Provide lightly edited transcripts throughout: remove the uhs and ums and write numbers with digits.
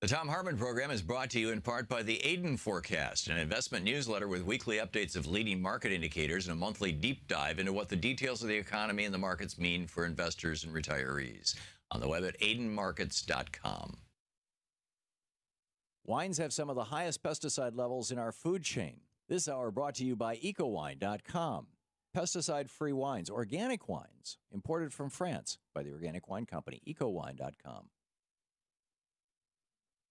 The Thom Hartmann Program is brought to you in part by the Aiden Forecast, an investment newsletter with weekly updates of leading market indicators and a monthly deep dive into what the details of the economy and the markets mean for investors and retirees. On the web at aidenmarkets.com. Wines have some of the highest pesticide levels in our food chain. This hour brought to you by ecowine.com. Pesticide-free wines, organic wines, imported from France by the Organic Wine Company, ecowine.com.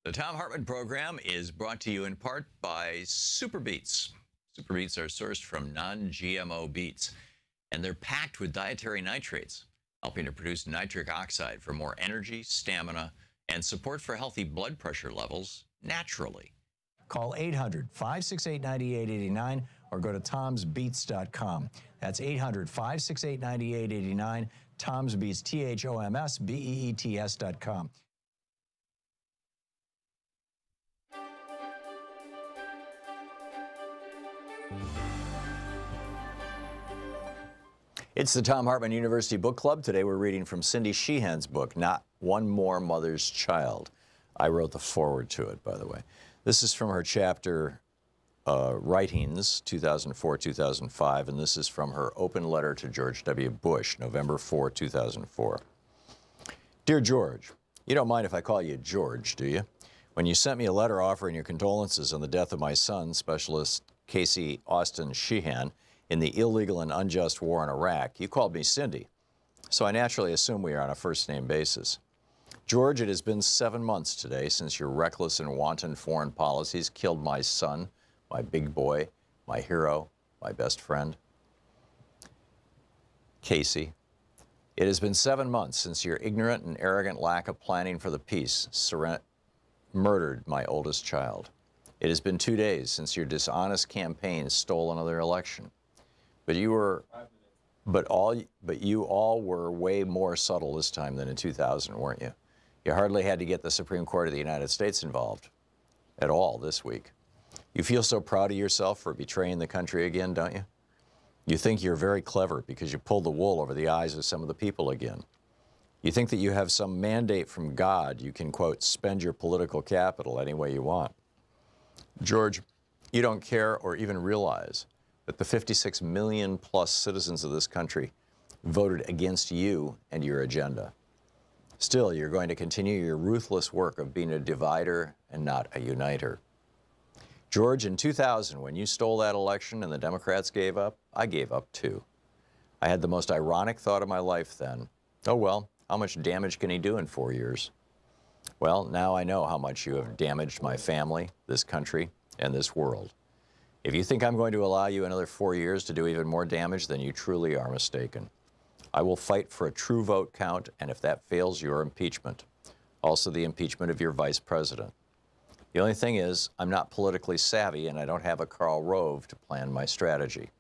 The Thom Hartmann Program is brought to you in part by Super Beets. Super Beets are sourced from non-GMO beets, and they're packed with dietary nitrates, helping to produce nitric oxide for more energy, stamina, and support for healthy blood pressure levels naturally. Call 800-568-9889 or go to tomsbeets.com. That's 800-568-9889, tomsbeets, THOMSBEETS.com. It's the Thom Hartmann University Book Club. Today we're reading from Cindy Sheehan's book, Not One More Mother's Child. I wrote the foreword to it, by the way. This is from her chapter Writings, 2004-2005, and this is from her open letter to George W. Bush, November 4, 2004. Dear George, you don't mind if I call you George, do you? When you sent me a letter offering your condolences on the death of my son, Specialist Casey Austin Sheehan, in the illegal and unjust war in Iraq, you called me Cindy, so I naturally assume we are on a first-name basis. George, it has been 7 months today since your reckless and wanton foreign policies killed my son, my big boy, my hero, my best friend, Casey. It has been 7 months since your ignorant and arrogant lack of planning for the peace murdered my oldest child. It has been 2 days since your dishonest campaign stole another election. But you all were way more subtle this time than in 2000, weren't you? You hardly had to get the Supreme Court of the United States involved at all this week. You feel so proud of yourself for betraying the country again, don't you? You think you're very clever because you pulled the wool over the eyes of some of the people again. You think that you have some mandate from God you can, quote, spend your political capital any way you want. George, you don't care or even realize that the 56 million plus citizens of this country voted against you and your agenda. Still, you're going to continue your ruthless work of being a divider and not a uniter. George, in 2000, when you stole that election and the Democrats gave up, I gave up too. I had the most ironic thought of my life then. Oh well, how much damage can he do in 4 years? Well, now I know how much you have damaged my family, this country, and this world. If you think I'm going to allow you another 4 years to do even more damage, then you truly are mistaken. I will fight for a true vote count, and if that fails, your impeachment. Also the impeachment of your vice president. The only thing is, I'm not politically savvy, and I don't have a Karl Rove to plan my strategy.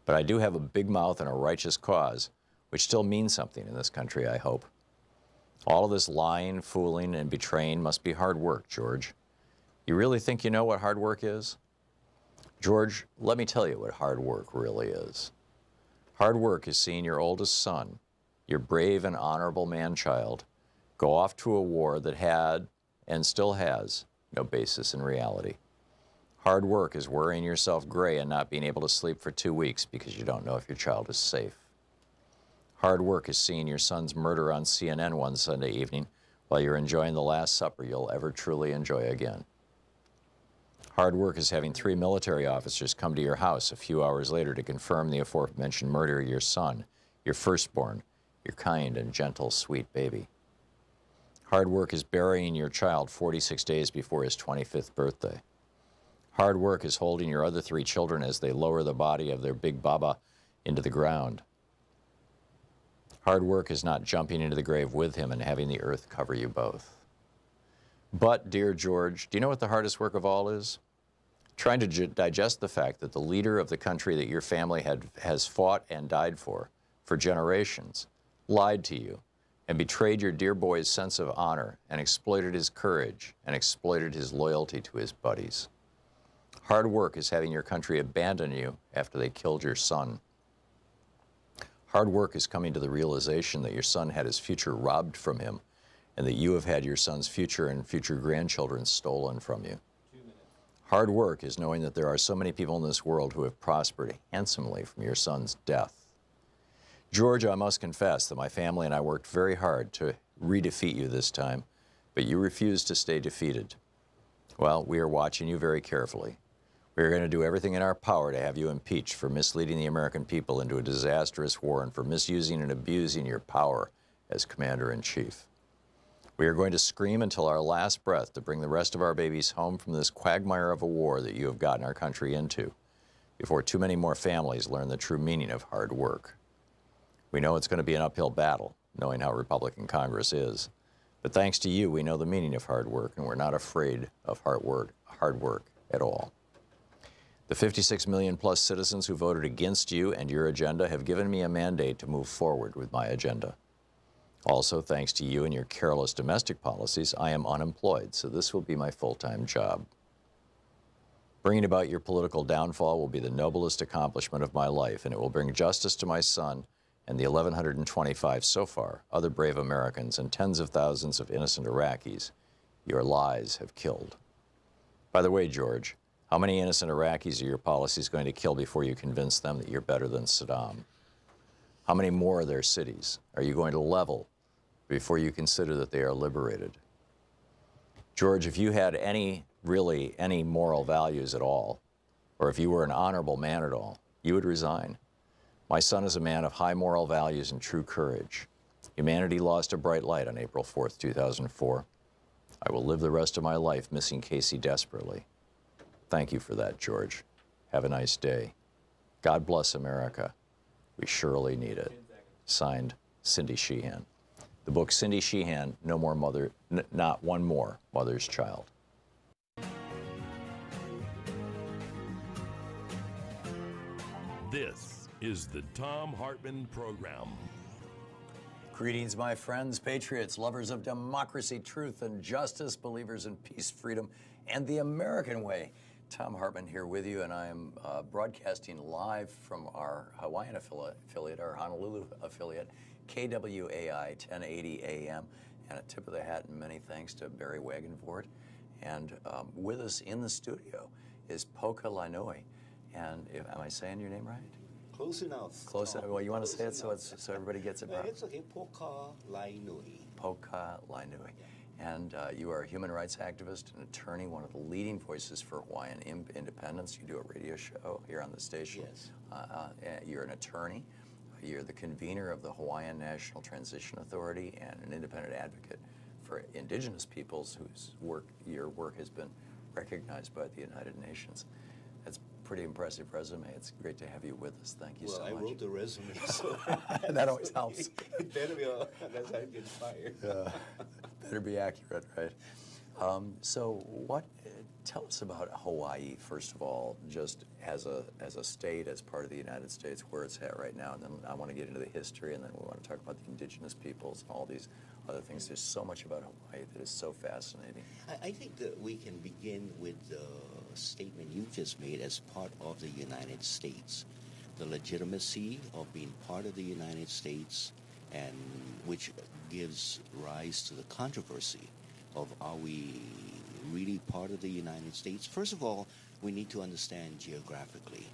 But I do have a big mouth and a righteous cause, which still means something in this country, I hope. All of this lying, fooling, and betraying must be hard work, George. You really think you know what hard work is? George, let me tell you what hard work really is. Hard work is seeing your oldest son, your brave and honorable man-child, go off to a war that had, and still has, no basis in reality. Hard work is worrying yourself gray and not being able to sleep for 2 weeks because you don't know if your child is safe. Hard work is seeing your son's murder on CNN one Sunday evening while you're enjoying the last supper you'll ever truly enjoy again. Hard work is having 3 military officers come to your house a few hours later to confirm the aforementioned murder of your son, your firstborn, your kind and gentle, sweet baby. Hard work is burying your child 46 days before his 25th birthday. Hard work is holding your other 3 children as they lower the body of their big baba into the ground. Hard work is not jumping into the grave with him and having the earth cover you both. But, dear George, do you know what the hardest work of all is? Trying to digest the fact that the leader of the country that your family has fought and died for generations, lied to you, and betrayed your dear boy's sense of honor, and exploited his courage, and exploited his loyalty to his buddies. Hard work is having your country abandon you after they killed your son. Hard work is coming to the realization that your son had his future robbed from him, and that you have had your son's future and future grandchildren stolen from you. Hard work is knowing that there are so many people in this world who have prospered handsomely from your son's death. George, I must confess that my family and I worked very hard to redefeat you this time, but you refused to stay defeated. Well, we are watching you very carefully. We are going to do everything in our power to have you impeached for misleading the American people into a disastrous war and for misusing and abusing your power as Commander-in-Chief. We are going to scream until our last breath to bring the rest of our babies home from this quagmire of a war that you have gotten our country into, before too many more families learn the true meaning of hard work. We know it's going to be an uphill battle, knowing how Republican Congress is. But thanks to you, we know the meaning of hard work, and we're not afraid of hard work at all. The 56 million plus citizens who voted against you and your agenda have given me a mandate to move forward with my agenda. Also, thanks to you and your careless domestic policies, I am unemployed, so this will be my full-time job. Bringing about your political downfall will be the noblest accomplishment of my life, and it will bring justice to my son and the 1,125 so far, other brave Americans and tens of thousands of innocent Iraqis your lies have killed. By the way, George, how many innocent Iraqis are your policies going to kill before you convince them that you're better than Saddam? How many more of their cities are you going to level before you consider that they are liberated? George, if you had really any moral values at all, or if you were an honorable man at all, you would resign. My son is a man of high moral values and true courage. Humanity lost a bright light on April 4th, 2004. I will live the rest of my life missing Casey desperately. Thank you for that, George. Have a nice day. God bless America. We surely need it. Signed, Cindy Sheehan. The book Cindy Sheehan, Not One More Mother's Child. This is the Thom Hartmann Program. Greetings, my friends, patriots, lovers of democracy, truth, and justice, believers in peace, freedom, and the American way. Thom Hartmann here with you, and I am broadcasting live from our Hawaiian affiliate, our Honolulu affiliate, KWAI 1080 AM. And a tip of the hat and many thanks to Barry Wagenvort. And with us in the studio is Poka Lainui. And am I saying your name right? Close enough. Close enough. Well, you want to say it so everybody gets it right? It's okay. Poka Lainui. Poka Lainui. And you are a human rights activist and attorney, one of the leading voices for Hawaiian independence. You do a radio show here on the station. Yes. You're an attorney. You're the convener of the Hawaiian National Transition Authority and an independent advocate for indigenous peoples your work has been recognized by the United Nations. That's a pretty impressive resume. It's great to have you with us. Thank you so much. Well, I wrote the resume, so that always helps. It better be, unless I get fired. Better be accurate, right? Tell us about Hawaii, first of all, just as a state, as part of the United States, where it's at right now, and then I want to get into the history, and then we want to talk about the indigenous peoples and all these other things. There's so much about Hawaii that is so fascinating. I think that we can begin with the statement you just made as part of the United States. The legitimacy of being part of the United States, and which gives rise to the controversy of are we really part of the United States? First of all, we need to understand geographically.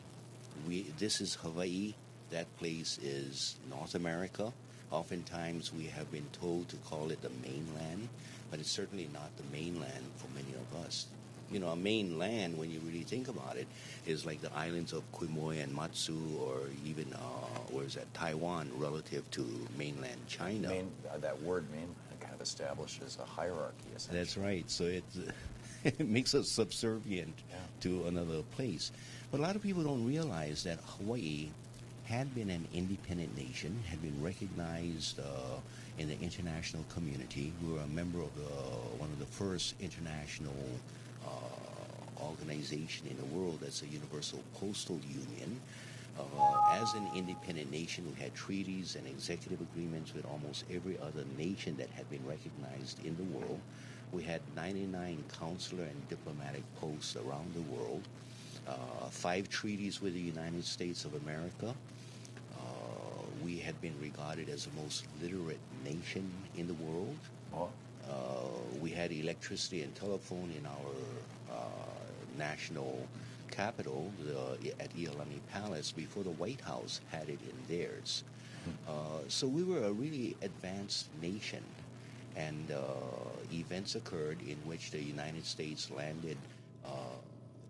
This is Hawaii. That place is North America. Oftentimes we have been told to call it the mainland, but it's certainly not the mainland for many of us. You know, a mainland, when you really think about it, is like the islands of Quemoy and Matsu, or even, Taiwan, relative to mainland China. That word "main" kind of establishes a hierarchy, essentially. That's right. So it makes us subservient to another place. But a lot of people don't realize that Hawaii had been an independent nation, had been recognized in the international community. We were a member of one of the first international organization in the world, that's the Universal Postal Union. As an independent nation, we had treaties and executive agreements with almost every other nation that had been recognized in the world. We had 99 consular and diplomatic posts around the world, 5 treaties with the United States of America. We had been regarded as the most literate nation in the world. we had electricity and telephone in our national capital at Iolani Palace before the White House had it in theirs. So we were a really advanced nation, and events occurred in which the United States landed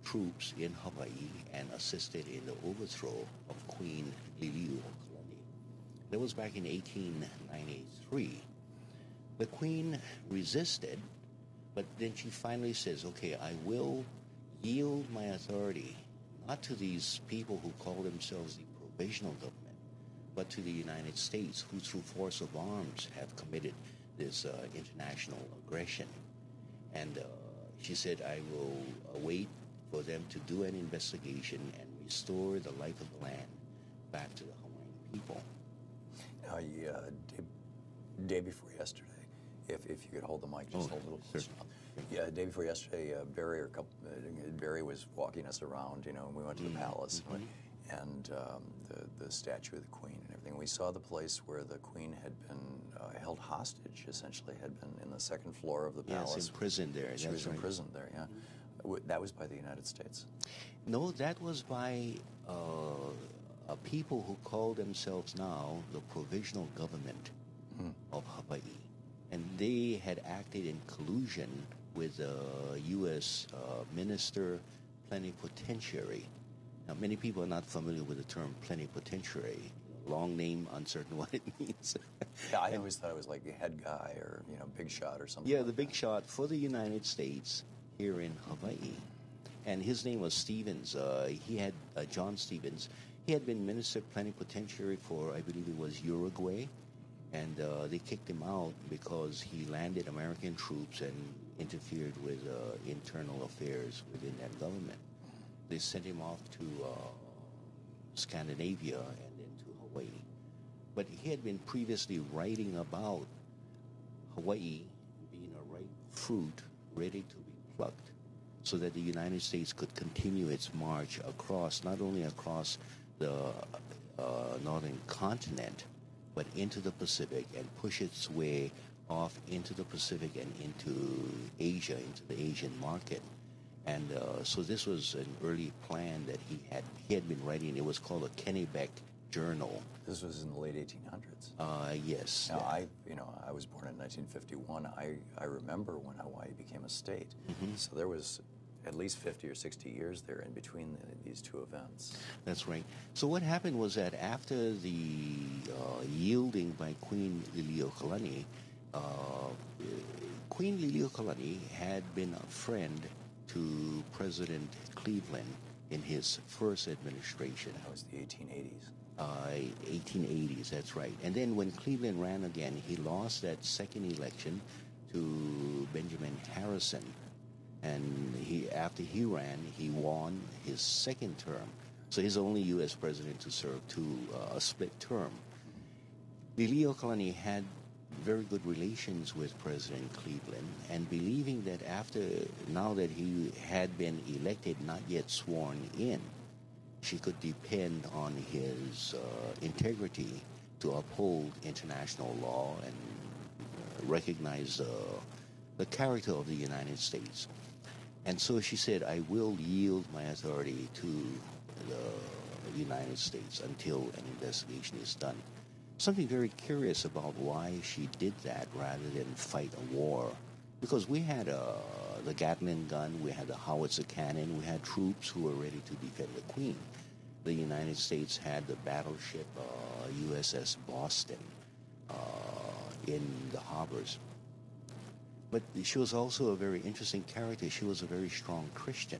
troops in Hawaii and assisted in the overthrow of Queen Liliuokalani. That was back in 1893. The Queen resisted, but then she finally says, okay, I will yield my authority, not to these people who call themselves the provisional government, but to the United States, who through force of arms have committed this international aggression. And she said, I will wait for them to do an investigation and restore the life of the land back to the Hawaiian people. Day before yesterday, if you could hold the mic just a little closer. Yeah, day before yesterday, Barry was walking us around, and we went to the palace, and the statue of the Queen and everything. We saw the place where the Queen had been held hostage, essentially, had been in the second floor of the palace. Yes, imprisoned there. She was imprisoned there, yeah. That was by the United States? No, that was by people who call themselves now the Provisional Government of Hawaii. And they had acted in collusion with the U.S. Minister Plenipotentiary. Now, many people are not familiar with the term plenipotentiary. Long name, uncertain what it means. Yeah, I always thought it was like a head guy or, big shot or something. Yeah, like the big that. shot for the United States here in Hawaii. And his name was Stevens. He had, John Stevens. He had been Minister Plenipotentiary for, I believe it was Uruguay. And they kicked him out because he landed American troops and interfered with internal affairs within that government. They sent him off to Scandinavia and then to Hawaii. But he had been previously writing about Hawaii being a ripe fruit ready to be plucked, so that the United States could continue its march across, not only across the northern continent, but into the Pacific, and push its way off into the Pacific and into Asia, into the Asian market. And so this was an early plan that he had been writing. It was called a Kennebec Journal. This was in the late 1800s. Yes. Now, I was born in 1951. I remember when Hawaii became a state. So there was at least 50 or 60 years there in between these two events. That's right. So what happened was that after the yielding by Queen Liliuokalani, Queen Liliuokalani had been a friend to President Cleveland in his first administration. That was the 1880s. 1880s, that's right. And then when Cleveland ran again, he lost that second election to Benjamin Harrison. And after he ran, he won his second term. So he's the only U.S. president to serve a split term. Liliuokalani had very good relations with President Cleveland, and believing that now that he had been elected, not yet sworn in, she could depend on his integrity to uphold international law and recognize the character of the United States. And so she said, I will yield my authority to the United States until an investigation is done. Something very curious about why she did that rather than fight a war. Because we had the Gatling gun, we had the howitzer cannon, we had troops who were ready to defend the Queen. The United States had the battleship USS Boston in the harbors. But she was also a very interesting character. She was a very strong Christian,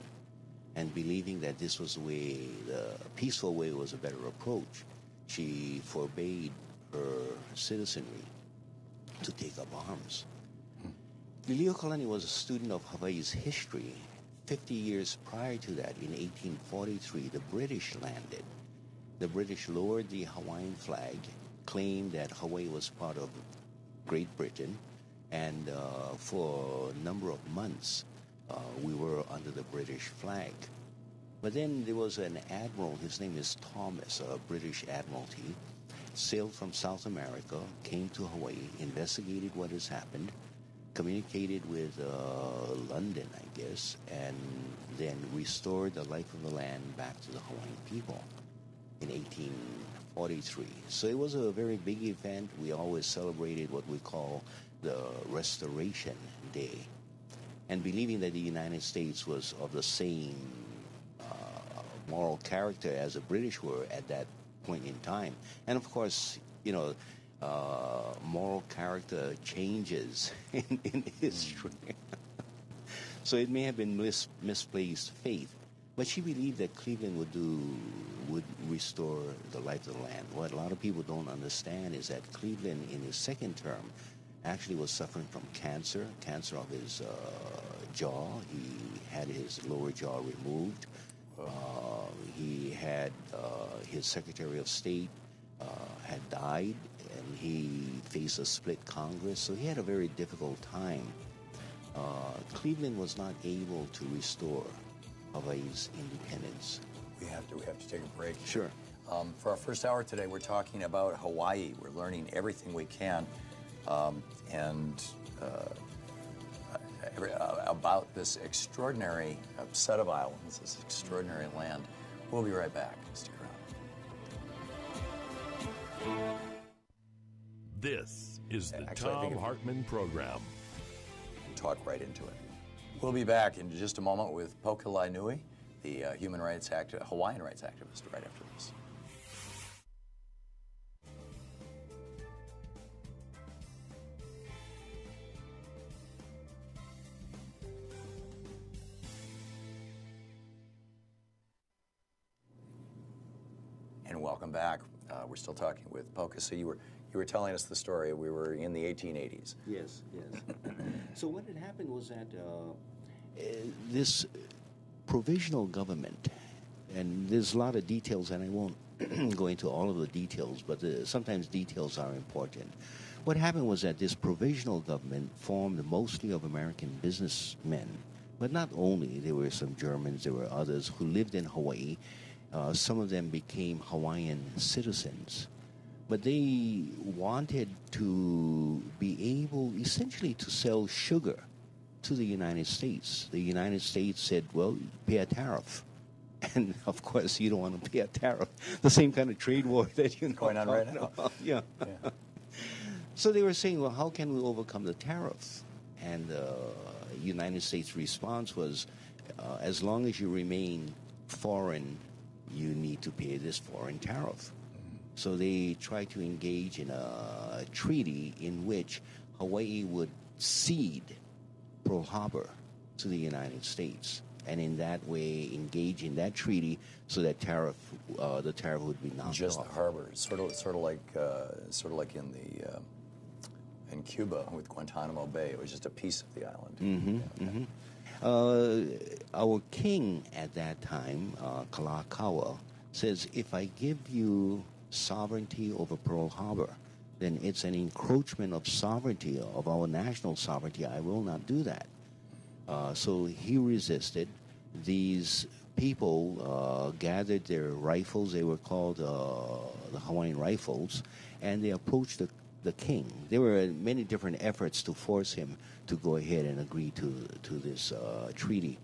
and believing that this was the peaceful way was a better approach, she forbade her citizenry to take up arms. Liliuokalani was a student of Hawaii's history. 50 years prior to that, in 1843, the British landed. The British lowered the Hawaiian flag, claimed that Hawaii was part of Great Britain, and for a number of months, we were under the British flag. But then there was an admiral, his name is Thomas, a British admiralty, sailed from South America, came to Hawaii, investigated what has happened, communicated with London, I guess, and then restored the life of the land back to the Hawaiian people in 1843. So it was a very big event. We always celebrated what we call the Restoration Day, and believing that the United States was of the same moral character as the British were at that point in time. And of course, you know, moral character changes in history. So it may have been misplaced faith, but she believed that Cleveland would restore the life of the land. What a lot of people don't understand is that Cleveland, in his second term, actually was suffering from cancer of his jaw. He had his lower jaw removed. He had his Secretary of State had died, and he faced a split Congress, so he had a very difficult time. Cleveland was not able to restore Hawaii's independence. We have to take a break. Sure. For our first hour today, we're talking about Hawaii. We're learning everything we can, about this extraordinary set of islands, this extraordinary land. We'll be right back. Stick around. This is the Actually, I think Thom Hartmann Program. Talk right into it. We'll be back in just a moment with Poka Nui, the Hawaiian rights activist, right after this. And welcome back. We're still talking with Poka. So you were telling us the story. We were in the 1880s. Yes. So what had happened was that this provisional government, and there's a lot of details, and I won't go into all of the details, but sometimes details are important. What happened was that this provisional government formed mostly of American businessmen, but not only. There were some Germans, there were others who lived in Hawaii. Some of them became Hawaiian citizens. But they wanted to be able, essentially, to sell sugar to the United States. The United States said, well, pay a tariff. And, of course, you don't want to pay a tariff. The same kind of trade war that you know going on right now. Yeah. So they were saying, well, how can we overcome the tariff? And the United States response was, as long as you remain foreign, you need to pay this foreign tariff. So they tried to engage in a treaty in which Hawaii would cede Pearl Harbor to the United States, and in that way engage in that treaty so that the tariff would be knocked off. Just the harbor, sort of like in Cuba with Guantanamo Bay. It was just a piece of the island. Our king at that time, Kalakaua, says, if I give you sovereignty over Pearl Harbor, then it's an encroachment of sovereignty, of our national sovereignty. I will not do that. So he resisted. These people gathered their rifles. They were called the Hawaiian Rifles, and they approached the king. There were many different efforts to force him to go ahead and agree to this treaty.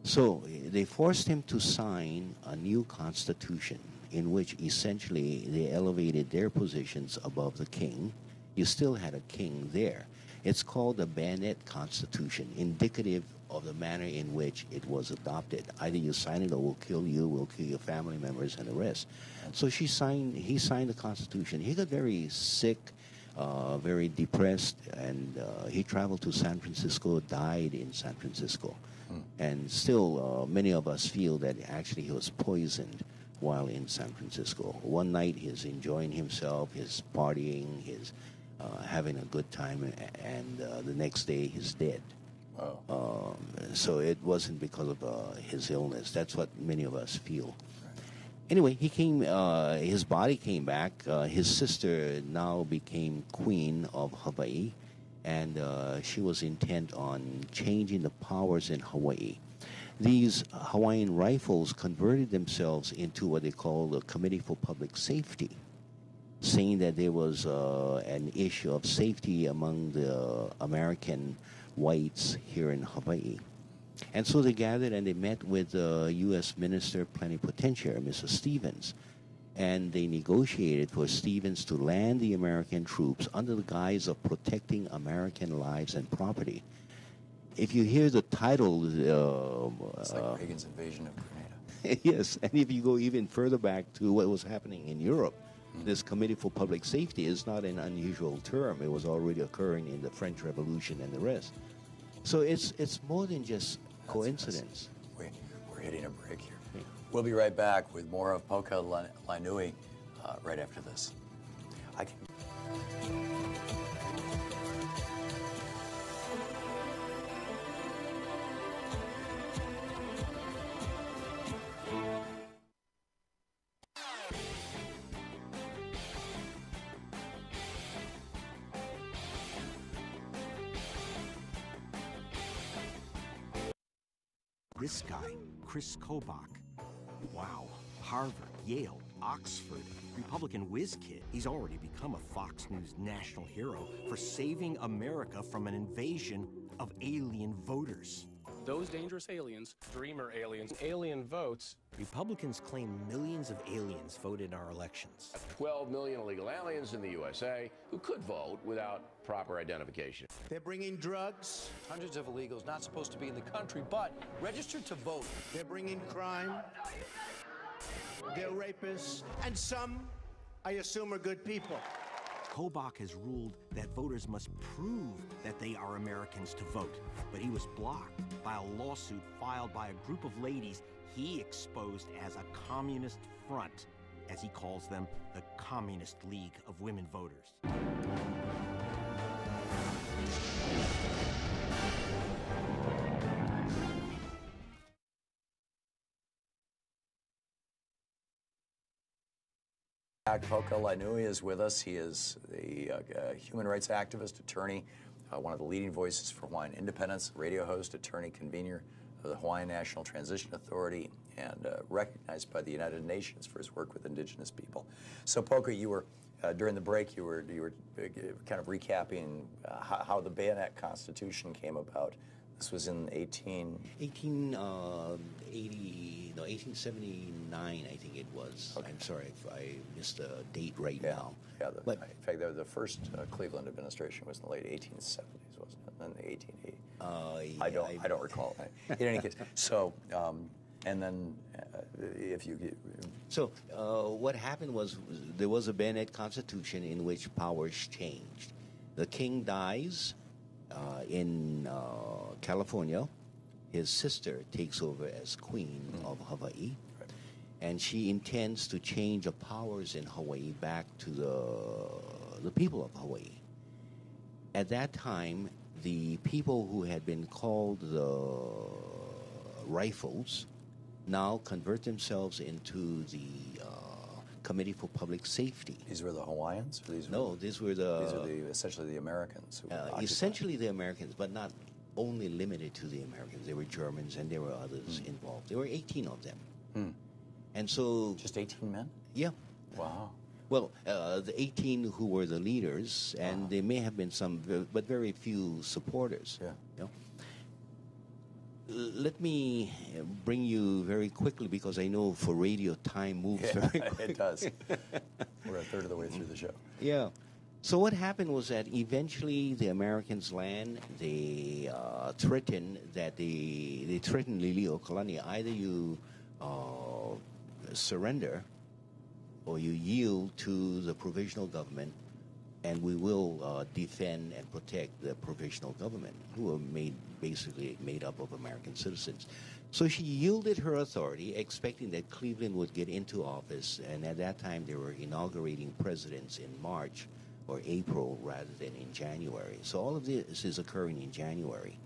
So they forced him to sign a new constitution in which essentially they elevated their positions above the king. You still had a king there. It's called the Bannett Constitution, indicative of the manner in which it was adopted. Either you sign it or we'll kill you, we'll kill your family members and the rest. So he signed the Constitution. He got very sick, very depressed, and he traveled to San Francisco, died in San Francisco. And still, many of us feel that actually he was poisoned while in San Francisco. One night he's enjoying himself, he's partying, he's having a good time, and the next day he's dead. Wow. So it wasn't because of his illness. That's what many of us feel. Right. Anyway, he came. His body came back. His sister now became queen of Hawaii, and she was intent on changing the powers in Hawaii. These Hawaiian Rifles converted themselves into what they call the Committee for Public Safety. saying that there was an issue of safety among the American whites here in Hawaii. And so they gathered and they met with the U.S. Minister Plenipotentiary, Mrs. Stevens, and they negotiated for Stevens to land the American troops under the guise of protecting American lives and property. If you hear the title... it's like Reagan's invasion of Grenada. Yes, and if you go even further back to what was happening in Europe, this Committee for Public Safety is not an unusual term. It was already occurring in the French Revolution and the rest. So it's more than just coincidence. We're hitting a break here. We'll be right back with more of Poka Lainui right after this. This guy, Chris Kobach. Wow. Harvard, Yale, Oxford, Republican whiz kid. He's already become a Fox News national hero for saving America from an invasion of alien voters. Those dangerous aliens, dreamer aliens, alien votes. Republicans claim millions of aliens voted our elections. 12 million illegal aliens in the USA who could vote without proper identification. They're bringing drugs. Hundreds of illegals not supposed to be in the country, but registered to vote. They're bringing crime. They're rapists. And some, I assume, are good people. Kobach has ruled that voters must prove that they are Americans to vote, but he was blocked by a lawsuit filed by a group of ladies he exposed as a communist front, as he calls them, the Communist League of Women Voters. Poka Lainui is with us. He is the human rights activist, attorney, one of the leading voices for Hawaiian independence, radio host, attorney, convener of the Hawaiian National Transition Authority, and recognized by the United Nations for his work with indigenous people. So, Poka, you were during the break. You were kind of recapping how the bayonet constitution came about. This was in 1879, I think it was. Okay. I'm sorry if I missed the date right now. Yeah, in fact, the first Cleveland administration was in the late 1870s, wasn't it? And the 1880s. I don't recall. In any case, so and then if you get... So what happened was there was a bayonet constitution in which powers changed. The king dies in California. His sister takes over as queen of Hawaii, and she intends to change the powers in Hawaii back to the people of Hawaii. At that time, the people who had been called the Rifles now convert themselves into the Committee for Public Safety. These were the Hawaiians? Or these were essentially the Americans. Essentially the Americans, but not only limited to the Americans. There were Germans and there were others involved. There were 18 of them. And so... Just 18 men? Yeah. Wow. Well, the 18 who were the leaders, and there may have been some, but very few supporters. Yeah. You know? Let me bring you very quickly, because I know for radio time moves very quickly. It does. We're a third of the way through the show. Yeah. So what happened was that eventually the Americans land. They threatened that they threatened Liliuokalani. Either you surrender or you yield to the provisional government, and we will defend and protect the provisional government, who are basically made up of American citizens. So she yielded her authority, expecting that Cleveland would get into office, and at that time they were inaugurating presidents in March or April rather than in January. So all of this is occurring in January.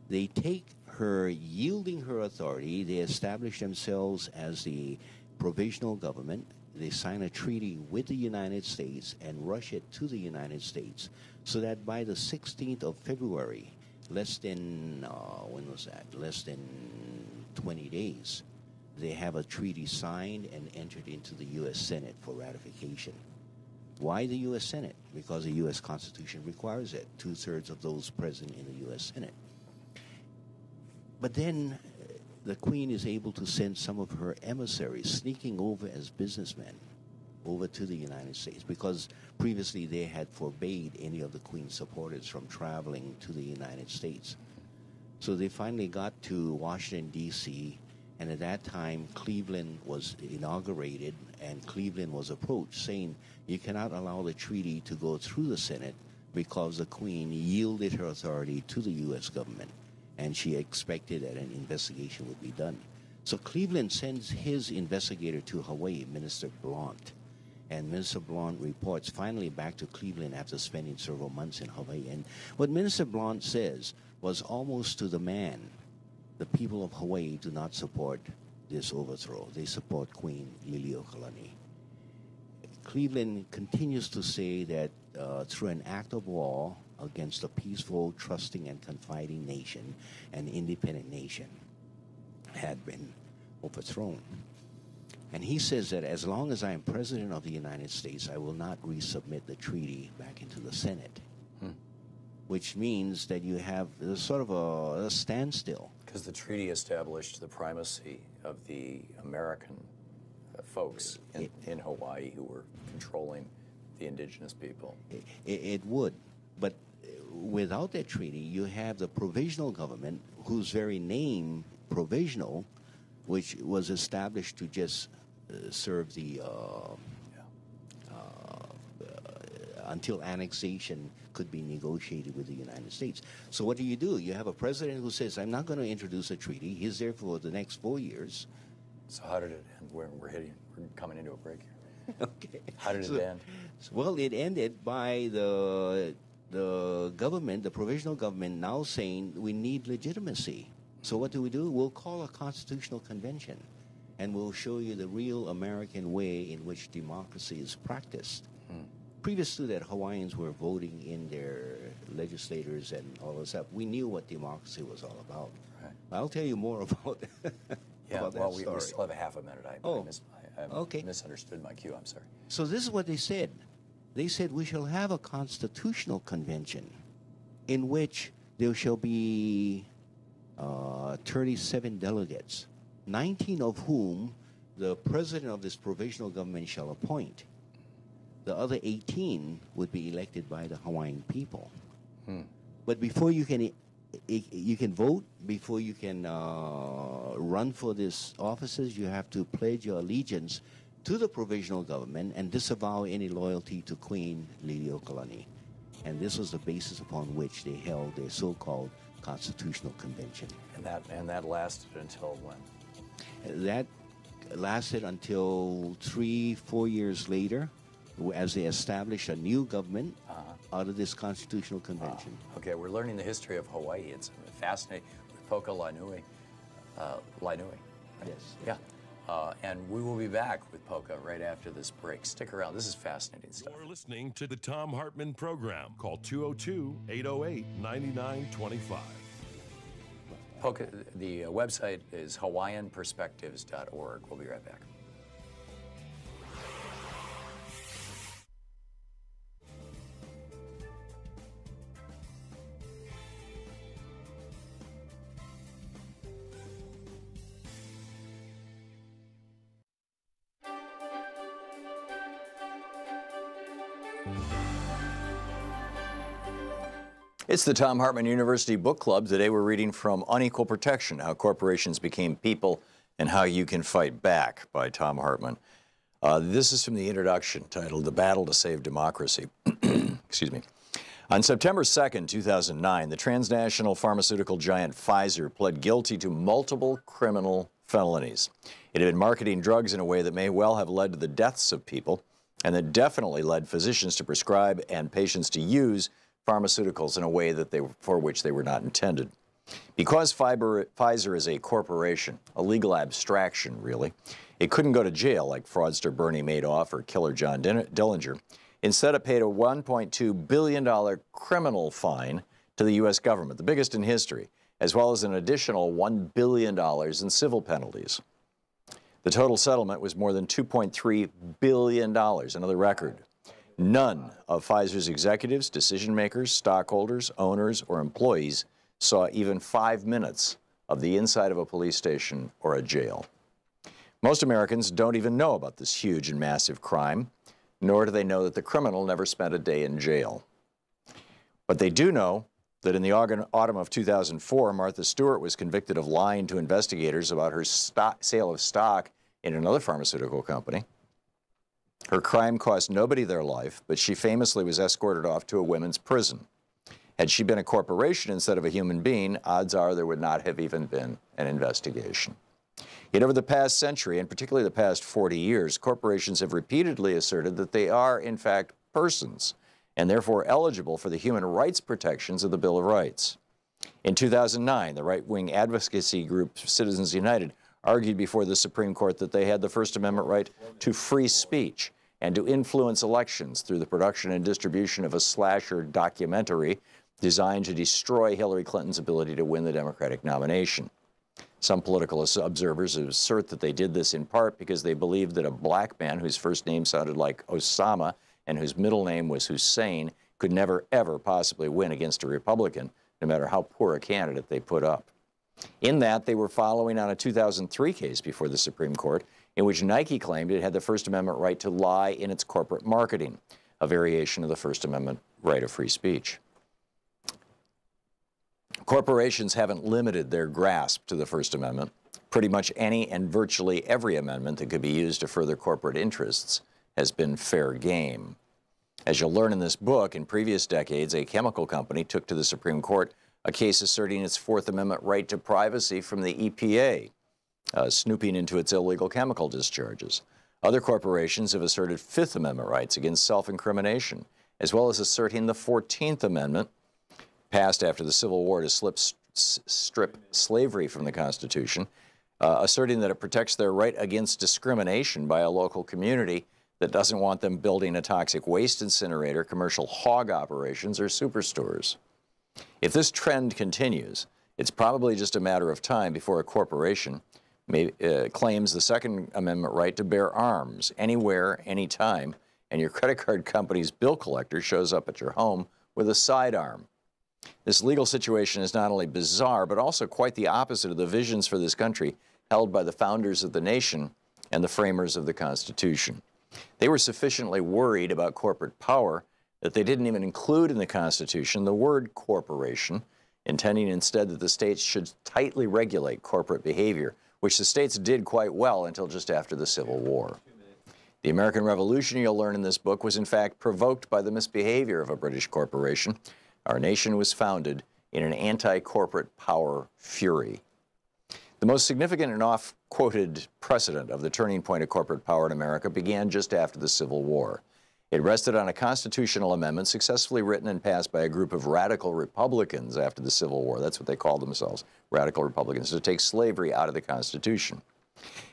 They take her yielding her authority, they establish themselves as the provisional government. They sign a treaty with the United States and rush it to the United States, so that by the 16th of February, less than, when was that? Less than 20 days, they have a treaty signed and entered into the U.S. Senate for ratification. Why the U.S. Senate? Because the U.S. Constitution requires it, 2/3 of those present in the U.S. Senate. But then the Queen is able to send some of her emissaries sneaking over as businessmen over to the United States, because previously they had forbade any of the Queen's supporters from traveling to the United States. So they finally got to Washington, D.C., and at that time, Cleveland was inaugurated, and Cleveland was approached, saying, you cannot allow the treaty to go through the Senate because the Queen yielded her authority to the U.S. government, and she expected that an investigation would be done. So Cleveland sends his investigator to Hawaii, Minister Blount, and Minister Blount reports finally back to Cleveland after spending several months in Hawaii. And what Minister Blount says was almost to the man, the people of Hawaii do not support this overthrow. They support Queen Liliuokalani. Cleveland continues to say that through an act of war against a peaceful, trusting, and confiding nation, an independent nation had been overthrown. And he says that as long as I am President of the United States, I will not resubmit the treaty back into the Senate, which means that you have sort of a standstill. Because the treaty established the primacy of the American folks in Hawaii who were controlling the indigenous people. It would, but without that treaty, you have the provisional government, whose very name, provisional, which was established to just serve the until annexation could be negotiated with the United States. So what do? You have a president who says, I'm not going to introduce a treaty. He's there for the next 4 years. So how did it end? We're coming into a break here. Okay. How did it end? Well, it ended by the government, the provisional government, now saying we need legitimacy. So what do? We'll call a constitutional convention, and we'll show you the real American way in which democracy is practiced. Previous to that, Hawaiians were voting in their legislators and all this stuff. We knew what democracy was all about. Right. I'll tell you more about, about that we story. still have a half a minute. I misunderstood my cue. I'm sorry. So this is what they said. They said we shall have a constitutional convention in which there shall be 37 delegates, 19 of whom the president of this provisional government shall appoint. The other 18 would be elected by the Hawaiian people. But before you can vote, before you can run for these offices, you have to pledge your allegiance to the provisional government and disavow any loyalty to Queen Liliuokalani. And this was the basis upon which they held their so-called Constitutional Convention. And that lasted until when? That lasted until 3-4 years later, as they established a new government out of this Constitutional Convention. Okay, we're learning the history of Hawaii. It's fascinating with Poka Lainui. Right? Yes. Yeah. And we will be back with Poka right after this break. Stick around. This is fascinating stuff. You're listening to the Thom Hartmann Program. Call 202-808-9925. Poka, the website is hawaiianperspectives.org. We'll be right back. It's the Thom Hartmann University Book Club. Today we're reading from Unequal Protection, How Corporations Became People and How You Can Fight Back by Thom Hartmann. This is from the introduction titled The Battle to Save Democracy. Excuse me. On September 2nd, 2009, the transnational pharmaceutical giant Pfizer pled guilty to multiple criminal felonies. It had been marketing drugs in a way that may well have led to the deaths of people, and that definitely led physicians to prescribe and patients to use pharmaceuticals in a way that for which they were not intended. Because Pfizer is a corporation, a legal abstraction, really, it couldn't go to jail like fraudster Bernie Madoff or killer John Dillinger. Instead, it paid a $1.2 billion criminal fine to the U.S. government, the biggest in history, as well as an additional $1 billion in civil penalties. The total settlement was more than $2.3 billion, another record. None of Pfizer's executives, decision makers, stockholders, owners, or employees saw even 5 minutes of the inside of a police station or a jail. Most Americans don't even know about this huge and massive crime, nor do they know that the criminal never spent a day in jail. But they do know that in the autumn of 2004, Martha Stewart was convicted of lying to investigators about her sale of stock in another pharmaceutical company. Her crime cost nobody their life, but she famously was escorted off to a women's prison. Had she been a corporation instead of a human being, odds are there would not have even been an investigation. Yet over the past century, and particularly the past 40 years, corporations have repeatedly asserted that they are, in fact, persons, and therefore eligible for the human rights protections of the Bill of Rights. In 2009, the right-wing advocacy group Citizens United argued before the Supreme Court that they had the First Amendment right to free speech and to influence elections through the production and distribution of a slasher documentary designed to destroy Hillary Clinton's ability to win the Democratic nomination. Some political observers assert that they did this in part because they believed that a black man whose first name sounded like Osama and whose middle name was Hussein could never, ever possibly win against a Republican, no matter how poor a candidate they put up. In that, they were following on a 2003 case before the Supreme Court in which Nike claimed it had the First Amendment right to lie in its corporate marketing, a variation of the First Amendment right of free speech. Corporations haven't limited their grasp to the First Amendment. Pretty much any and virtually every amendment that could be used to further corporate interests has been fair game. As you'll learn in this book, in previous decades, a chemical company took to the Supreme Court a case asserting its Fourth Amendment right to privacy from the EPA, snooping into its illegal chemical discharges. Other corporations have asserted Fifth Amendment rights against self-incrimination, as well as asserting the 14th Amendment, passed after the Civil War to strip slavery from the Constitution, asserting that it protects their right against discrimination by a local community that doesn't want them building a toxic waste incinerator, commercial hog operations, or superstores. If this trend continues, it's probably just a matter of time before a corporation claims the Second Amendment right to bear arms anywhere, anytime, and your credit card company's bill collector shows up at your home with a sidearm. This legal situation is not only bizarre, but also quite the opposite of the visions for this country held by the founders of the nation and the framers of the Constitution. They were sufficiently worried about corporate power that they didn't even include in the Constitution the word corporation, intending instead that the states should tightly regulate corporate behavior, which the states did quite well until just after the Civil War. The American Revolution, you'll learn in this book, was in fact provoked by the misbehavior of a British corporation. Our nation was founded in an anti-corporate power fury. The most significant and oft-quoted precedent of the turning point of corporate power in America began just after the Civil War. It rested on a constitutional amendment successfully written and passed by a group of radical Republicans after the Civil War. That's what they called themselves, radical Republicans, to take slavery out of the Constitution.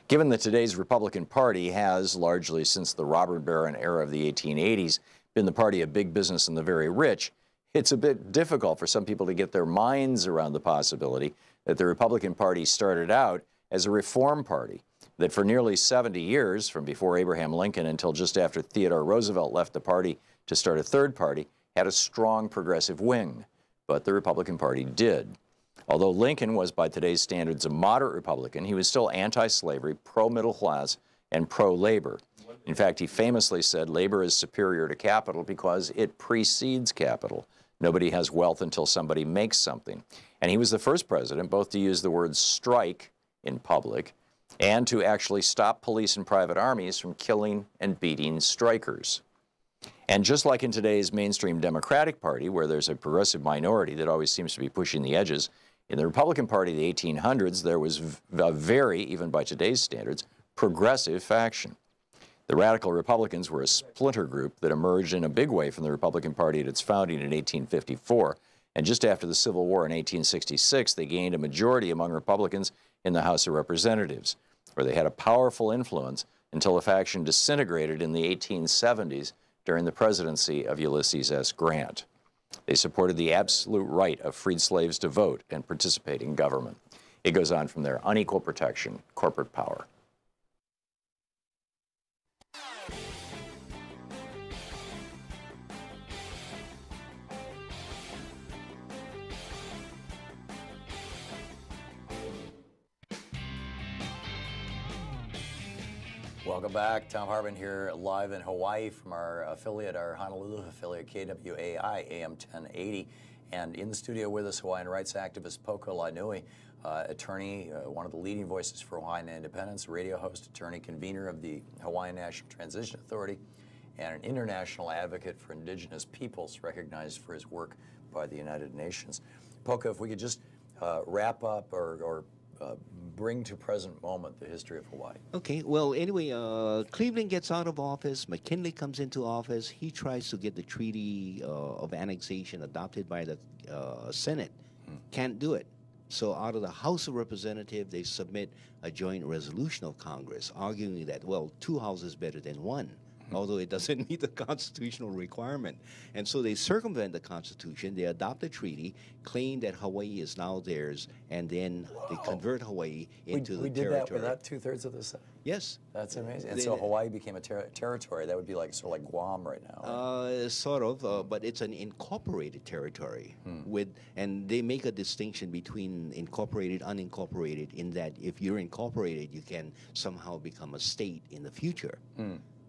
Given that today's Republican Party has, largely since the robber baron era of the 1880s, been the party of big business and the very rich, it's a bit difficult for some people to get their minds around the possibility that the Republican Party started out as a reform party, that for nearly 70 years, from before Abraham Lincoln until just after Theodore Roosevelt left the party to start a third party, had a strong progressive wing. But the Republican Party did. Although Lincoln was, by today's standards, a moderate Republican, he was still anti-slavery, pro-middle class, and pro-labor. In fact, he famously said labor is superior to capital because it precedes capital. Nobody has wealth until somebody makes something. And he was the first president both to use the word strike in public and to actually stop police and private armies from killing and beating strikers. And just like in today's mainstream Democratic Party, where there's a progressive minority that always seems to be pushing the edges, in the Republican Party of the 1800s, there was a very, even by today's standards, progressive faction. The radical Republicans were a splinter group that emerged in a big way from the Republican Party at its founding in 1854, and just after the Civil War in 1866, they gained a majority among Republicans in the House of Representatives, where they had a powerful influence until the faction disintegrated in the 1870s during the presidency of Ulysses S. Grant. They supported the absolute right of freed slaves to vote and participate in government. It goes on from there. Unequal protection, corporate power. Welcome back. Thom Hartmann here live in Hawaii from our affiliate, our Honolulu affiliate, KWAI AM 1080. And in the studio with us, Hawaiian rights activist Poko Lainui, attorney, one of the leading voices for Hawaiian independence, radio host, attorney, convener of the Hawaiian National Transition Authority, and an international advocate for indigenous peoples, recognized for his work by the United Nations. Poko, if we could just wrap up or bring to present moment the history of Hawaii. Okay, well, anyway, Cleveland gets out of office, McKinley comes into office, he tries to get the Treaty of Annexation adopted by the Senate. Can't do it. So out of the House of Representatives, they submit a joint resolution of Congress arguing that, well, 2 houses better than 1. Although it doesn't meet the constitutional requirement. And so they circumvent the Constitution, they adopt a treaty, claim that Hawaii is now theirs, and then they convert Hawaii into the territory. We did that without 2/3 of the Senate? Yes. That's amazing. And so Hawaii became a territory. That would be like sort of like Guam right now. Right? Sort of, but it's an incorporated territory. And they make a distinction between incorporated, unincorporated, in that if you're incorporated, you can somehow become a state in the future.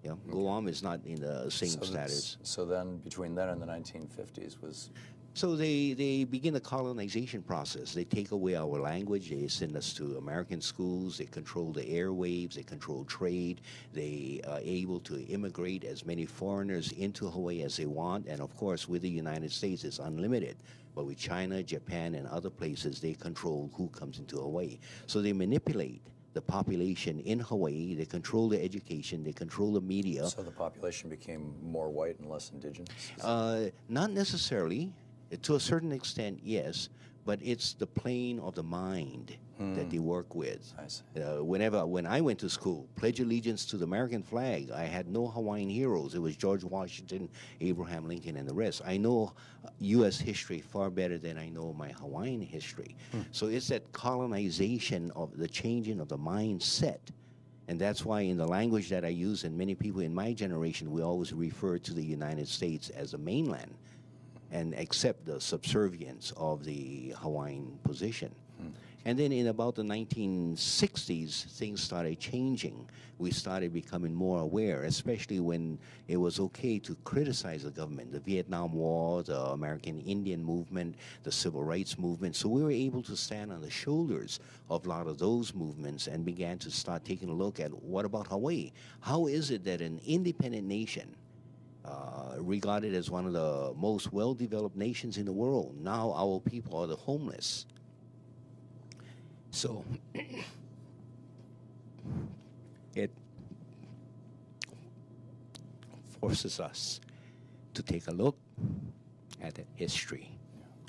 Yeah, Guam is not in the same status. So then, between then and the 1950s was... So they begin the colonization process. They take away our language. They send us to American schools. They control the airwaves. They control trade. They are able to immigrate as many foreigners into Hawaii as they want. And of course, with the United States, it's unlimited. But with China, Japan, and other places, they control who comes into Hawaii. So they manipulate the population in Hawaii. They control the education. They control the media. So the population became more white and less indigenous? Not necessarily. To a certain extent, yes. But it's the plane of the mind that they work with. I see. When I went to school, pledge allegiance to the American flag, I had no Hawaiian heroes. It was George Washington, Abraham Lincoln, and the rest. I know U.S. history far better than I know my Hawaiian history. So it's that colonization of the changing of the mindset. And that's why in the language that I use, and many people in my generation, we always refer to the United States as a mainland and accept the subservience of the Hawaiian position. And then in about the 1960s, things started changing. We started becoming more aware, especially when it was okay to criticize the government, the Vietnam War, the American Indian movement, the Civil Rights movement. So we were able to stand on the shoulders of a lot of those movements and began to start taking a look at what about Hawaii? How is it that an independent nation, regarded as one of the most well-developed nations in the world, now our people are the homeless? So it forces us to take a look at the history.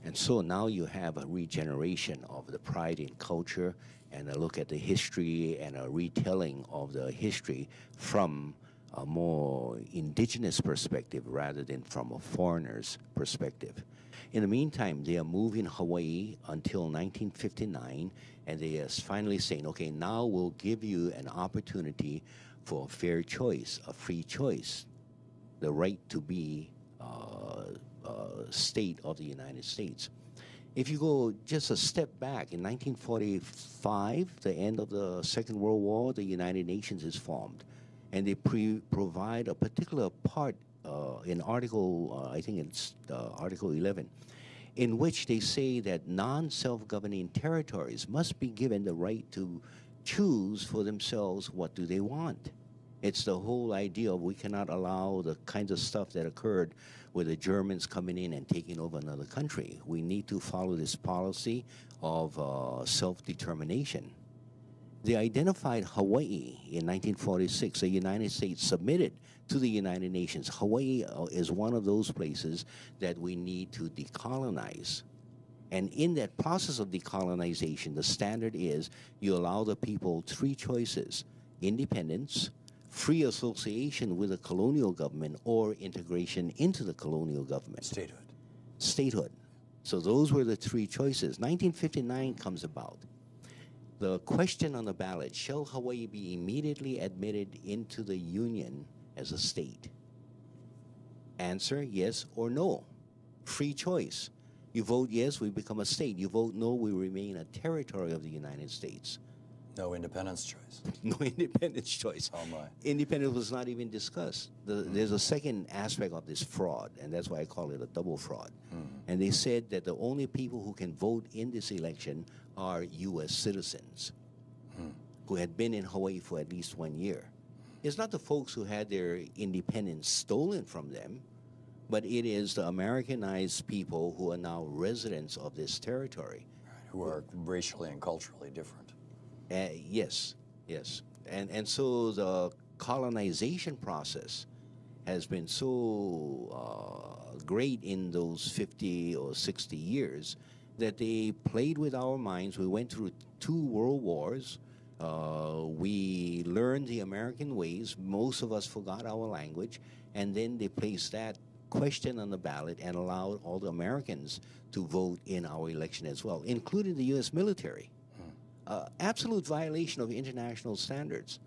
And so now you have a regeneration of the pride in culture and a look at the history and a retelling of the history from a more indigenous perspective rather than from a foreigner's perspective. In the meantime, they are moving Hawaii until 1959, and they are finally saying, okay, now we'll give you an opportunity for a fair choice, a free choice, the right to be a state of the United States. If you go just a step back, in 1945, the end of the Second World War, the United Nations is formed. And they provide a particular part in Article, I think it's Article 11, in which they say that non-self-governing territories must be given the right to choose for themselves what do they want. It's the whole idea of we cannot allow the kinds of stuff that occurred with the Germans coming in and taking over another country. We need to follow this policy of self-determination. They identified Hawaii in 1946. The United States submitted to the United Nations. Hawaii is one of those places that we need to decolonize. And in that process of decolonization, the standard is you allow the people 3 choices: independence, free association with the colonial government, or integration into the colonial government. Statehood. Statehood. So those were the 3 choices. 1959 comes about. The question on the ballot, shall Hawaii be immediately admitted into the Union as a state? Answer, yes or no. Free choice. You vote yes, we become a state. You vote no, we remain a territory of the United States. No independence choice. No independence choice. Oh my. Independence was not even discussed. There's a second aspect of this fraud, and that's why I call it a double fraud. And they said that the only people who can vote in this election are U.S. citizens who had been in Hawaii for at least 1 year. It's not the folks who had their independence stolen from them, but it is the Americanized people who are now residents of this territory. Right, who are racially and culturally different. Yes, yes. And so the colonization process has been so great in those 50 or 60 years that they played with our minds. We went through 2 world wars. We learned the American ways. Most of us forgot our language. And then they placed that question on the ballot and allowed all the Americans to vote in our election as well, including the U.S. military. Absolute violation of international standards.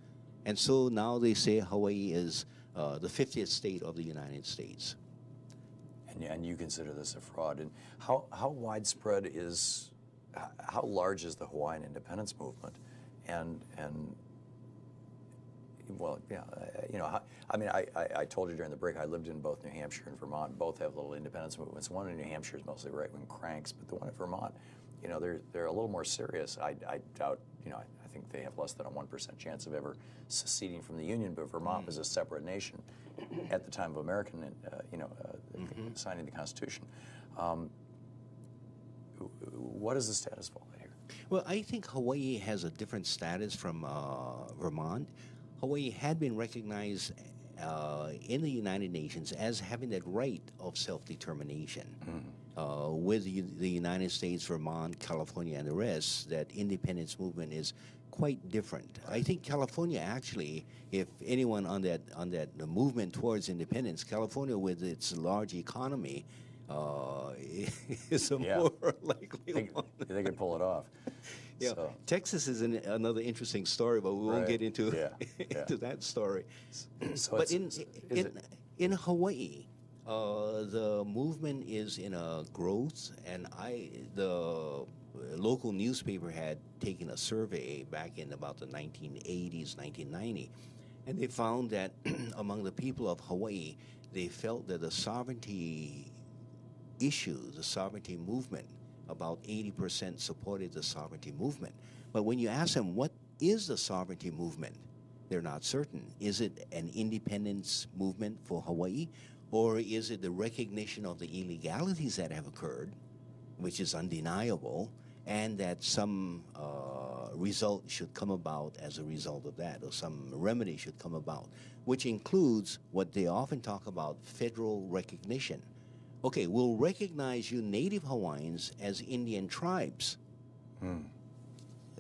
And so now they say Hawaii is the 50th state of the United States. And you consider this a fraud. And how widespread is, how large is the Hawaiian independence movement? And well, yeah, you know, I mean, I told you during the break, I lived in both New Hampshire and Vermont. Both have little independence movements. One in New Hampshire is mostly right-wing cranks, but the one in Vermont, you know, they're a little more serious. I doubt, you know, I think they have less than a 1% chance of ever seceding from the Union, but Vermont was a separate nation at the time of American, signing the Constitution. What is the status of all that here? Well, I think Hawaii has a different status from Vermont. Hawaii had been recognized in the United Nations as having that right of self-determination. With the United States, Vermont, California, and the rest, that independence movement is quite different. I think California actually, if anyone on that movement towards independence, California with its large economy is a more likely one. They could pull it off. Yeah, so. Texas is another interesting story, but we won't get into into that story. So but in Hawaii, the movement is in a growth, and the local newspaper had taken a survey back in about the 1980s, 1990, and they found that among the people of Hawaii, they felt that the sovereignty issue, the sovereignty movement, about 80% supported the sovereignty movement. But when you ask them, what is the sovereignty movement? They're not certain. Is it an independence movement for Hawaii? Or is it the recognition of the illegalities that have occurred, which is undeniable, and that some result should come about as a result of that, or some remedy should come about, which includes what they often talk about, federal recognition. Okay, we'll recognize you Native Hawaiians as Indian tribes.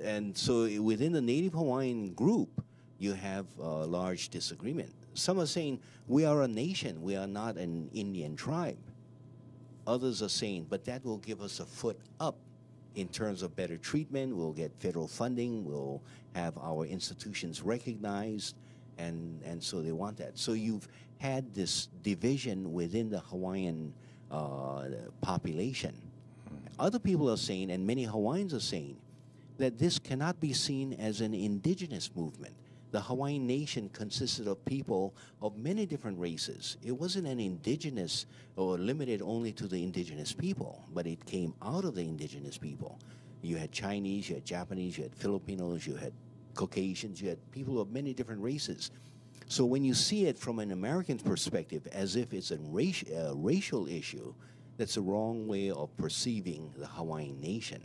And so within the Native Hawaiian group, you have a large disagreement. Some are saying, we are a nation, we are not an Indian tribe. Others are saying, but that will give us a foot up in terms of better treatment, we'll get federal funding, we'll have our institutions recognized, and so they want that. So you've had this division within the Hawaiian population. Other people are saying, and many Hawaiians are saying, that this cannot be seen as an indigenous movement. The Hawaiian nation consisted of people of many different races. It wasn't an indigenous or limited only to the indigenous people, but it came out of the indigenous people. You had Chinese, you had Japanese, you had Filipinos, you had Caucasians, you had people of many different races. So when you see it from an American perspective as if it's a racial issue, that's the wrong way of perceiving the Hawaiian nation.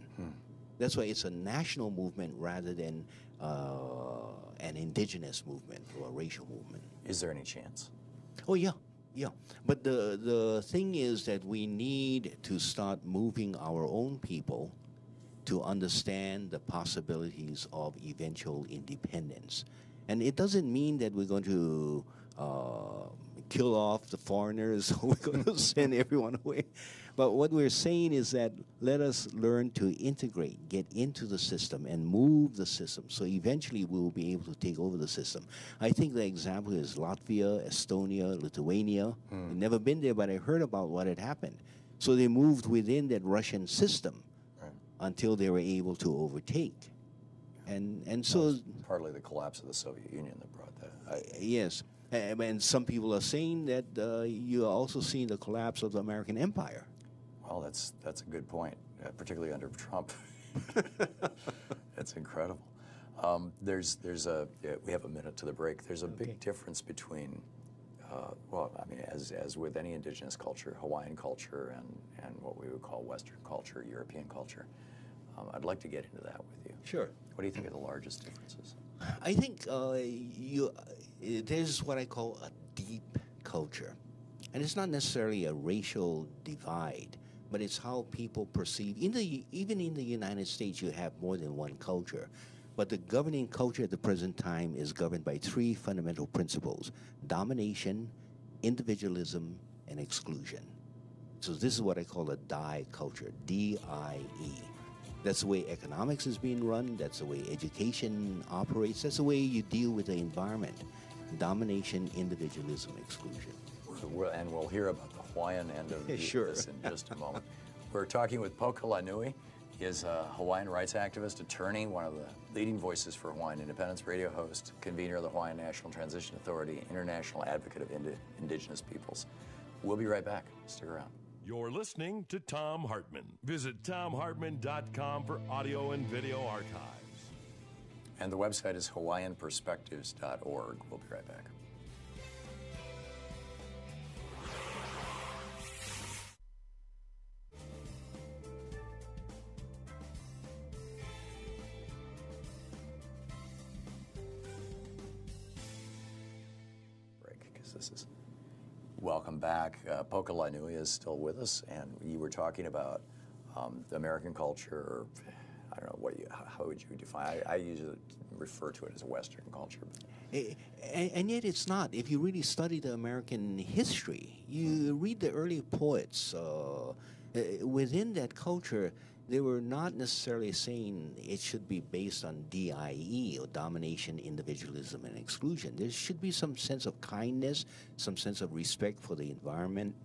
That's why it's a national movement rather than an indigenous movement or a racial movement. Is there any chance? Oh, yeah. But the thing is that we need to start moving our own people to understand the possibilities of eventual independence. And it doesn't mean that we're going to kill off the foreigners or we're going to send everyone away. But what we're saying is that let us learn to integrate, get into the system, and move the system. So eventually we will be able to take over the system. I think the example is Latvia, Estonia, Lithuania. I've never been there, but I heard about what had happened. So they moved within that Russian system until they were able to overtake. And so That's partly the collapse of the Soviet Union that brought that. yes, and some people are saying that you are also seeing the collapse of the American empire. Well, that's a good point, particularly under Trump. That's incredible. We have a minute to the break. There's a big difference between, well, I mean, as with any indigenous culture, Hawaiian culture and what we would call Western culture, European culture. I'd like to get into that with you. Sure. What do you think are the largest differences? I think there's what I call a deep culture. And it's not necessarily a racial divide, but it's how people perceive. Even in the United States, you have more than one culture. But the governing culture at the present time is governed by three fundamental principles: domination, individualism, and exclusion. So this is what I call a DIE culture, D-I-E. That's the way economics is being run. That's the way education operates. That's the way you deal with the environment. Domination, individualism, exclusion. And we'll hear about the Hawaiian end of this in just a moment. We're talking with Poka Lanui. He is a Hawaiian rights activist, attorney, one of the leading voices for Hawaiian independence, radio host, convener of the Hawaiian National Transition Authority, international advocate of indigenous peoples. We'll be right back. Stick around. You're listening to Thom Hartmann. Visit thomhartmann.com for audio and video archives. And the website is hawaiianperspectives.org. We'll be right back. Welcome back. Poka Lanui is still with us, and you were talking about the American culture. Or, I don't know how would you define? I usually refer to it as a Western culture. And yet it's not. If you really study the American history, you read the early poets. Within that culture, they were not necessarily saying it should be based on DIE, or domination, individualism, and exclusion. There should be some sense of kindness, some sense of respect for the environment,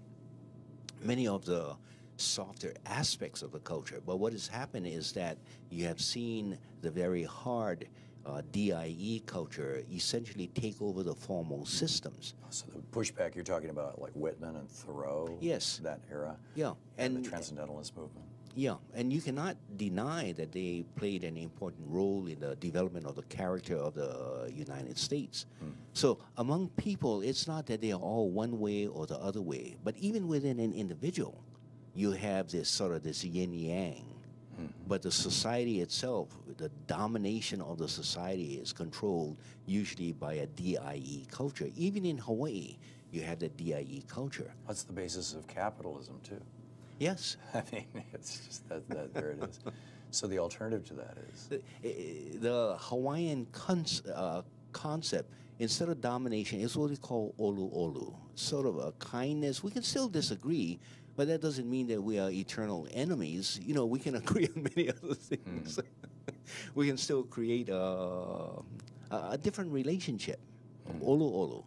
many of the softer aspects of the culture. But what has happened is that you have seen the very hard DIE culture essentially take over the formal systems. So the pushback you're talking about, like Whitman and Thoreau, yes, that era, yeah, and the Transcendentalist movement. Yeah, and you cannot deny that they played an important role in the development of the character of the United States. So among people, it's not that they are all one way or the other way, but even within an individual, you have this sort of this yin-yang. But the society itself, the domination of the society is controlled usually by a DIE culture. Even in Hawaii, you have the DIE culture. That's the basis of capitalism, too. Yes. I mean, it's just that there it is. So the alternative to that is? The Hawaiian concept, instead of domination, is what we call olu olu, sort of a kindness. We can still disagree, but that doesn't mean that we are eternal enemies. You know, we can agree on many other things. We can still create a different relationship, olu olu.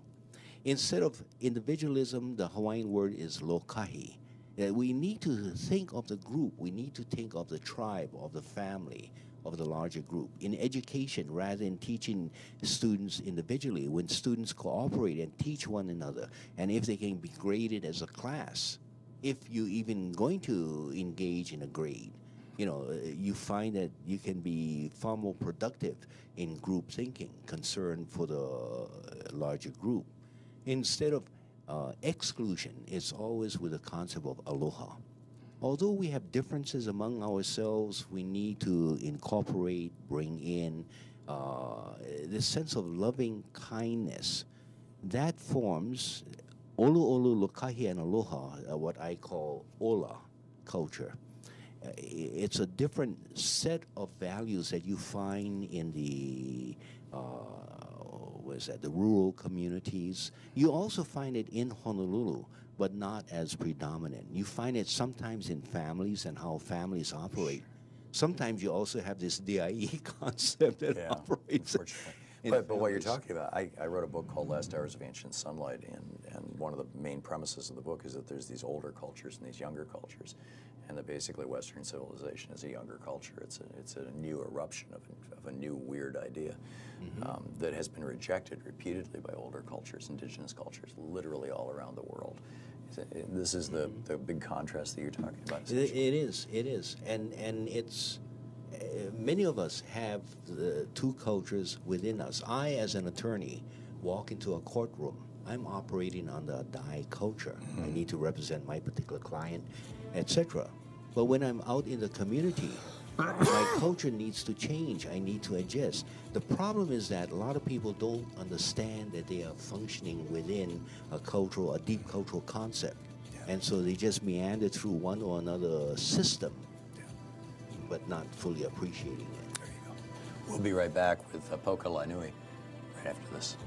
Instead of individualism, the Hawaiian word is lokahi. We need to think of the group. We need to think of the tribe, of the family, of the larger group. In education, rather than teaching students individually, when students cooperate and teach one another, and if they can be graded as a class, if you're even going to engage in a grade, you know, you find that you can be far more productive in group thinking, concern for the larger group. Instead of exclusion, it's always with the concept of aloha. Although we have differences among ourselves, we need to incorporate, bring in this sense of loving kindness. That forms olu olu, lokahi, and aloha, what I call ola culture. It's a different set of values that you find in the the rural communities. You also find it in Honolulu, but not as predominant. You find it sometimes in families and how families operate. Sometimes you also have this DIE concept that operates. But what you're talking about, I wrote a book called Last Hours of Ancient Sunlight, and one of the main premises of the book is that there's these older cultures and these younger cultures, and that basically Western civilization is a younger culture. It's a new eruption of a new weird idea that has been rejected repeatedly by older cultures, indigenous cultures, literally all around the world. This is the big contrast that you're talking about. It is, and it's many of us have the two cultures within us. I, as an attorney, walk into a courtroom. I'm operating under a Dai culture. I need to represent my particular client, etc. But when I'm out in the community, my culture needs to change. I need to adjust. The problem is that a lot of people don't understand that they are functioning within a deep cultural concept. And so they just meander through one or another system, but not fully appreciating it. There you go. We'll be right back with Poka Lainui right after this.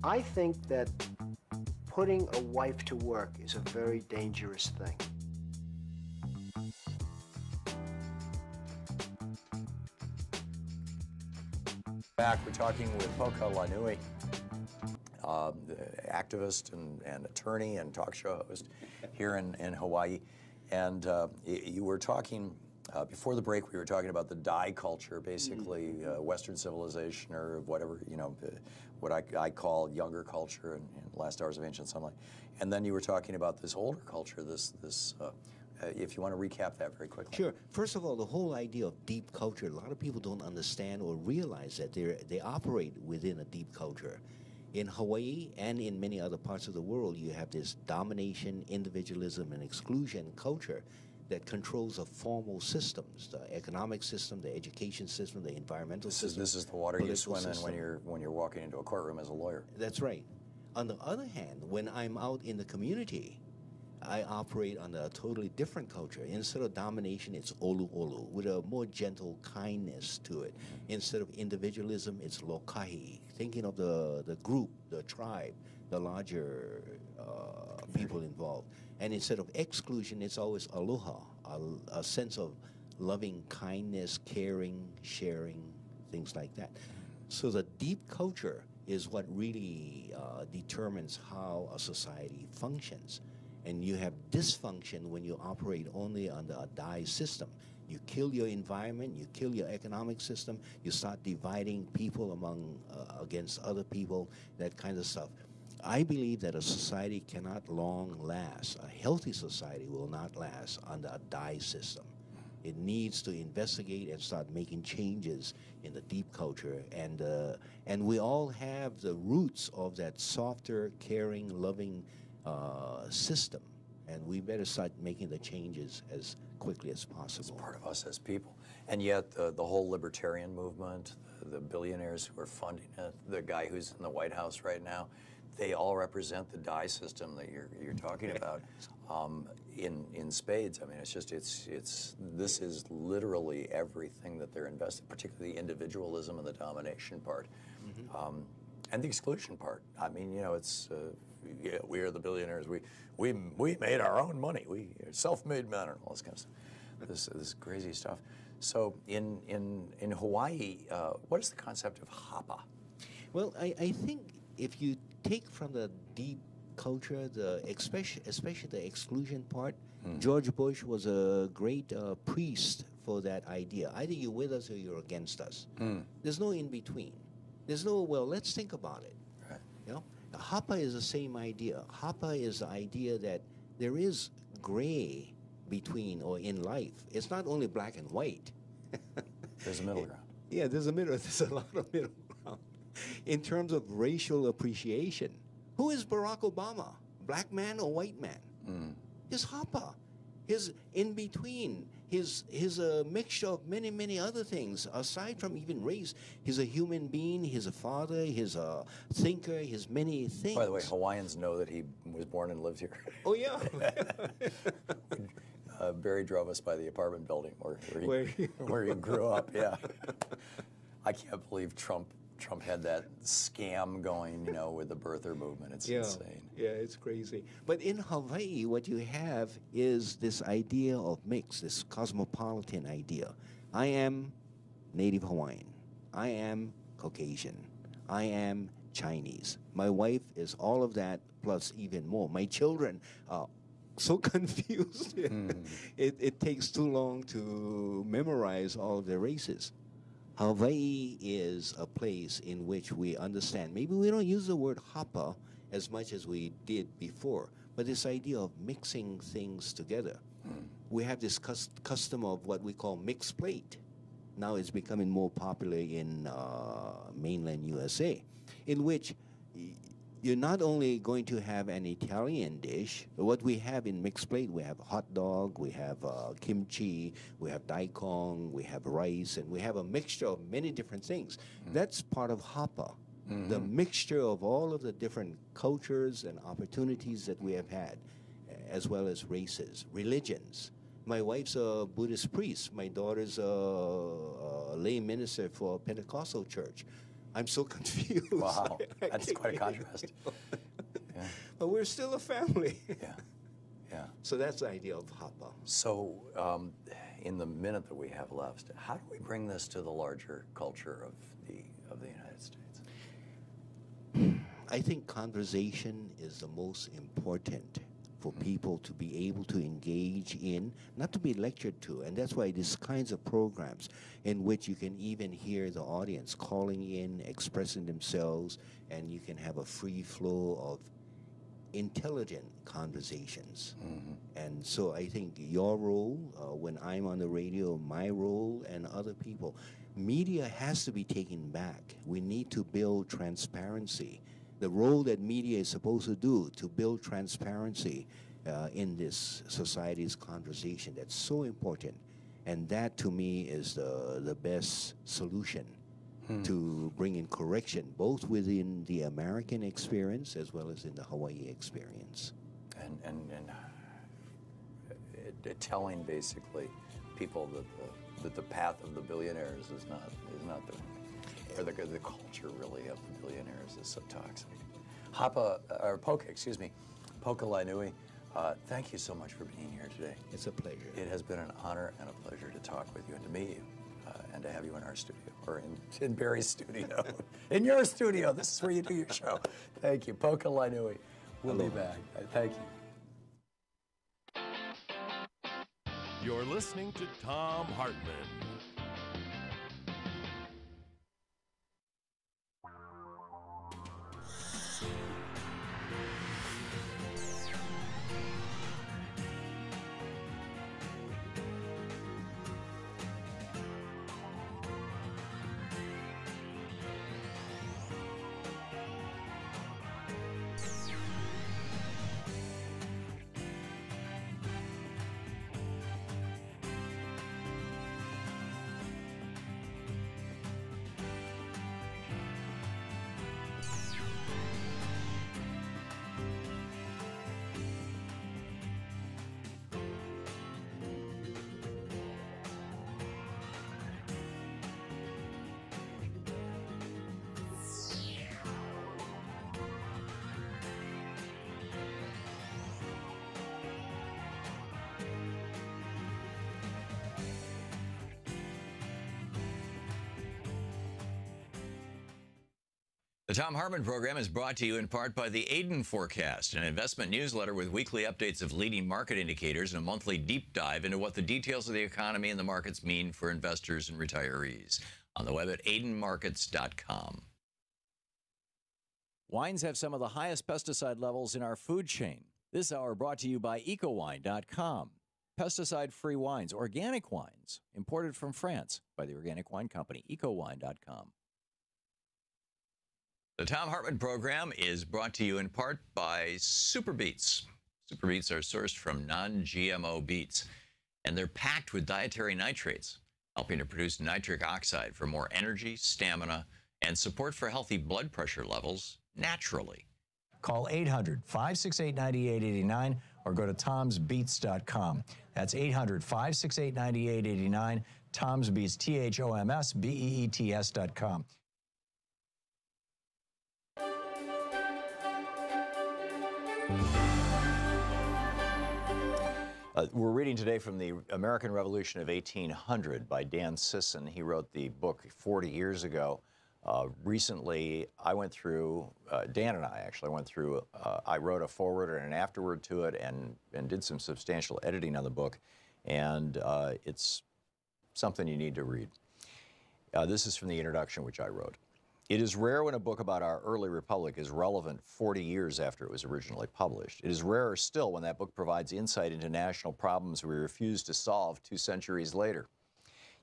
I think that putting a wife to work is a very dangerous thing. Back, we're talking with Poka Lainui, activist and attorney and talk show host here in Hawaii. And you were talking, before the break, we were talking about the Dai culture, basically Western civilization or whatever, what I call younger culture and Last Hours of Ancient Sunlight. And then you were talking about this older culture, if you want to recap that very quickly. Sure. First of all, the whole idea of deep culture, a lot of people don't understand or realize that they operate within a deep culture. In Hawaii and in many other parts of the world, you have this domination, individualism, and exclusion culture that controls the formal systems, the economic system, the education system, the environmental system. This is the water you swim in when you're walking into a courtroom as a lawyer. That's right. On the other hand, when I'm out in the community, I operate under a totally different culture. Instead of domination, it's olu olu, with a more gentle kindness to it. Instead of individualism, it's lokahi, thinking of the group, the tribe, the larger people involved. And instead of exclusion, it's always aloha, a sense of loving kindness, caring, sharing, things like that. So the deep culture is what really determines how a society functions. And you have dysfunction when you operate only under a Dai system. You kill your environment, you kill your economic system, you start dividing people against other people, that kind of stuff. I believe that a society cannot long last. A healthy society will not last under a Dai system. It needs to investigate and start making changes in the deep culture. And we all have the roots of that softer, caring, loving system. And we better start making the changes as quickly as possible. It's part of us as people. And yet the whole libertarian movement, the billionaires who are funding it, the guy who's in the White House right now, they all represent the Dai system that you're talking about in spades. I mean, this is literally everything that they're invested, particularly the individualism and the domination part, and the exclusion part. I mean, we are the billionaires. We made our own money. We are self-made men and all this kind of stuff. This crazy stuff. So in Hawaii, what is the concept of hapa? Well, I think if you take from the deep culture, especially the exclusion part. George Bush was a great priest for that idea. Either you're with us or you're against us. There's no in between. There's no, well, let's think about it. Right. You know, Hapa is the same idea. Hapa is the idea that there is gray between or in life. It's not only black and white. There's a middle ground. Yeah, there's a lot of middle ground. In terms of racial appreciation, who is Barack Obama? Black man or white man? His Hapa, his in between, his mixture of many, many other things aside from even race. He's a human being. He's a father. He's a thinker. He's many things. By the way, Hawaiians know that he was born and lived here. Oh yeah. Barry drove us by the apartment building where he grew up. Yeah, I can't believe Trump had that scam going, with the birther movement. It's insane. Yeah, it's crazy. But in Hawaii, what you have is this idea of mix, this cosmopolitan idea. I am Native Hawaiian. I am Caucasian. I am Chinese. My wife is all of that plus even more. My children are so confused. It takes too long to memorize all of their races. Hawaii is a place in which we understand. Maybe we don't use the word hapa as much as we did before, but this idea of mixing things together. We have this custom of what we call mixed plate. Now it's becoming more popular in mainland USA, in which you're not only going to have an Italian dish. What we have in mixed plate, we have hot dog, we have kimchi, we have daikon, we have rice, and we have a mixture of many different things. That's part of hapa, the mixture of all of the different cultures and opportunities that we have had, as well as races, religions. My wife's a Buddhist priest. My daughter's a lay minister for a Pentecostal church. I'm so confused. Wow, that's quite a contrast. Yeah. But we're still a family. Yeah. So that's the idea of hapa. So, in the minute that we have left, how do we bring this to the larger culture of the United States? I think conversation is the most important for people to be able to engage in, not to be lectured to. And that's why these kinds of programs in which you can even hear the audience calling in, expressing themselves, and you can have a free flow of intelligent conversations. And so I think your role, when I'm on the radio, my role, and other people, media has to be taken back. We need to build transparency. The role that media is supposed to do to build transparency in this society's conversation, that's so important. And that, to me, is the best solution to bring in correction, both within the American experience as well as in the Hawaii experience. And telling basically people that the path of the billionaires is not the, or the culture really of the billionaires is so toxic. Poka Lainui, thank you so much for being here today. It's a pleasure. It has been an honor and a pleasure to talk with you and to meet you and to have you in our studio, or in Barry's studio. In your studio, this is where you do your show. Thank you. Poka Lainui. We'll be back. Thank you. You're listening to Thom Hartmann. The Thom Hartmann Program is brought to you in part by the Aiden Forecast, an investment newsletter with weekly updates of leading market indicators and a monthly deep dive into what the details of the economy and the markets mean for investors and retirees. On the web at aidenmarkets.com. Wines have some of the highest pesticide levels in our food chain. This hour brought to you by ecowine.com. Pesticide-free wines, organic wines, imported from France by the organic wine company, ecowine.com. The Thom Hartmann Program is brought to you in part by Super Beets. Super Beets are sourced from non-GMO beets, and they're packed with dietary nitrates, helping to produce nitric oxide for more energy, stamina, and support for healthy blood pressure levels naturally. Call 800-568-9889 or go to thomsbeets.com. That's 800-568-9889, Thom's Beets, THOMSBEETS.com. We're reading today from the American Revolution of 1800 by Dan Sisson. He wrote the book 40 years ago. Recently, I went through, Dan and I actually went through, I wrote a foreword and an afterword to it and did some substantial editing on the book. And it's something you need to read. This is from the introduction, which I wrote. It is rare when a book about our early republic is relevant 40 years after it was originally published. It is rarer still when that book provides insight into national problems we refuse to solve 2 centuries later.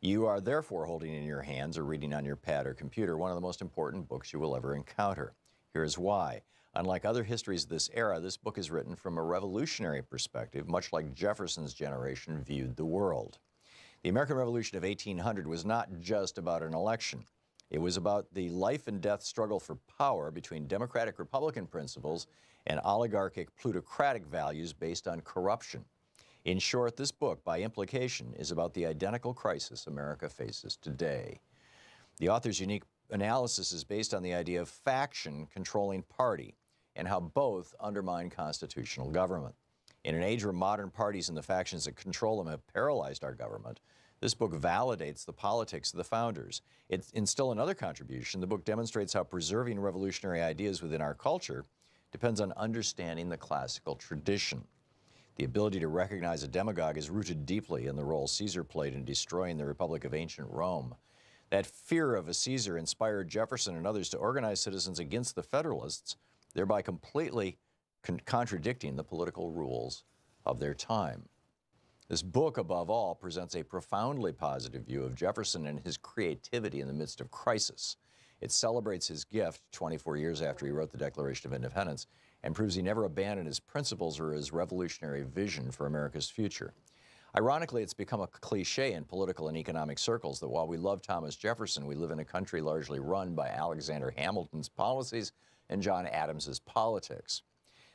You are therefore holding in your hands or reading on your pad or computer one of the most important books you will ever encounter. Here is why. Unlike other histories of this era, this book is written from a revolutionary perspective, much like Jefferson's generation viewed the world. The American Revolution of 1800 was not just about an election. It was about the life and death struggle for power between democratic-republican principles and oligarchic plutocratic values based on corruption. In short, this book, by implication, is about the identical crisis America faces today. The author's unique analysis is based on the idea of faction controlling party and how both undermine constitutional government. In an age where modern parties and the factions that control them have paralyzed our government, this book validates the politics of the founders. In still another contribution, the book demonstrates how preserving revolutionary ideas within our culture depends on understanding the classical tradition. The ability to recognize a demagogue is rooted deeply in the role Caesar played in destroying the Republic of ancient Rome. That fear of a Caesar inspired Jefferson and others to organize citizens against the Federalists, thereby completely contradicting the political rules of their time. This book, above all, presents a profoundly positive view of Jefferson and his creativity in the midst of crisis. It celebrates his gift 24 years after he wrote the Declaration of Independence and proves he never abandoned his principles or his revolutionary vision for America's future. Ironically, it's become a cliche in political and economic circles that while we love Thomas Jefferson, we live in a country largely run by Alexander Hamilton's policies and John Adams's politics.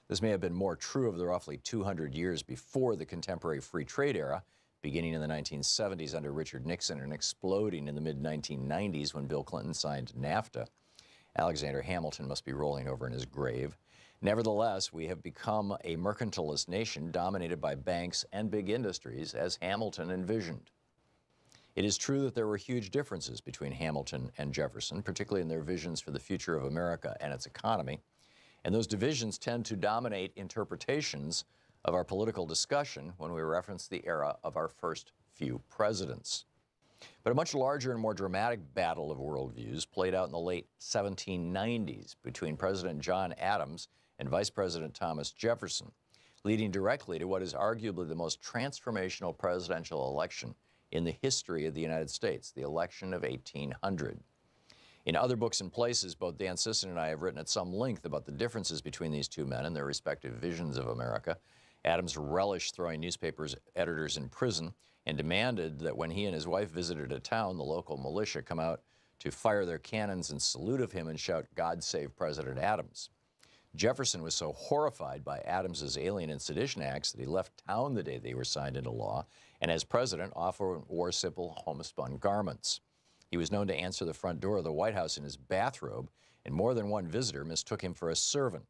This may have been more true of the roughly 200 years before the contemporary free trade era, beginning in the 1970s under Richard Nixon and exploding in the mid-1990s when Bill Clinton signed NAFTA. Alexander Hamilton must be rolling over in his grave. Nevertheless, we have become a mercantilist nation dominated by banks and big industries as Hamilton envisioned. It is true that there were huge differences between Hamilton and Jefferson, particularly in their visions for the future of America and its economy. And those divisions tend to dominate interpretations of our political discussion when we reference the era of our first few presidents. But a much larger and more dramatic battle of worldviews played out in the late 1790s between President John Adams and Vice President Thomas Jefferson, leading directly to what is arguably the most transformational presidential election in the history of the United States, the election of 1800. In other books and places, both Dan Sisson and I have written at some length about the differences between these two men and their respective visions of America. Adams relished throwing newspapers editors in prison and demanded that when he and his wife visited a town, the local militia come out to fire their cannons in salute of him and shout, "God save President Adams." Jefferson was so horrified by Adams's Alien and Sedition Acts that he left town the day they were signed into law, and as president often wore simple homespun garments. He was known to answer the front door of the White House in his bathrobe, and more than one visitor mistook him for a servant.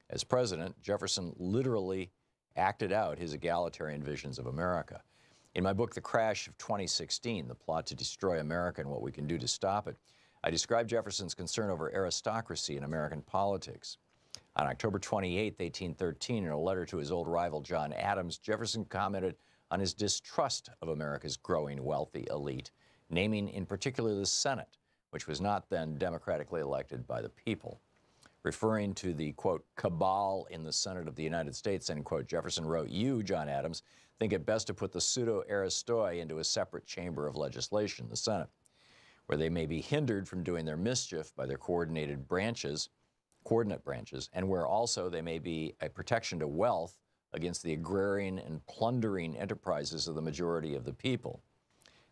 As president, Jefferson literally acted out his egalitarian visions of America. In my book, The Crash of 2016, The Plot to Destroy America and What We Can Do to Stop It, I described Jefferson's concern over aristocracy in American politics. On October 28, 1813, in a letter to his old rival John Adams, Jefferson commented on his distrust of America's growing wealthy elite, naming in particular the Senate, which was not then democratically elected by the people. Referring to the, quote, cabal in the Senate of the United States, end quote, Jefferson wrote, "You, John Adams, think it best to put the pseudo-aristoi into a separate chamber of legislation, the Senate, where they may be hindered from doing their mischief by their coordinate branches, and where also they may be a protection to wealth against the agrarian and plundering enterprises of the majority of the people."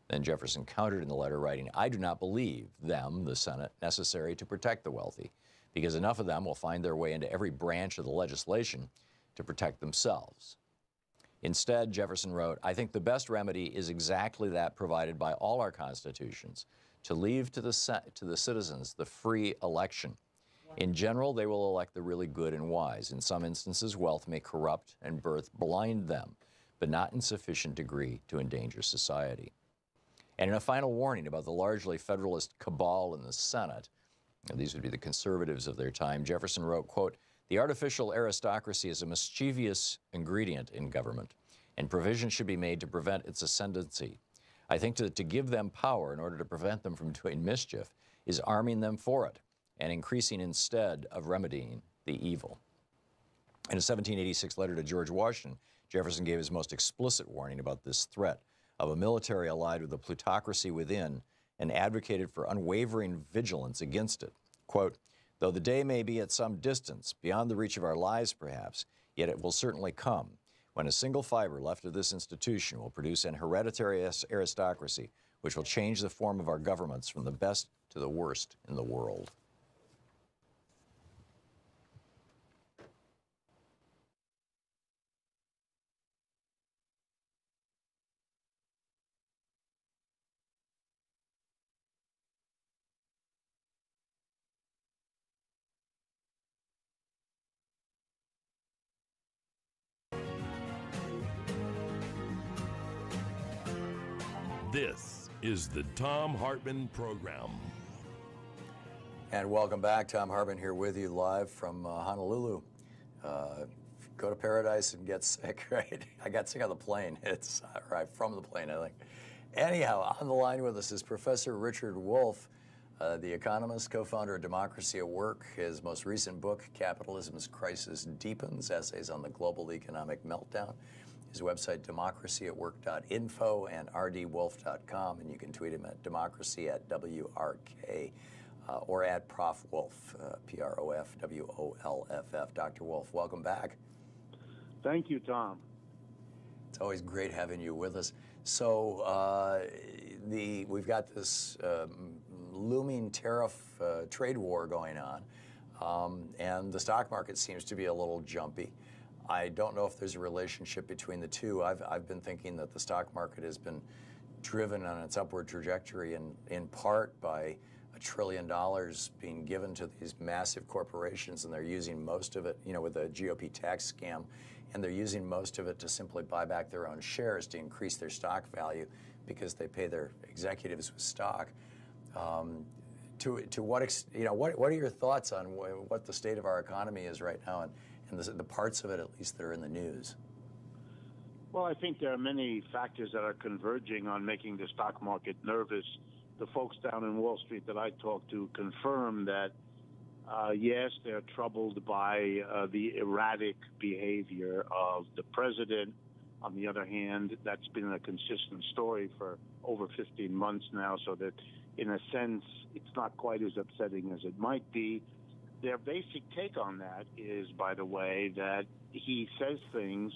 Then Jefferson countered in the letter, writing, "I do not believe them, the Senate, necessary to protect the wealthy, because enough of them will find their way into every branch of the legislation to protect themselves." Instead, Jefferson wrote, "I think the best remedy is exactly that provided by all our constitutions, to leave to the citizens the free election. In general, they will elect the really good and wise. In some instances, wealth may corrupt and birth blind them, but not in sufficient degree to endanger society." And in a final warning about the largely Federalist cabal in the Senate, and these would be the conservatives of their time, Jefferson wrote, quote, "The artificial aristocracy is a mischievous ingredient in government, and provision should be made to prevent its ascendancy. I think that to give them power in order to prevent them from doing mischief is arming them for it, and increasing instead of remedying the evil." In a 1786 letter to George Washington, Jefferson gave his most explicit warning about this threat of a military allied with the plutocracy within, and advocated for unwavering vigilance against it. Quote, "Though the day may be at some distance, beyond the reach of our lives perhaps, yet it will certainly come, when a single fiber left of this institution will produce an hereditary aristocracy which will change the form of our governments from the best to the worst in the world." This is the Thom Hartmann Program. And welcome back. Thom Hartmann here with you live from Honolulu. Go to paradise and get sick, right? I got sick on the plane. It's right from the plane, I think. Anyhow, on the line with us is Professor Richard Wolff, the economist, co-founder of Democracy at Work. His most recent book, Capitalism's Crisis Deepens, Essays on the Global Economic Meltdown. His website, democracyatwork.info, and rdwolf.com, and you can tweet him at democracy@WRK, or at Prof. Wolff, PROFWOLFF. Dr. Wolff, welcome back. Thank you, Tom. It's always great having you with us. So we've got this looming tariff trade war going on, and the stock market seems to be a little jumpy. I don't know if there's a relationship between the two. I've been thinking that the stock market has been driven on its upward trajectory in part by $1 trillion being given to these massive corporations, and they're using most of it, with the GOP tax scam, and they're using most of it to simply buy back their own shares to increase their stock value because they pay their executives with stock. To what extent, what are your thoughts on what the state of our economy is right now, and the parts of it, at least, that are in the news? Well, I think there are many factors that are converging on making the stock market nervous. The folks down in Wall Street that I talked to confirm that, yes, they're troubled by the erratic behavior of the president. On the other hand, that's been a consistent story for over 15 months now, so that, in a sense, it's not quite as upsetting as it might be. Their basic take on that is, by the way, that he says things,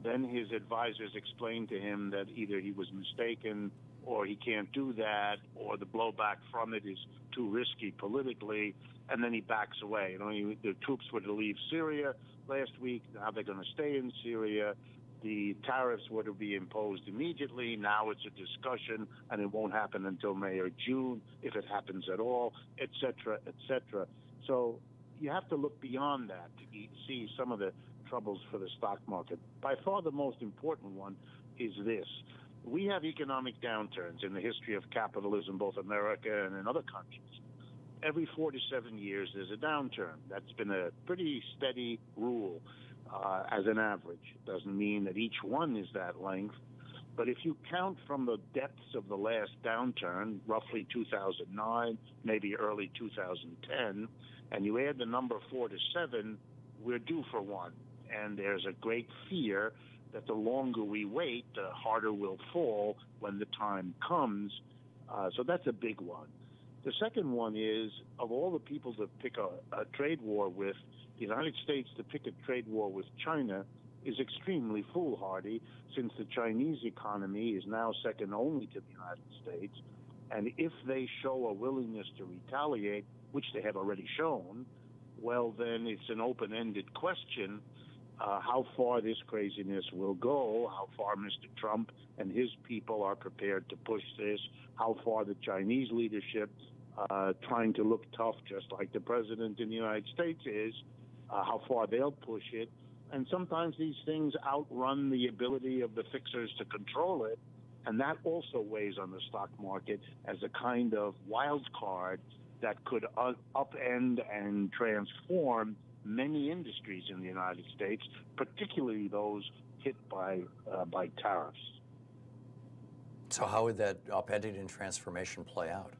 then his advisors explain to him that either he was mistaken or he can't do that, or the blowback from it is too risky politically, and then he backs away. The troops were to leave Syria last week. Now they're going to stay in Syria. The tariffs were to be imposed immediately. Now it's a discussion, and it won't happen until May or June, if it happens at all, et cetera, et cetera. So you have to look beyond that to see some of the troubles for the stock market. By far the most important one is this. We have economic downturns in the history of capitalism, both America and in other countries. every 4 to 7 years there's a downturn. That's been a pretty steady rule as an average. It doesn't mean that each one is that length, but if you count from the depths of the last downturn, roughly 2009, maybe early 2010, and you add the number 4 to 7, we're due for one. And there's a great fear that the longer we wait, the harder we'll fall when the time comes. So that's a big one. The second one is, of all the people to pick a trade war with, the United States to pick a trade war with China is extremely foolhardy, since the Chinese economy is now second only to the United States. And if they show a willingness to retaliate, which they have already shown, well, then it's an open-ended question how far this craziness will go, how far Mr. Trump and his people are prepared to push this, how far the Chinese leadership, trying to look tough just like the president in the United States is, how far they'll push it. And sometimes these things outrun the ability of the fixers to control it, and that also weighs on the stock market as a kind of wild card that could upend and transform many industries in the United States, particularly those hit by tariffs. So how would that upending and transformation play out?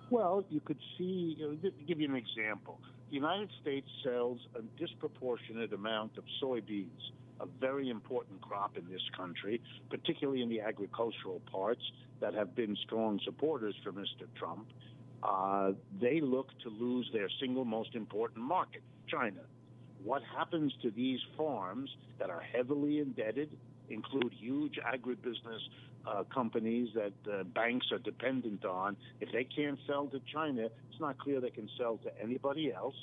Well, you could see, to give you an example, the United States sells a disproportionate amount of soybeans, a very important crop in this country, particularly in the agricultural parts that have been strong supporters for Mr. Trump. They look to lose their single most important market, China. What happens to these farms that are heavily indebted, include huge agribusiness companies that banks are dependent on? If they can't sell to China, it's not clear they can sell to anybody else.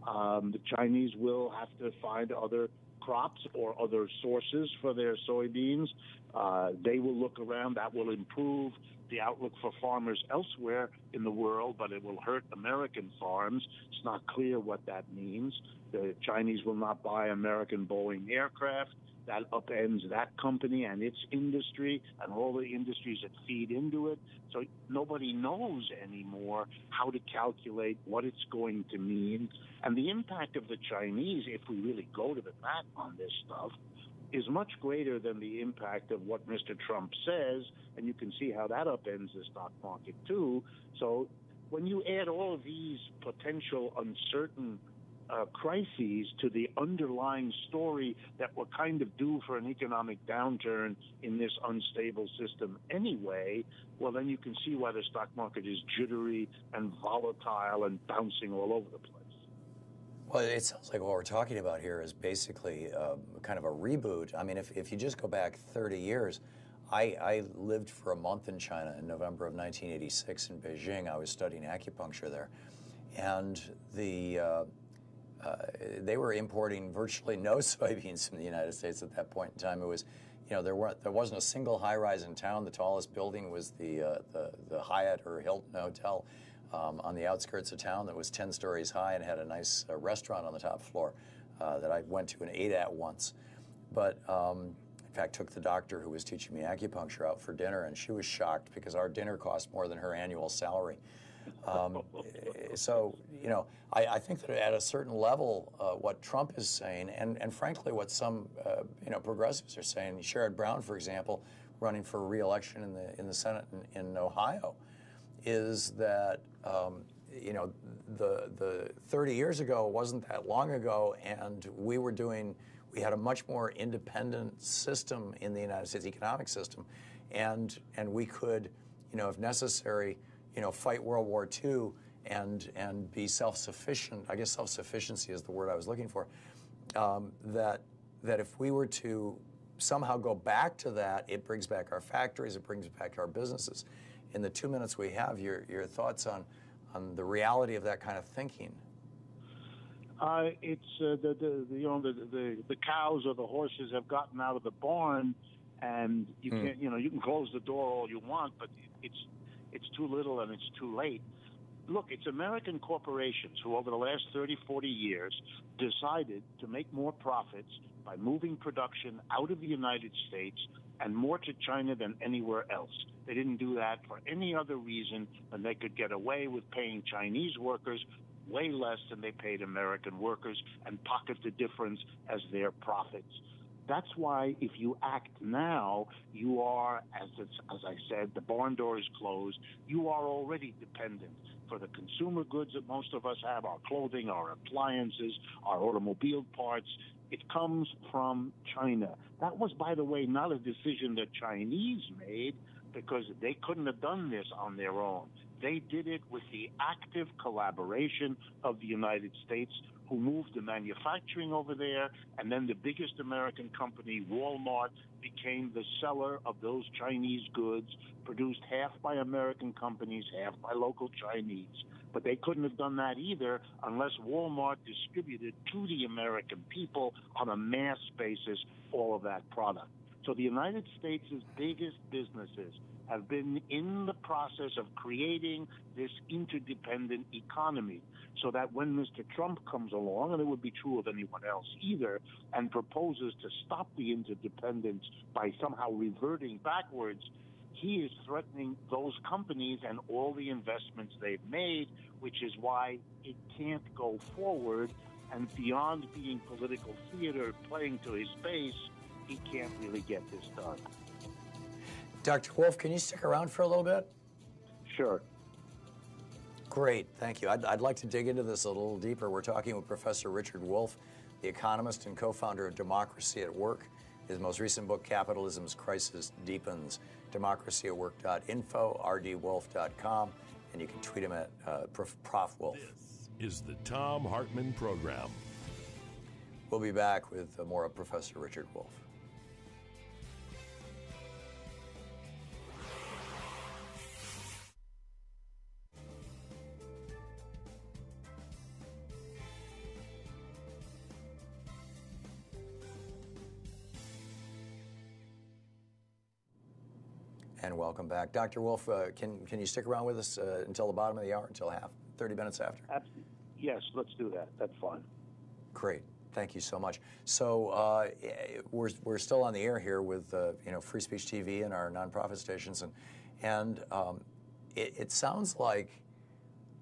The Chinese will have to find other crops or other sources for their soybeans. They will look around. That will improve the outlook for farmers elsewhere in the world, but it will hurt American farms. It's not clear what that means. The Chinese will not buy American Boeing aircraft. That upends that company and its industry and all the industries that feed into it. So nobody knows anymore how to calculate what it's going to mean. And the impact of the Chinese, if we really go to the mat on this stuff, is much greater than the impact of what Mr. Trump says, and you can see how that upends the stock market too. So when you add all of these potential uncertain crises to the underlying story that we're kind of due for an economic downturn in this unstable system anyway, well, then you can see why the stock market is jittery and volatile and bouncing all over the place. Well, it sounds like what we're talking about here is basically kind of a reboot. I mean, if you just go back 30 years, I lived for a month in China in November of 1986 in Beijing. I was studying acupuncture there. And they were importing virtually no soybeans from the United States at that point in time. It was, there wasn't a single high-rise in town. The tallest building was the Hyatt or Hilton Hotel on the outskirts of town that was 10 stories high and had a nice restaurant on the top floor that I went to and ate at once. But in fact, took the doctor who was teaching me acupuncture out for dinner, and she was shocked because our dinner cost more than her annual salary. So, I think that at a certain level, what Trump is saying, and frankly, what some, progressives are saying, Sherrod Brown, for example, running for re-election in the Senate in Ohio, is that, the 30 years ago wasn't that long ago, and we had a much more independent system in the United States, economic system, and we could, if necessary, fight World War II and be self-sufficient. I guess self-sufficiency is the word I was looking for. That if we were to somehow go back to that, it brings back our factories, it brings back our businesses. In the 2 minutes we have, your thoughts on the reality of that kind of thinking. It's the cows or the horses have gotten out of the barn, and you can't, you can close the door all you want, but it's too little and it's too late. Look, it's American corporations who over the last 30, 40 years decided to make more profits by moving production out of the United States and more to China than anywhere else. They didn't do that for any other reason than they could get away with paying Chinese workers way less than they paid American workers and pocket the difference as their profits. That's why if you act now, you are, as I said, the barn door is closed. You are already dependent for the consumer goods that most of us have, our clothing, our appliances, our automobile parts. It comes from China. That was, by the way, not a decision the Chinese made because they couldn't have done this on their own. They did it with the active collaboration of the United States, who moved the manufacturing over there, and then the biggest American company, Walmart, became the seller of those Chinese goods, produced half by American companies, half by local Chinese. But they couldn't have done that either unless Walmart distributed to the American people on a mass basis all of that product. So the United States' biggest businesses have been in the process of creating this interdependent economy so that when Mr. Trump comes along, and it would be true of anyone else either, and proposes to stop the interdependence by somehow reverting backwards, he is threatening those companies and all the investments they've made, which is why it can't go forward. And beyond being political theater playing to his base, he can't really get this done. Dr. Wolf, can you stick around for a little bit? Sure. Great, thank you. I'd like to dig into this a little deeper. We're talking with Professor Richard Wolff, the economist and co-founder of Democracy at Work. His most recent book, Capitalism's Crisis Deepens, democracyatwork.info, rdwolf.com, and you can tweet him at Prof. Wolf. This is the Thom Hartmann Program. We'll be back with more of Professor Richard Wolff. And welcome back. Dr. Wolff, can you stick around with us until the bottom of the hour, until 30 minutes after? Yes, let's do that. That's fine. Great. Thank you so much. So we're still on the air here with Free Speech TV and our nonprofit stations, and it sounds like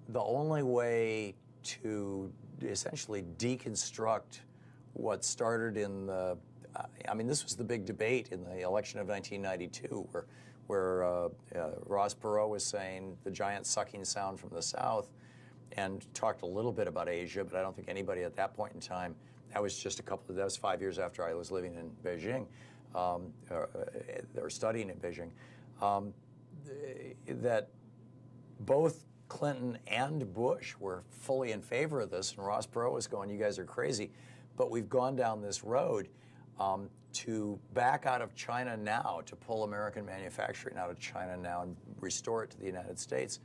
the only way to essentially deconstruct what started in the this was the big debate in the election of 1992, where Ross Perot was saying the giant sucking sound from the South, and talked a little bit about Asia, but I don't think anybody at that point in time, that was 5 years after I was living in Beijing, or studying in Beijing, that both Clinton and Bush were fully in favor of this, and Ross Perot was going, you guys are crazy, but we've gone down this road to back out of China now, to pull American manufacturing out of China now and restore it to the United States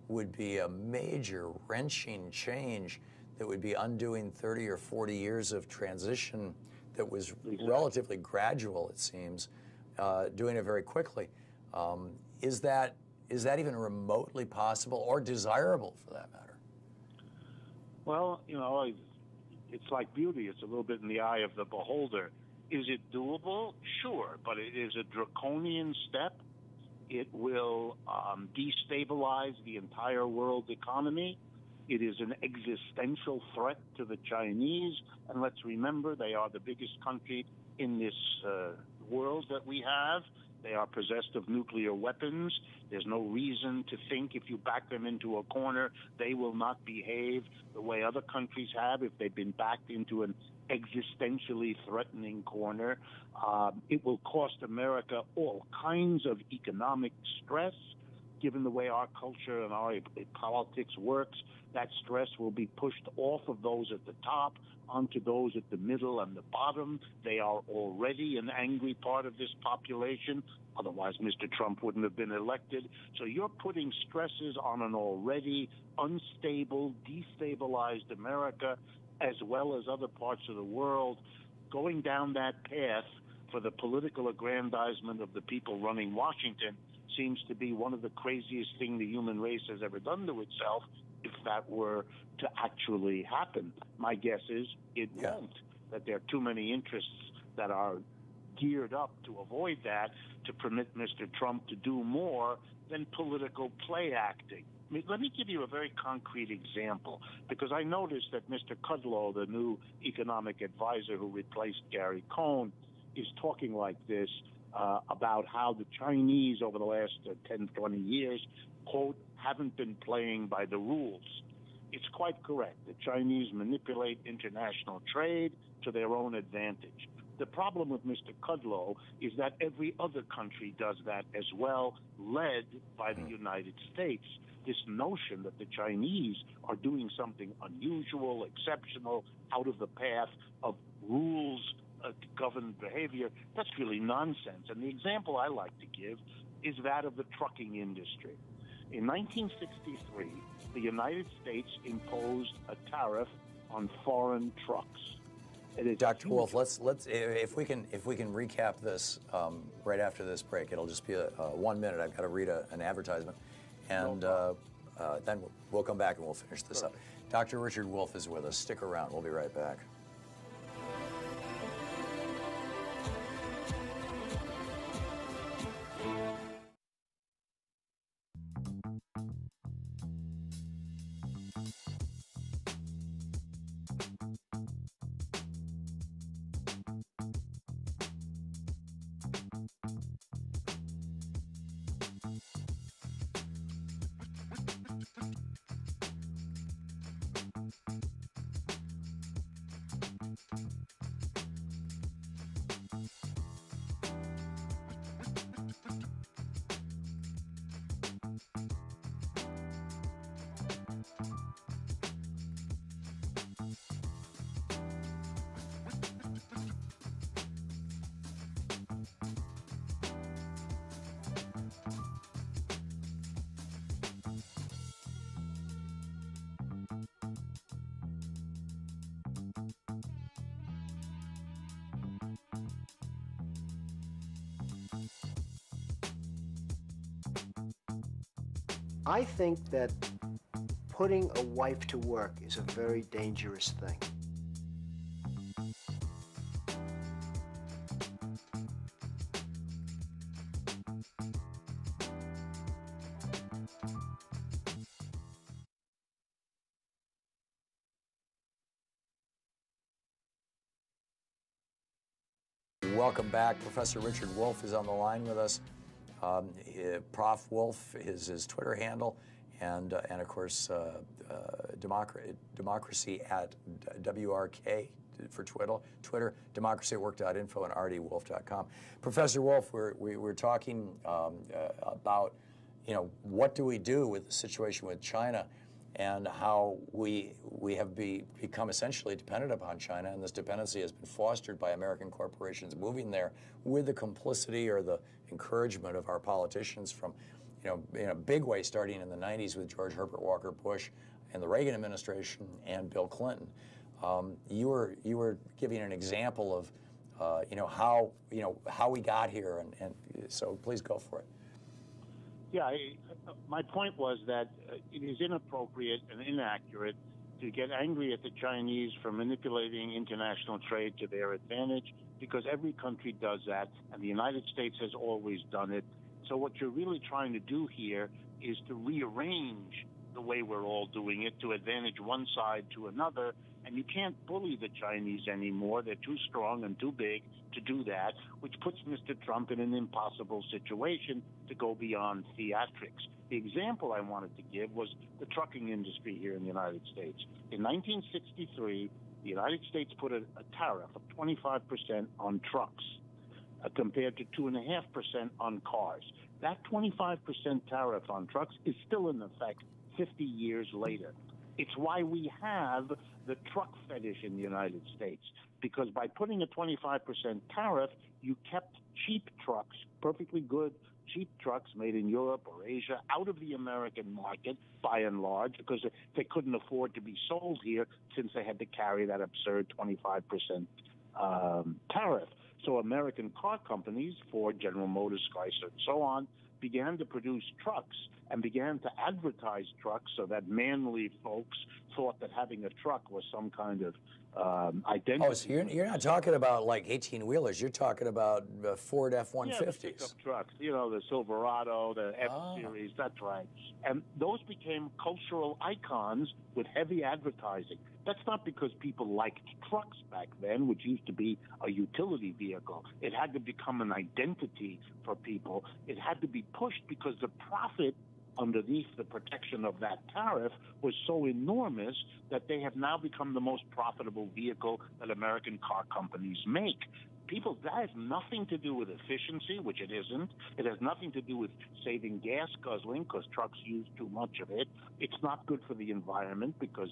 would be a major wrenching change that would be undoing 30 or 40 years of transition that was relatively gradual, it seems, doing it very quickly. Is that even remotely possible or desirable for that matter? Well, it's like beauty. It's a little bit in the eye of the beholder. Is it doable? Sure, but it is a draconian step. It will destabilize the entire world economy. It is an existential threat to the Chinese. And let's remember, they are the biggest country in this world that we have. They are possessed of nuclear weapons. There's no reason to think if you back them into a corner, they will not behave the way other countries have if they've been backed into an existentially threatening corner. It will cost America all kinds of economic stress. Given the way our culture and our politics works, that stress will be pushed off of those at the top onto those at the middle and the bottom. They are already an angry part of this population. Otherwise, Mr. Trump wouldn't have been elected. So you're putting stresses on an already unstable, destabilized America, as well as other parts of the world. Going down that path for the political aggrandizement of the people running Washington seems to be one of the craziest things the human race has ever done to itself, if that were to actually happen. My guess is it won't. that there are too many interests that are geared up to avoid that, to permit Mr. Trump to do more than political play acting. I mean, let me give you a very concrete example, because I noticed that Mr. Kudlow, the new economic advisor who replaced Gary Cohn, is talking like this about how the Chinese over the last 10, 20 years, quote, haven't been playing by the rules. It's quite correct. The Chinese manipulate international trade to their own advantage. The problem with Mr. Kudlow is that every other country does that as well, led by the United States. This notion that the Chinese are doing something unusual, exceptional, out of the path of rules governed behavior, that's really nonsense. And the example I like to give is that of the trucking industry. In 1963, the United States imposed a tariff on foreign trucks. Dr. Wolf, let's if we can recap this right after this break. It'll just be a 1 minute. I've got to read an advertisement, and then we'll come back and we'll finish this up. Dr. Richard Wolf is with us. Stick around. We'll be right back. I think that putting a wife to work is a very dangerous thing. Welcome back. Professor Richard Wolf is on the line with us. Prof. Wolf is his Twitter handle, and of course, democracy at WRK for Twitter, democracy@work.info, and rdwolf.com. Professor Wolf, we're talking about, what do we do with the situation with China, and how we have become essentially dependent upon China, and this dependency has been fostered by American corporations moving there with the complicity or the encouragement of our politicians from, in a big way starting in the 90s with George Herbert Walker Bush and the Reagan administration and Bill Clinton. You were giving an example of, how we got here, and so please go for it. Yeah, my point was that it is inappropriate and inaccurate to get angry at the Chinese for manipulating international trade to their advantage, because every country does that, and the United States has always done it. So what you're really trying to do here is to rearrange the way we're all doing it to advantage one side to another, and you can't bully the Chinese anymore. They're too strong and too big to do that, which puts Mr. Trump in an impossible situation to go beyond theatrics. The example I wanted to give was the trucking industry here in the United States. In 1963, the United States put a tariff of 25% on trucks compared to 2.5% on cars. That 25% tariff on trucks is still in effect 50 years later. It's why we have the truck fetish in the United States, because by putting a 25% tariff, you kept cheap trucks, perfectly good cheap trucks made in Europe or Asia, out of the American market by and large, because they couldn't afford to be sold here since they had to carry that absurd 25% tariff. So American car companies, Ford, General Motors, Chrysler, and so on, began to produce trucks and began to advertise trucks so that manly folks thought that having a truck was some kind of identity. Oh, so you're not talking about like 18-wheelers. You're talking about Ford F-150s. Yeah, the pickup trucks, the Silverado, the F-Series, that's right. And those became cultural icons with heavy advertising. That's not because people liked trucks back then, which used to be a utility vehicle. It had to become an identity for people. It had to be pushed because the profit underneath the protection of that tariff was so enormous that they have now become the most profitable vehicle that American car companies make. People, that has nothing to do with efficiency, which it isn't. It has nothing to do with saving gas guzzling, because trucks use too much of it. It's not good for the environment because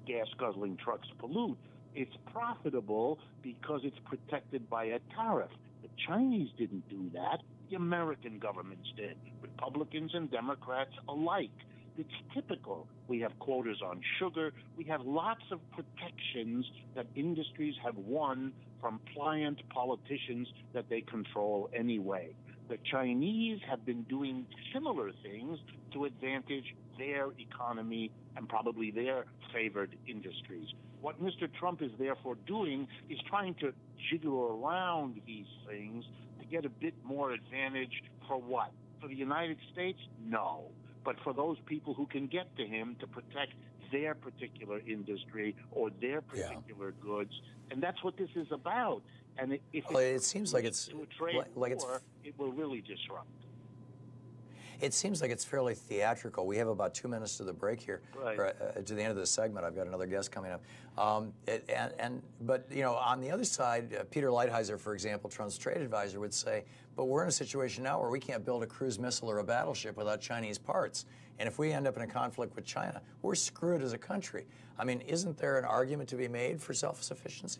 gas guzzling trucks pollute. It's profitable because it's protected by a tariff. The Chinese didn't do that. The American governments did, Republicans and Democrats alike. It's typical. We have quotas on sugar. We have lots of protections that industries have won from pliant politicians that they control anyway. The Chinese have been doing similar things to advantage their economy and probably their favored industries. What Mr. Trump is therefore doing is trying to jiggle around these things to get a bit more advantage for what? For the United States? No. But for those people who can get to him to protect their particular industry or their particular goods. And that's what this is about. And if it seems like it's to a trade war, it will really disrupt. It seems like it's fairly theatrical. We have about 2 minutes to the break here, to the end of this segment. I've got another guest coming up. But on the other side, Peter Lighthizer, for example, Trump's trade advisor, would say, but we're in a situation now where we can't build a cruise missile or a battleship without Chinese parts. And if we end up in a conflict with China, we're screwed as a country. I mean, isn't there an argument to be made for self-sufficiency?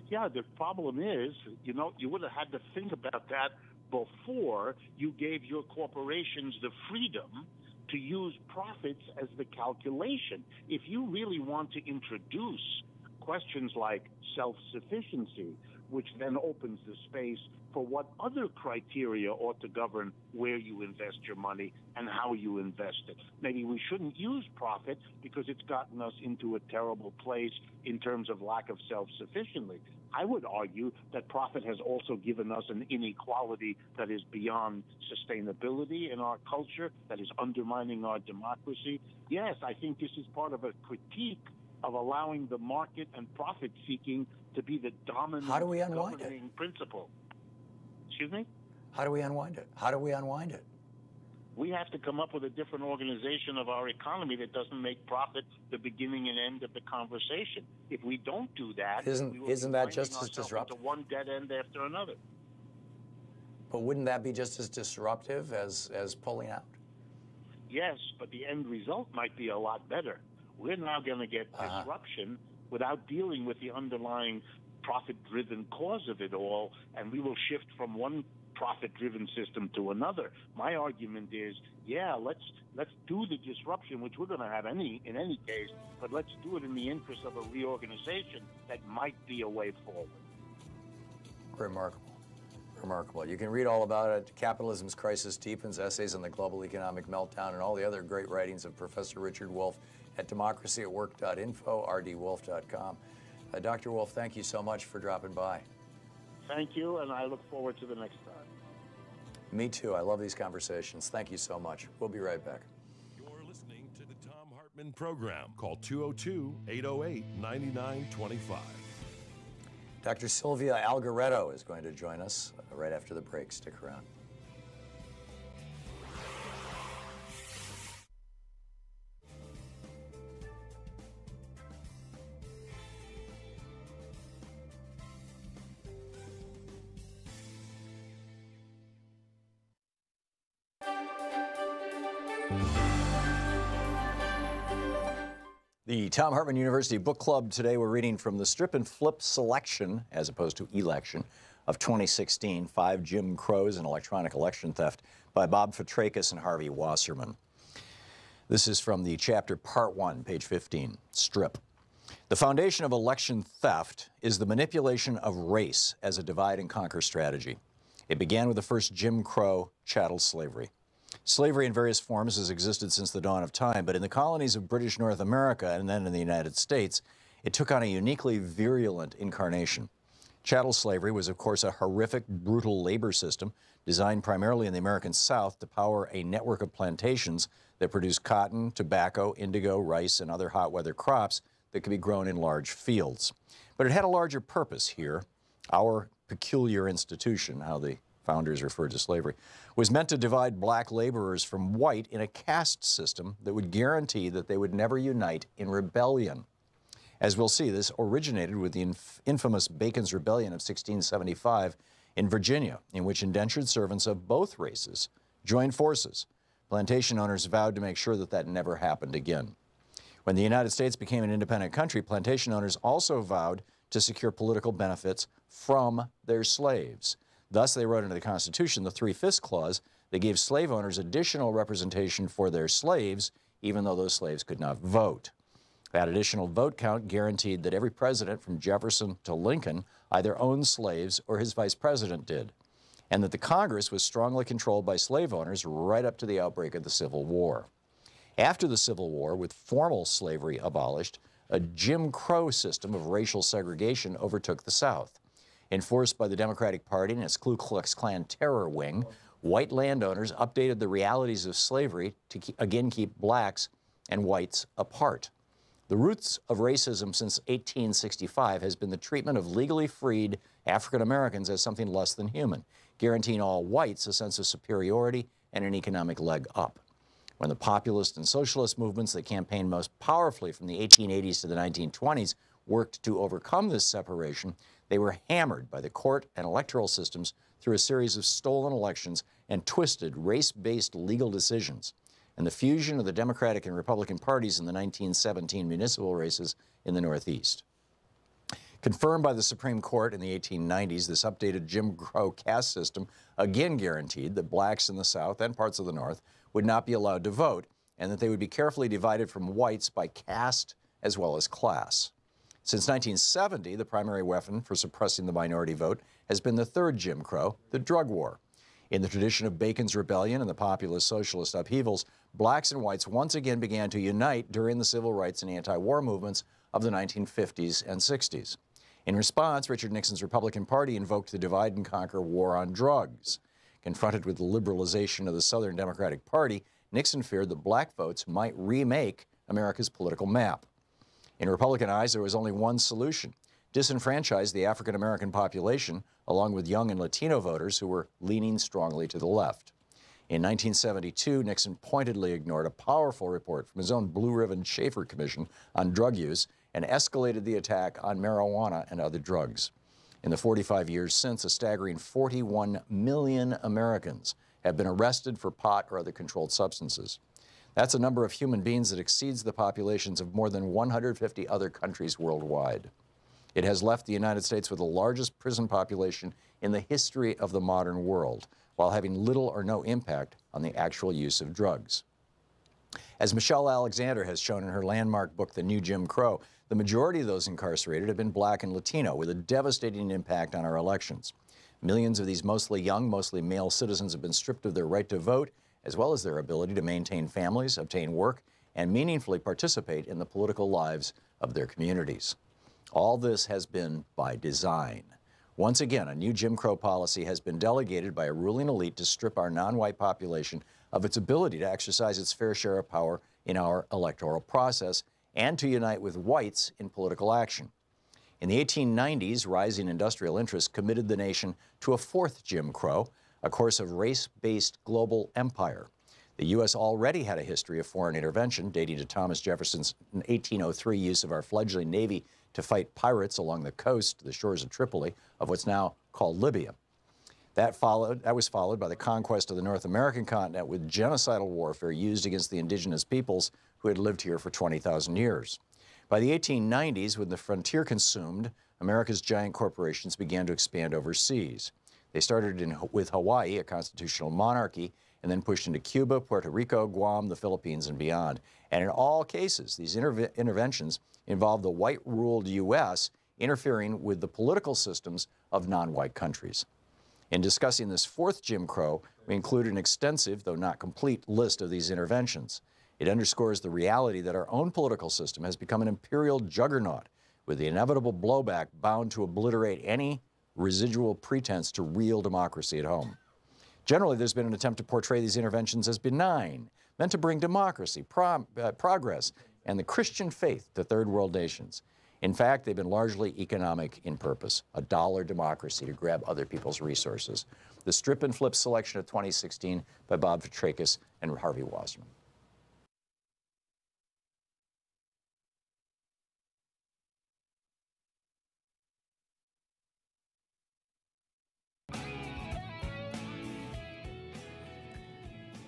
Yeah, the problem is, you would have had to think about that before you gave your corporations the freedom to use profits as the calculation. If you really want to introduce questions like self-sufficiency, which then opens the space for what other criteria ought to govern where you invest your money and how you invest it. Maybe we shouldn't use profit because it's gotten us into a terrible place in terms of lack of self-sufficiency. I would argue that profit has also given us an inequality that is beyond sustainability in our culture, that is undermining our democracy. Yes, I think this is part of a critique of allowing the market and profit seeking to be the dominant governing principle. Excuse me? How do we unwind it? How do we unwind it? We have to come up with a different organization of our economy that doesn't make profit the beginning and end of the conversation. If we don't do that, isn't that just as disruptive? Into one dead end after another. But wouldn't that be just as disruptive as pulling out? Yes, but the end result might be a lot better. We're now going to get disruption without dealing with the underlying profit-driven cause of it all, and we will shift from one profit-driven system to another. My argument is, let's do the disruption, which we're going to have in any case, but let's do it in the interest of a reorganization that might be a way forward. Remarkable. Remarkable. You can read all about it. Capitalism's Crisis Deepens, Essays on the Global Economic Meltdown, and all the other great writings of Professor Richard Wolff at democracyatwork.info, rdwolff.com. Dr. Wolff, thank you so much for dropping by. Thank you, and I look forward to the next time. Me too. I love these conversations. Thank you so much. We'll be right back. You're listening to the Thom Hartmann Program. Call 202-808-9925. Dr. Sylvia Algaretto is going to join us right after the break. Stick around. The Thom Hartmann University Book Club. Today we're reading from the Strip and Flip Selection, as opposed to Election, of 2016, 5 Jim Crows and Electronic Election Theft, by Bob Fitrakis and Harvey Wasserman. This is from the chapter Part 1, page 15, Strip. The foundation of election theft is the manipulation of race as a divide and conquer strategy. It began with the first Jim Crow chattel slavery. Slavery in various forms has existed since the dawn of time, but in the colonies of British North America and then in the United States, it took on a uniquely virulent incarnation. Chattel slavery was, of course, a horrific, brutal labor system designed primarily in the American South to power a network of plantations that produced cotton, tobacco, indigo, rice, and other hot weather crops that could be grown in large fields. But it had a larger purpose here. Our peculiar institution, how the founders referred to slavery, was meant to divide black laborers from white in a caste system that would guarantee that they would never unite in rebellion. As we'll see, this originated with the infamous Bacon's Rebellion of 1675 in Virginia, in which indentured servants of both races joined forces. Plantation owners vowed to make sure that that never happened again. When the United States became an independent country, plantation owners also vowed to secure political benefits from their slaves. Thus, they wrote into the Constitution the 3/5 clause that gave slave owners additional representation for their slaves, even though those slaves could not vote. That additional vote count guaranteed that every president from Jefferson to Lincoln either owned slaves or his vice president did, and that the Congress was strongly controlled by slave owners right up to the outbreak of the Civil War. After the Civil War, with formal slavery abolished, a Jim Crow system of racial segregation overtook the South. Enforced by the Democratic Party and its Ku Klux Klan terror wing, white landowners updated the realities of slavery to again keep blacks and whites apart. The roots of racism since 1865 has been the treatment of legally freed African Americans as something less than human, guaranteeing all whites a sense of superiority and an economic leg up. When the populist and socialist movements that campaigned most powerfully from the 1880s to the 1920s worked to overcome this separation, they were hammered by the court and electoral systems through a series of stolen elections and twisted race-based legal decisions, and the fusion of the Democratic and Republican parties in the 1917 municipal races in the Northeast. Confirmed by the Supreme Court in the 1890s, this updated Jim Crow caste system again guaranteed that blacks in the South and parts of the North would not be allowed to vote, and that they would be carefully divided from whites by caste as well as class. Since 1970, the primary weapon for suppressing the minority vote has been the third Jim Crow, the drug war. In the tradition of Bacon's Rebellion and the populist socialist upheavals, blacks and whites once again began to unite during the civil rights and anti-war movements of the 1950s and 60s. In response, Richard Nixon's Republican Party invoked the divide and conquer war on drugs. Confronted with the liberalization of the Southern Democratic Party, Nixon feared that black votes might remake America's political map. In Republican eyes, there was only one solution: disenfranchise the African American population, along with young and Latino voters who were leaning strongly to the left. In 1972, Nixon pointedly ignored a powerful report from his own Blue Ribbon Schaefer Commission on drug use and escalated the attack on marijuana and other drugs. In the 45 years since, a staggering 41 million Americans have been arrested for pot or other controlled substances. That's a number of human beings that exceeds the populations of more than 150 other countries worldwide. It has left the United States with the largest prison population in the history of the modern world, while having little or no impact on the actual use of drugs. As Michelle Alexander has shown in her landmark book, The New Jim Crow, the majority of those incarcerated have been black and Latino, with a devastating impact on our elections. Millions of these mostly young, mostly male citizens have been stripped of their right to vote, as well as their ability to maintain families, obtain work, and meaningfully participate in the political lives of their communities. All this has been by design. Once again, a new Jim Crow policy has been delegated by a ruling elite to strip our non-white population of its ability to exercise its fair share of power in our electoral process and to unite with whites in political action. In the 1890s, rising industrial interests committed the nation to a fourth Jim Crow, a course of race-based global empire. The U.S. already had a history of foreign intervention, dating to Thomas Jefferson's 1803 use of our fledgling Navy to fight pirates along the coast, the shores of Tripoli, of what's now called Libya. That was followed by the conquest of the North American continent with genocidal warfare used against the indigenous peoples who had lived here for 20,000 years. By the 1890s, when the frontier consumed, America's giant corporations began to expand overseas. They started with Hawaii, a constitutional monarchy, and then pushed into Cuba, Puerto Rico, Guam, the Philippines, and beyond. And in all cases, these interventions involved the white-ruled U.S. interfering with the political systems of non-white countries. In discussing this fourth Jim Crow, we include an extensive, though not complete, list of these interventions. It underscores the reality that our own political system has become an imperial juggernaut with the inevitable blowback bound to obliterate any residual pretense to real democracy at home. Generally, there's been an attempt to portray these interventions as benign, meant to bring democracy, progress, and the Christian faith to third world nations. In fact, they've been largely economic in purpose, a dollar democracy to grab other people's resources. The Strip and Flip selection of 2016 by Bob Petrakis and Harvey Wasserman.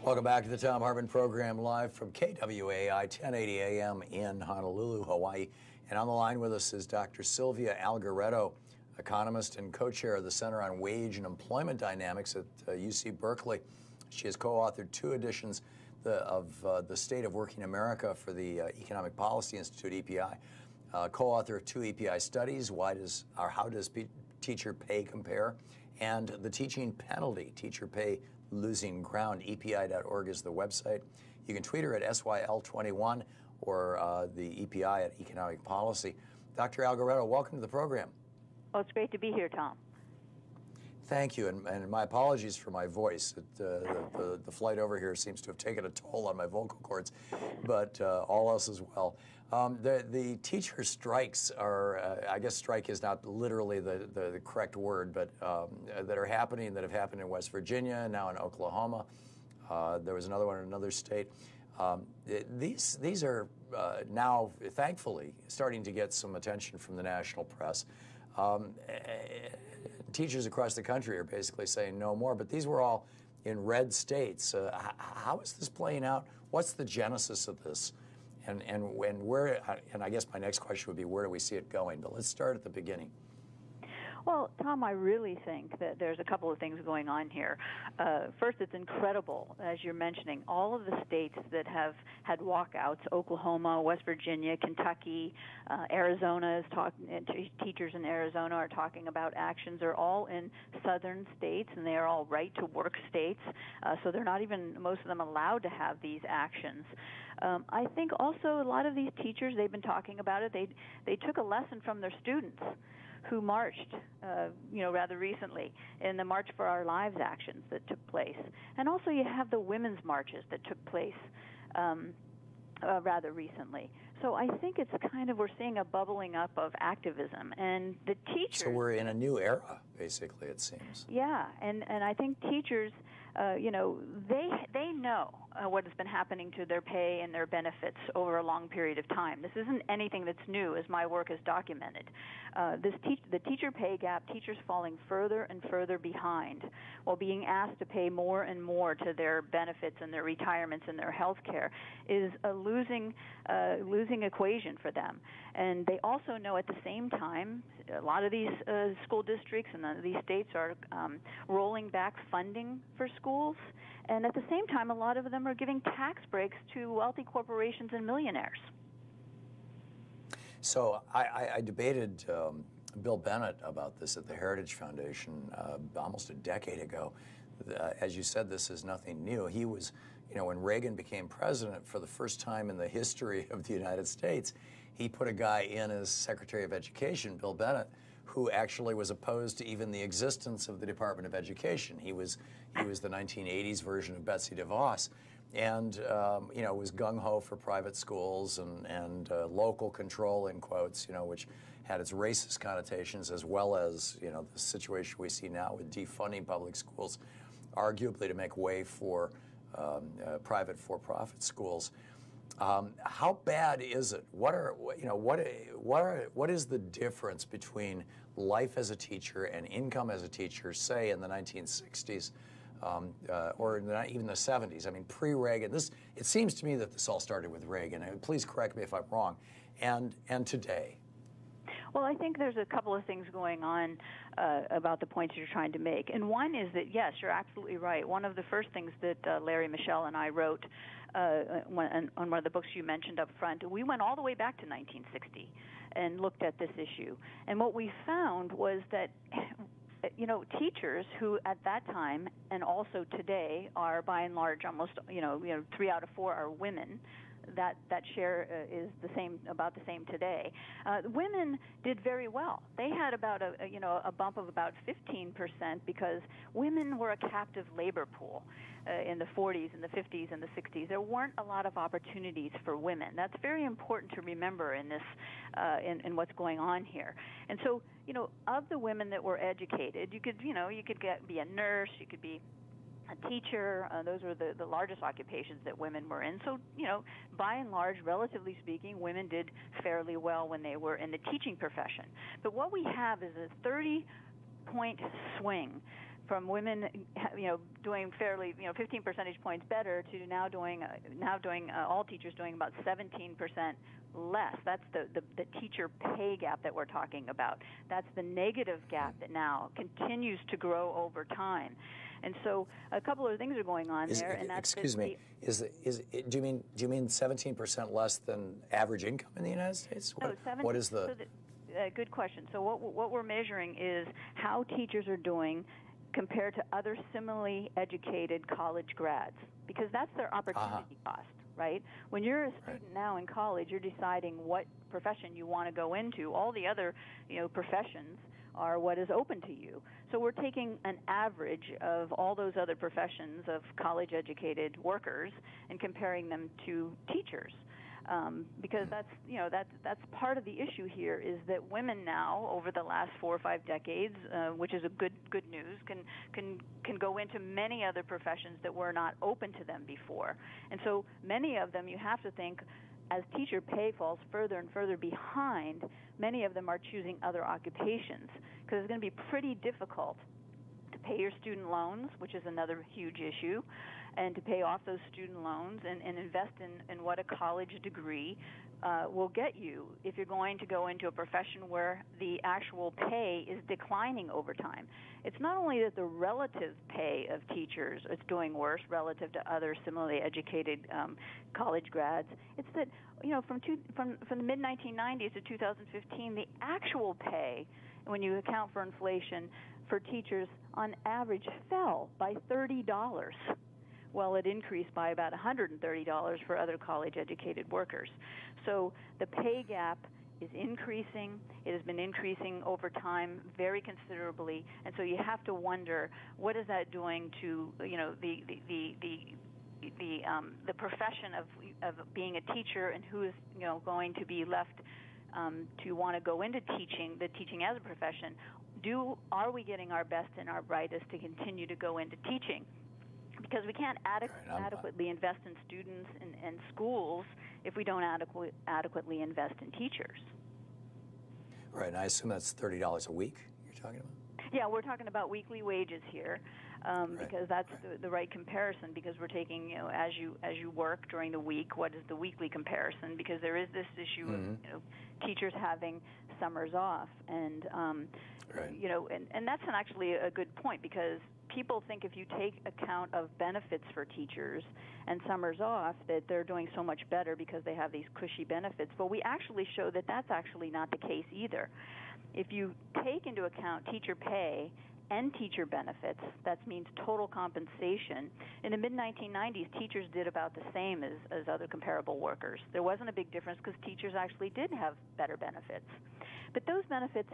Welcome back to the Thom Hartmann Program, live from KWAI 1080 AM in Honolulu, Hawaii. And on the line with us is Dr. Sylvia Algaretto, economist and co-chair of the Center on Wage and Employment Dynamics at UC Berkeley. She has co-authored 2 editions of The State of Working America for the Economic Policy Institute, EPI. Co-author of 2 EPI studies, How Does Teacher Pay Compare? And The Teaching Penalty, Teacher Pay Losing Ground. EPI.org is the website. You can tweet her at SYL21 or the EPI at Economic Policy. Dr. Algaretto, welcome to the program. Oh, it's great to be here, Tom. Thank you, and my apologies for my voice. The flight over here seems to have taken a toll on my vocal cords, but all else is well. The teacher strikes are, I guess strike is not literally the correct word, but that are happening, that have happened in West Virginia, now in Oklahoma. There was another one in another state. These are now, thankfully, starting to get some attention from the national press. Teachers across the country are basically saying no more, but these were all in red states. How is this playing out? What's the genesis of this? And where, and I guess my next question would be, where do we see it going? But let's start at the beginning. Well, Tom, I really think that there's a couple of things going on here. First, it's incredible, as you're mentioning, all of the states that have had walkouts, Oklahoma, West Virginia, Kentucky, Arizona is talking, teachers in Arizona are talking about actions. They're all in southern states, and they are all right-to-work states, so they're not even, most of them, allowed to have these actions. I think also a lot of these teachers, they've been talking about it, they took a lesson from their students who marched, rather recently in the March for Our Lives actions that took place. And also you have the women's marches that took place rather recently. So I think it's kind of, we're seeing a bubbling up of activism. And the teachers... So we're in a new era, basically, it seems. Yeah, and I think teachers, they know what has been happening to their pay and their benefits over a long period of time. This isn't anything that's new, as my work has documented. The teacher pay gap, teachers falling further and further behind while being asked to pay more and more to their benefits and their retirements and their health care is a losing equation for them. And they also know at the same time, a lot of these school districts and these states are rolling back funding for schools. And at the same time, a lot of them are giving tax breaks to wealthy corporations and millionaires. So I debated Bill Bennett about this at the Heritage Foundation almost a decade ago. As you said, this is nothing new. He was, when Reagan became president for the first time in the history of the United States, he put a guy in as Secretary of Education, Bill Bennett, who actually was opposed to even the existence of the Department of Education. He was the 1980s version of Betsy DeVos, and was gung-ho for private schools and local control, in quotes, which had its racist connotations, as well as the situation we see now with defunding public schools, arguably to make way for private for-profit schools. How bad is it? What is the difference between life as a teacher and income as a teacher, say in the 1960s or even the 70s? I mean, pre-Reagan. It seems to me that this all started with Reagan. Please correct me if I'm wrong. And today. Well, I think there's a couple of things going on about the points you're trying to make. And one is that, yes, you're absolutely right. One of the first things that Larry Michelle and I wrote on one of the books you mentioned up front, we went all the way back to 1960 and looked at this issue. And what we found was that teachers who at that time and also today are by and large almost 3 out of 4 are women. that share is about the same today. Women did very well. They had about a bump of about 15% because women were a captive labor pool in the 40s and the 50s and the 60s. There weren't a lot of opportunities for women. That's very important to remember in this in what's going on here. And so, of the women that were educated, you could be a nurse, you could be a teacher. Those were the largest occupations that women were in. So, by and large, relatively speaking, women did fairly well when they were in the teaching profession. But what we have is a 30-point swing from women, doing fairly, 15 percentage points better to now doing all teachers doing about 17% less. That's the teacher pay gap that we're talking about. That's the negative gap that now continues to grow over time. And so a couple of things are going on there. And that's excuse me. Do you mean 17% less than average income in the United States? What is the? Good question. So what we're measuring is how teachers are doing compared to other similarly educated college grads, because that's their opportunity cost, right? When you're a student now in college, you're deciding what profession you want to go into. All the other, professions are what is open to you. So we're taking an average of all those other professions of college-educated workers and comparing them to teachers. Because that's part of the issue here is that women now, over the last 4 or 5 decades, which is a good news, can go into many other professions that were not open to them before. And so many of them, you have to think, as teacher pay falls further and further behind, many of them are choosing other occupations because it's going to be pretty difficult to pay your student loans, which is another huge issue, and to pay off those student loans and invest in what a college degree will get you if you're going to go into a profession where the actual pay is declining over time. It's not only that the relative pay of teachers is doing worse relative to other similarly educated college grads. It's that from the mid-1990s to 2015, the actual pay, when you account for inflation, for teachers on average fell by $30. Well, it increased by about $130 for other college-educated workers. So the pay gap is increasing. It has been increasing over time very considerably, and so you have to wonder, what is that doing to the profession of being a teacher, and who is going to be left to want to go into teaching as a profession? Are we getting our best and our brightest to continue to go into teaching? Because we can't adequately invest in students and schools if we don't adequately invest in teachers. Right, and I assume that's $30 a week you're talking about? Yeah, we're talking about weekly wages here, because that's the right comparison, because we're taking, as you work during the week, what is the weekly comparison? Because there is this issue of teachers having summers off, and and that's actually a good point, because people think if you take account of benefits for teachers and summers off, that they're doing so much better because they have these cushy benefits. But we actually show that that's actually not the case either. If you take into account teacher pay and teacher benefits, that means total compensation. In the mid-1990s, teachers did about the same as other comparable workers. There wasn't a big difference because teachers actually did have better benefits. But those benefits,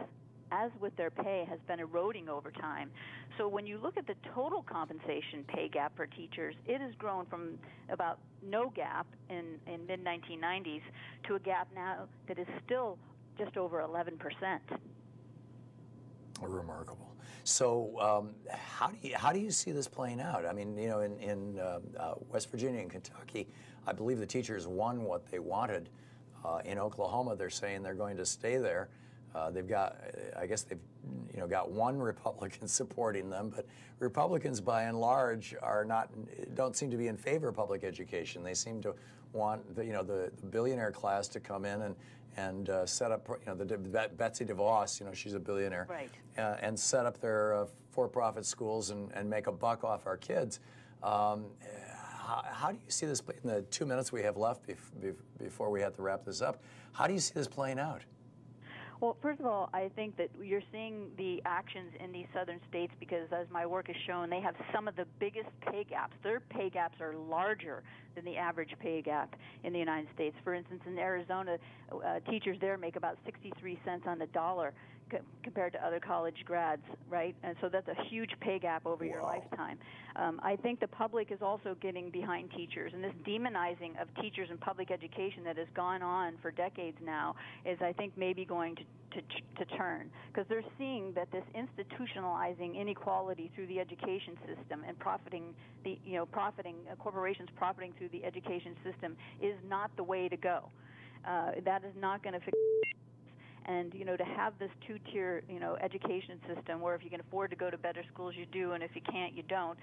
as with their pay, has been eroding over time. So when you look at the total compensation pay gap for teachers, it has grown from about no gap in mid-1990s to a gap now that is still just over 11%. Remarkable. So how do you see this playing out? I mean, in West Virginia and Kentucky, I believe the teachers won what they wanted. In Oklahoma, they're saying they're going to stay there. They've got, I guess they've, got one Republican supporting them, but Republicans by and large don't seem to be in favor of public education. They seem to want the billionaire class to come in and set up, Betsy DeVos, she's a billionaire, right, and set up their for-profit schools and make a buck off our kids. How do you see this in the 2 minutes we have left before we have to wrap this up? How do you see this playing out? Well, first of all, I think that you're seeing the actions in these southern states because, as my work has shown, they have some of the biggest pay gaps. Their pay gaps are larger than the average pay gap in the United States. For instance, in Arizona, teachers there make about 63 cents on the dollar compared to other college grads, right? And so that's a huge pay gap over your lifetime. I think the public is also getting behind teachers, and this demonizing of teachers in public education that has gone on for decades now is, I think, maybe going to turn, because they're seeing that this institutionalizing inequality through the education system and corporations profiting through the education system is not the way to go. That is not going to fix. And, to have this two-tier, education system where if you can afford to go to better schools, you do, and if you can't, you don't,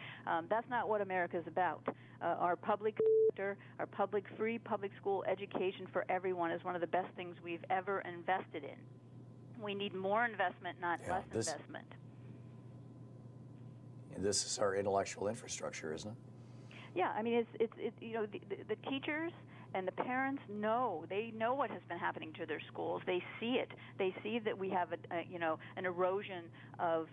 that's not what America's about. Our public sector, our free public school education for everyone is one of the best things we've ever invested in. We need more investment, not less investment. This is our intellectual infrastructure, isn't it? Yeah, I mean, it's the teachers and the parents know. They know what has been happening to their schools. They see it. They see that we have an erosion of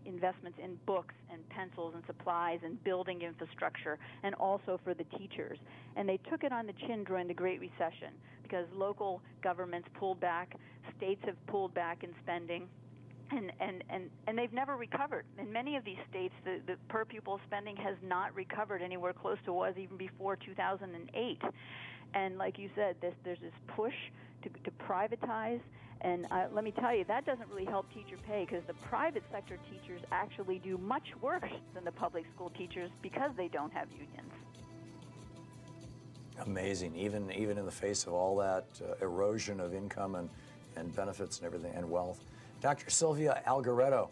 investments in books and pencils and supplies and building infrastructure, and also for the teachers. And they took it on the chin during the Great Recession because local governments pulled back, states have pulled back in spending. And they've never recovered. In many of these states, the per pupil spending has not recovered anywhere close to what it was even before 2008. And like you said, there's this push to privatize. And let me tell you, that doesn't really help teacher pay, because the private sector teachers actually do much worse than the public school teachers because they don't have unions. Amazing, even in the face of all that erosion of income and benefits and everything and wealth. Dr. Sylvia Algaretto,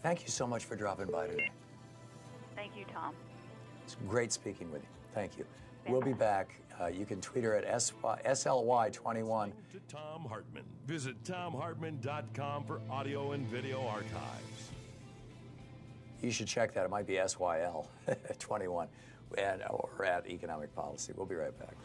thank you so much for dropping by today. Thank you, Tom. It's great speaking with you. Thank you. We'll be back. You can tweet her at SLY21. To Thom Hartmann. Visit ThomHartmann.com for audio and video archives. You should check that. It might be SYL21 or at Economic Policy. We'll be right back.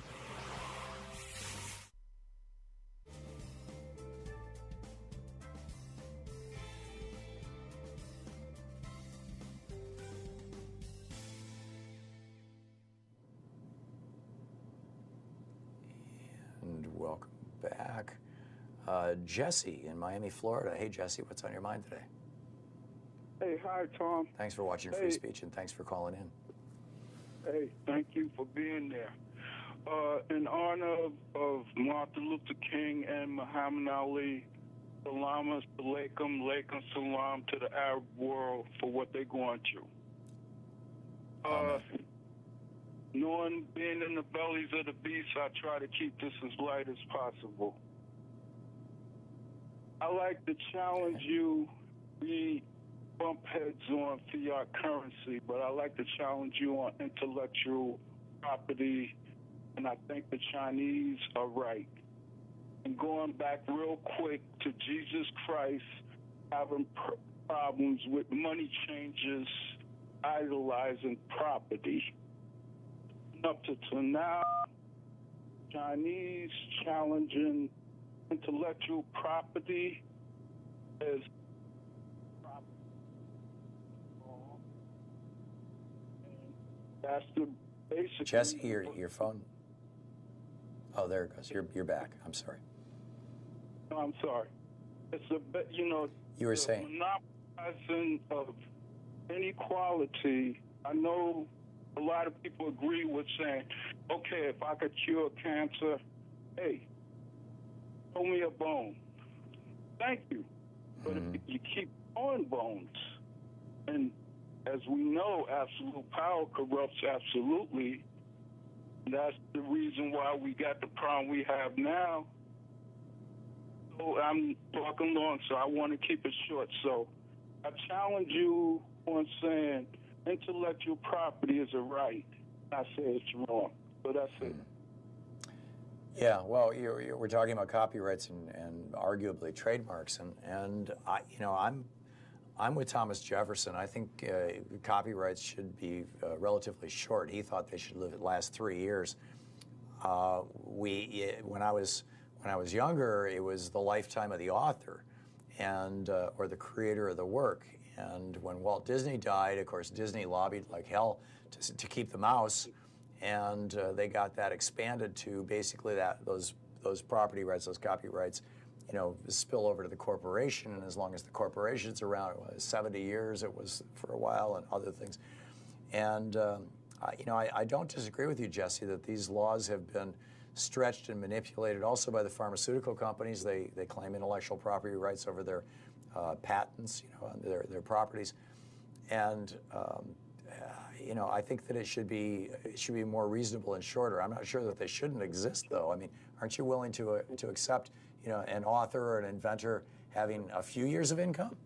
Welcome back. Jesse in Miami, Florida. Hey, Jesse, what's on your mind today? Hey, hi, Tom. Thanks for watching Free Speech, and thanks for calling in. Hey, thank you for being there. In honor of Martin Luther King and Muhammad Ali, salam alaikum, alaikum salam to the Arab world for what they're going through. Knowing being in the bellies of the beast, I try to keep this as light as possible. I like to challenge you. We bump heads on fiat currency, but I like to challenge you on intellectual property, and I think the Chinese are right. And going back real quick to Jesus Christ having problems with money changers idolizing property. Up to now, Chinese challenging intellectual property as that's the basic. Jesse, your phone. Oh, there it goes. You're back. I'm sorry. No, I'm sorry. It's you were saying monopolizing of inequality. I know. A lot of people agree with saying, okay, if I could cure cancer, hey, throw me a bone. Thank you. But if you keep throwing bones, and as we know, absolute power corrupts absolutely, that's the reason why we got the problem we have now. So I'm talking long, so I want to keep it short. So I challenge you on saying, intellectual property is a right. I say it's wrong. So that's it. Yeah, well, we're talking about copyrights and arguably trademarks, and I'm with Thomas Jefferson. I think copyrights should be relatively short. He thought they should last 3 years. When I when I was younger, it was the lifetime of the author and or the creator of the work. And when Walt Disney died, of course, Disney lobbied like hell to keep the mouse, and they got that expanded to basically those property rights, those copyrights, you know, spill over to the corporation. And as long as the corporation's around, it was 70 years, it was for a while, and other things. And you know, I don't disagree with you, Jesse, that these laws have been stretched and manipulated also by the pharmaceutical companies. They claim intellectual property rights over their patents, you know, their properties. And you know, I think that it should be more reasonable and shorter. I'm not sure that they shouldn't exist, though. I mean, aren't you willing to accept, you know, an author or an inventor having a few years of income?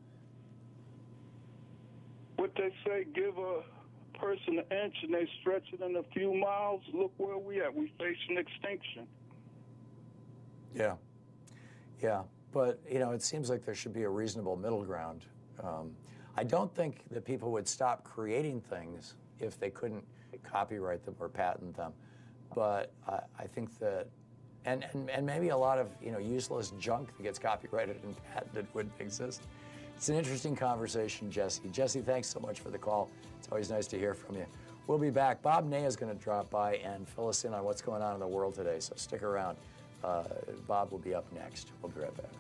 What they say, give a person an inch and they stretch it in a few miles. Look where we at. We facing extinction. Yeah, yeah. But, you know, it seems like there should be a reasonable middle ground. I don't think that people would stop creating things if they couldn't copyright them or patent them. But I think that, and maybe a lot of, you know, useless junk that gets copyrighted and patented wouldn't exist. It's an interesting conversation, Jesse. Jesse, thanks so much for the call. It's always nice to hear from you. We'll be back. Bob Ney is going to drop by and fill us in on what's going on in the world today, so stick around. Bob will be up next. We'll be right back.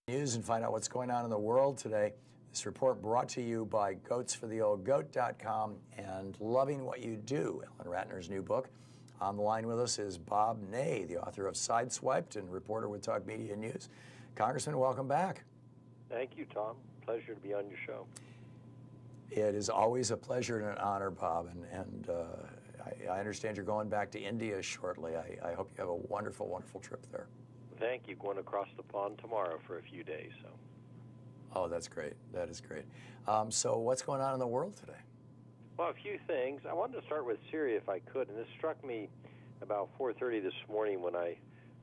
News and find out what's going on in the world today. This report brought to you by goatsfortheoldgoat.com and Loving What You Do, Ellen Ratner's new book. On the line with us is Bob Ney, the author of Sideswiped and reporter with Talk Media News. Congressman, welcome back. Thank you, Tom. Pleasure to be on your show. It is always a pleasure and an honor, Bob, and I understand you're going back to India shortly. I hope you have a wonderful, wonderful trip there. Thank you. Going across the pond tomorrow for a few days. So. Oh, that's great. That is great. So what's going on in the world today? Well, a few things. I wanted to start with Syria if I could, and this struck me about 4:30 this morning when I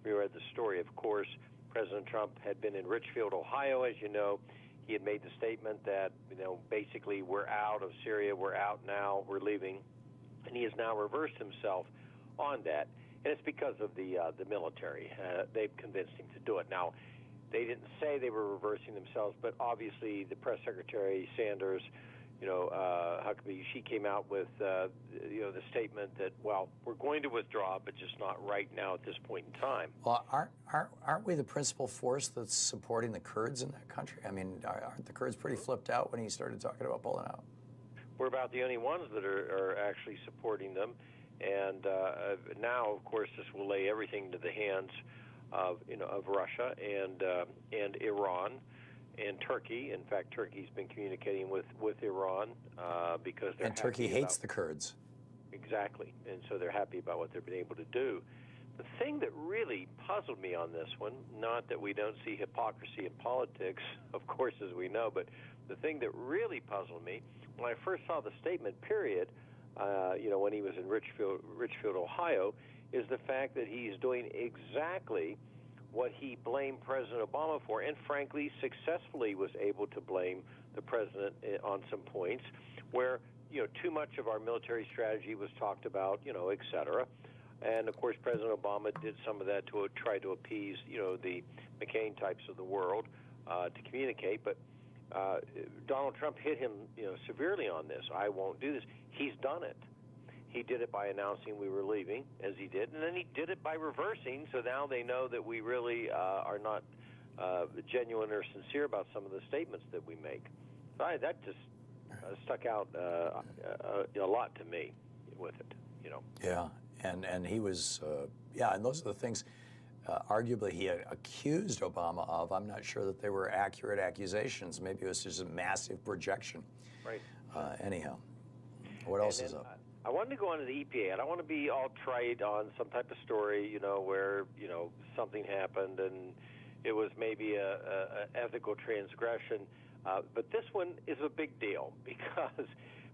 reread the story. Of course, President Trump had been in Richfield, Ohio, as you know. He had made the statement that, you know, basically we're out of Syria, we're out now, we're leaving, and he has now reversed himself on that. And it's because of the military. They've convinced him to do it. Now, they didn't say they were reversing themselves, but obviously the press secretary, Sanders, you know, Huckabee, she came out with, you know, the statement that, well, we're going to withdraw, but just not right now at this point in time. Well, aren't we the principal force that's supporting the Kurds in that country? I mean, aren't the Kurds pretty flipped out when he started talking about pulling out? We're about the only ones that are actually supporting them. And now, of course, this will lay everything to the hands of, you know, of Russia and Iran and Turkey. In fact, Turkey's been communicating with Iran because they're and Turkey hates the Kurds. Exactly, and so they're happy about what they've been able to do. The thing that really puzzled me on this one, not that we don't see hypocrisy in politics, of course, as we know, but the thing that really puzzled me when I first saw the statement, period, when he was in Richfield, Ohio, is the fact that he's doing exactly what he blamed President Obama for, and frankly, successfully was able to blame the president on some points where, too much of our military strategy was talked about, et cetera. And, of course, President Obama did some of that to try to appease, the McCain types of the world to communicate. But Donald Trump hit him, severely on this. I won't do this. He's done it. He did it by announcing we were leaving, as he did, and then he did it by reversing, so now they know that we really are not genuine or sincere about some of the statements that we make. That just stuck out a lot to me with it, Yeah, and he was, and those are the things, arguably, he accused Obama of. I'm not sure that they were accurate accusations. Maybe it was just a massive projection. Right. Anyhow, what else is up? I wanted to go on to the EPA. I don't want to be all trite on some type of story, where, something happened and it was maybe a ethical transgression. But this one is a big deal because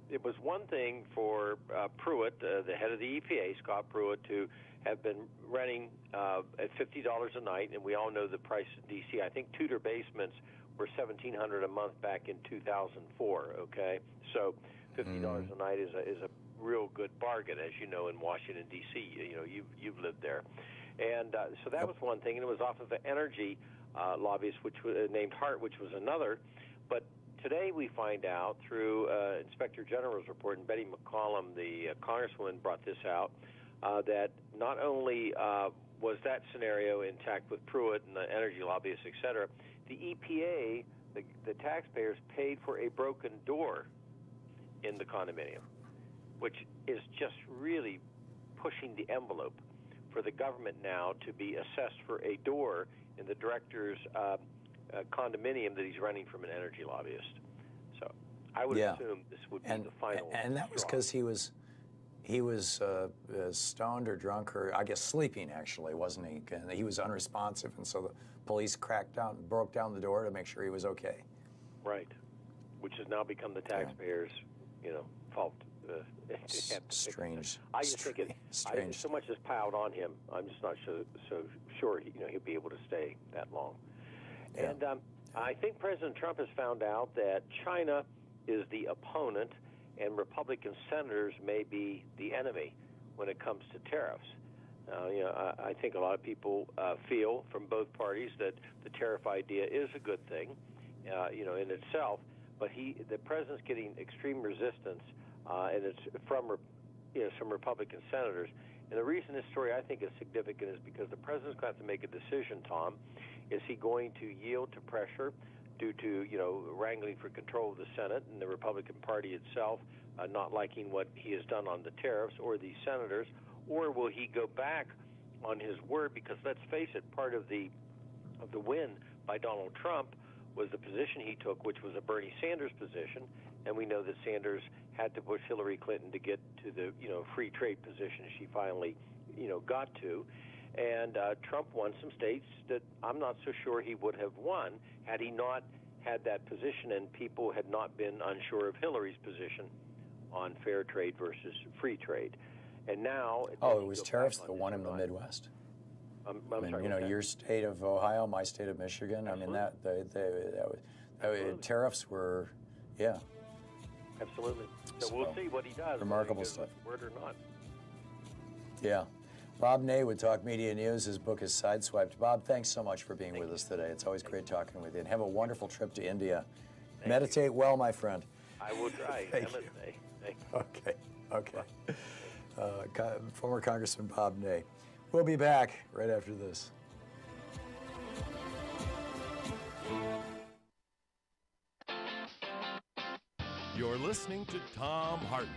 it was one thing for Pruitt, the head of the EPA, Scott Pruitt, to have been renting at $50 a night, and we all know the price in D.C. I think Tudor basements were $1,700 a month back in 2004. Okay, so $50 a night is a real good bargain, as you know, in Washington D.C. You've lived there, and so that was one thing, and it was off of an energy lobbyist, which was named Hart, which was another. But today we find out through Inspector General's report, and Betty McCollum, the congresswoman, brought this out, that not only was that scenario intact with Pruitt and the energy lobbyists, et cetera, the EPA, the taxpayers, paid for a broken door in the condominium, which is just really pushing the envelope for the government now to be assessed for a door in the director's condominium that he's renting from an energy lobbyist. So I would assume this would be the final. And that was because he was stoned or drunk, or I guess sleeping, actually, wasn't he? And he was unresponsive, and so the police broke down the door to make sure he was okay. Right, which has now become the taxpayers' fault. Strange. I just think so much is piled on him. I'm just not so sure he'll be able to stay that long. Yeah. And I think President Trump has found out that China is the opponent and Republican senators may be the enemy when it comes to tariffs. I think a lot of people feel from both parties that the tariff idea is a good thing, in itself. But the president's getting extreme resistance, and it's from some Republican senators. And the reason this story I think is significant is because the president's going to have to make a decision, Tom. Is he going to yield to pressure due to, wrangling for control of the Senate and the Republican Party itself not liking what he has done on the tariffs or the senators, or will he go back on his word? Because let's face it, part of the win by Donald Trump was the position he took, which was a Bernie Sanders position, and we know that Sanders had to push Hillary Clinton to get to the free trade position she finally got to. And Trump won some states that I'm not so sure he would have won had he not had that position and people had not been unsure of Hillary's position on fair trade versus free trade. And now... it was tariffs that won him the Midwest. I'm sorry, your state of Ohio, my state of Michigan. Absolutely. I mean, tariffs were, Absolutely. So we'll see what he does. Remarkable stuff. Word or not. Yeah. Bob Ney with Talk Media News. His book is Sideswiped. Bob, thanks so much for being with us today. It's always great talking with you. And have a wonderful trip to India. Meditate well, my friend. I will try. Namaste. Okay. Former Congressman Bob Ney. We'll be back right after this. You're listening to Thom Hartmann.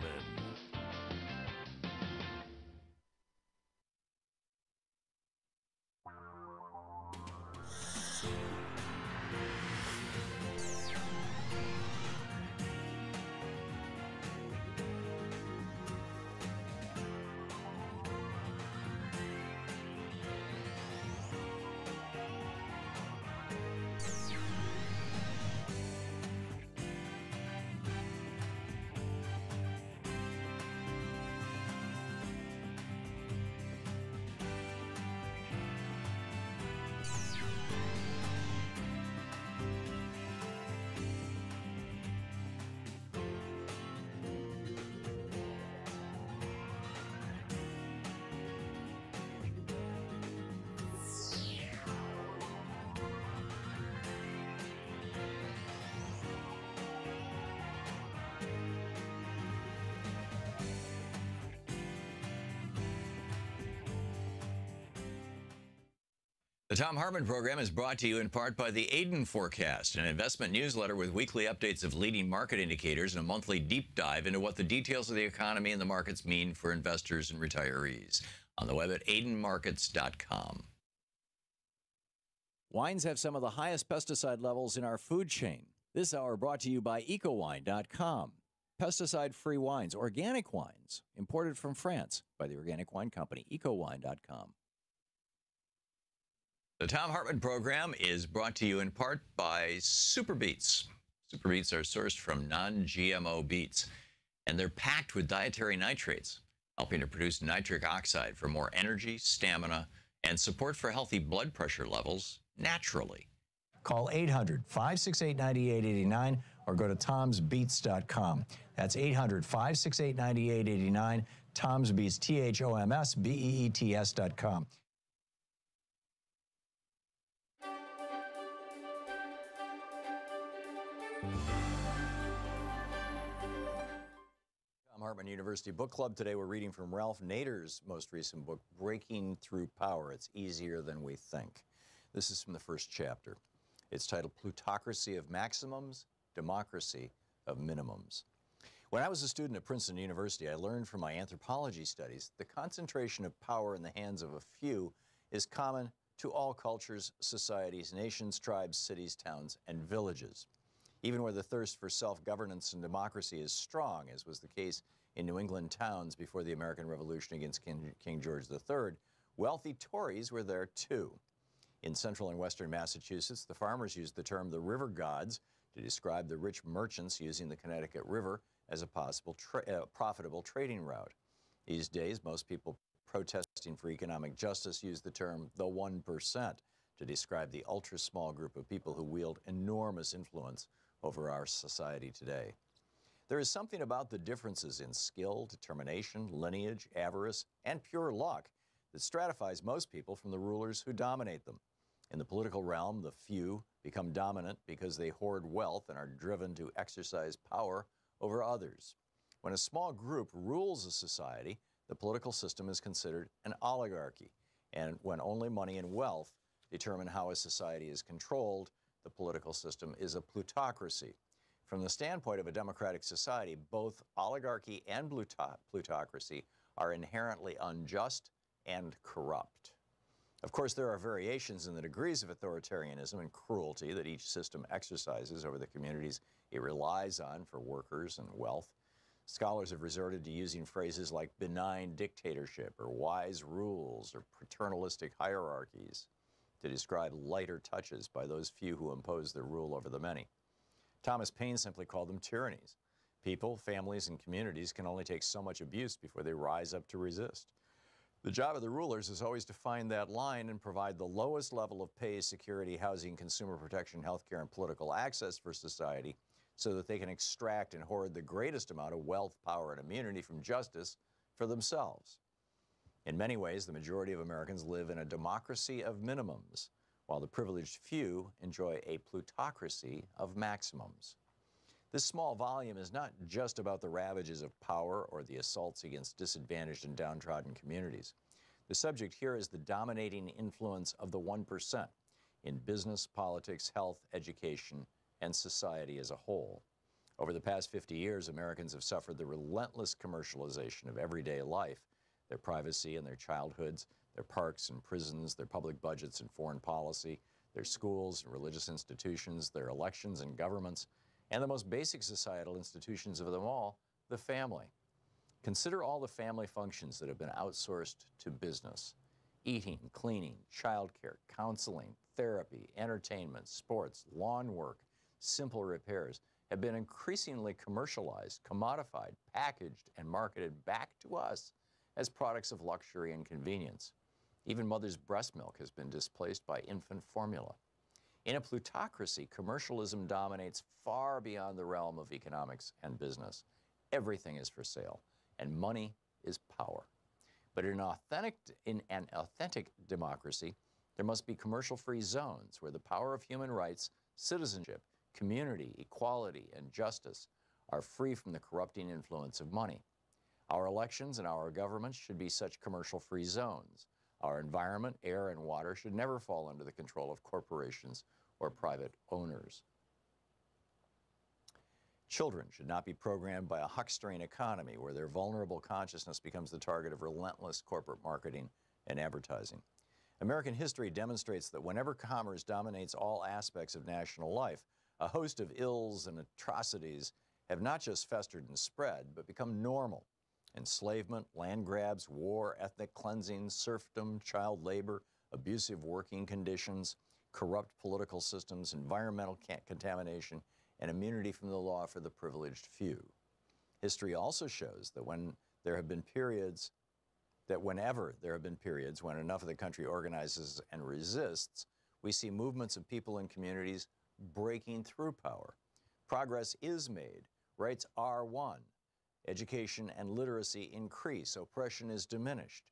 The Thom Hartmann Program is brought to you in part by the Aiden Forecast, an investment newsletter with weekly updates of leading market indicators and a monthly deep dive into what the details of the economy and the markets mean for investors and retirees. On the web at aidenmarkets.com. Wines have some of the highest pesticide levels in our food chain. This hour brought to you by ecowine.com. Pesticide-free wines, organic wines, imported from France by the Organic Wine Company, ecowine.com. The Thom Hartmann Program is brought to you in part by Super Beets. Super Beets are sourced from non-GMO beets, and they're packed with dietary nitrates, helping to produce nitric oxide for more energy, stamina, and support for healthy blood pressure levels naturally. Call 800-568-9889 or go to tomsbeets.com. That's 800-568-9889, Tom's Beets, THOMSBEETS.com. Thom Hartmann University Book Club. Today we're reading from Ralph Nader's most recent book, Breaking Through Power. It's Easier Than We Think. This is from the first chapter. It's titled Plutocracy of Maximums, Democracy of Minimums. When I was a student at Princeton University, I learned from my anthropology studies the concentration of power in the hands of a few is common to all cultures, societies, nations, tribes, cities, towns, and villages. Even where the thirst for self-governance and democracy is strong, as was the case in New England towns before the American Revolution against King George III, wealthy Tories were there too. In central and western Massachusetts, the farmers used the term the river gods to describe the rich merchants using the Connecticut River as a possible profitable trading route. These days, most people protesting for economic justice use the term the 1% to describe the ultra-small group of people who wield enormous influence over our society today. There is something about the differences in skill, determination, lineage, avarice, and pure luck that stratifies most people from the rulers who dominate them. In the political realm, the few become dominant because they hoard wealth and are driven to exercise power over others. When a small group rules a society, the political system is considered an oligarchy. And when only money and wealth determine how a society is controlled, the political system is a plutocracy. From the standpoint of a democratic society, both oligarchy and plutocracy are inherently unjust and corrupt. Of course, there are variations in the degrees of authoritarianism and cruelty that each system exercises over the communities it relies on for workers and wealth. Scholars have resorted to using phrases like benign dictatorship or wise rules or paternalistic hierarchies to describe lighter touches by those few who impose their rule over the many. Thomas Paine simply called them tyrannies. People, families, and communities can only take so much abuse before they rise up to resist. The job of the rulers is always to find that line and provide the lowest level of pay, security, housing, consumer protection, healthcare, and political access for society so that they can extract and hoard the greatest amount of wealth, power, and immunity from justice for themselves. In many ways, the majority of Americans live in a democracy of minimums, while the privileged few enjoy a plutocracy of maximums. This small volume is not just about the ravages of power or the assaults against disadvantaged and downtrodden communities. The subject here is the dominating influence of the 1% in business, politics, health, education, and society as a whole. Over the past 50 years, Americans have suffered the relentless commercialization of everyday life, their privacy and their childhoods, their parks and prisons, their public budgets and foreign policy, their schools and religious institutions, their elections and governments, and the most basic societal institutions of them all, the family. Consider all the family functions that have been outsourced to business: eating, cleaning, childcare, counseling, therapy, entertainment, sports, lawn work, simple repairs have been increasingly commercialized, commodified, packaged, and marketed back to us as products of luxury and convenience. Even mother's breast milk has been displaced by infant formula. In a plutocracy, commercialism dominates far beyond the realm of economics and business. Everything is for sale, and money is power. But in an authentic democracy, there must be commercial-free zones where the power of human rights, citizenship, community, equality, and justice are free from the corrupting influence of money. Our elections and our governments should be such commercial-free zones. Our environment, air, and water should never fall under the control of corporations or private owners. Children should not be programmed by a huckstering economy where their vulnerable consciousness becomes the target of relentless corporate marketing and advertising. American history demonstrates that whenever commerce dominates all aspects of national life, a host of ills and atrocities have not just festered and spread, but become normal. Enslavement, land grabs, war, ethnic cleansing, serfdom, child labor, abusive working conditions, corrupt political systems, environmental contamination, and immunity from the law for the privileged few. History also shows that whenever there have been periods when enough of the country organizes and resists, we see movements of people and communities breaking through power. Progress is made, rights are won, education and literacy increase, oppression is diminished.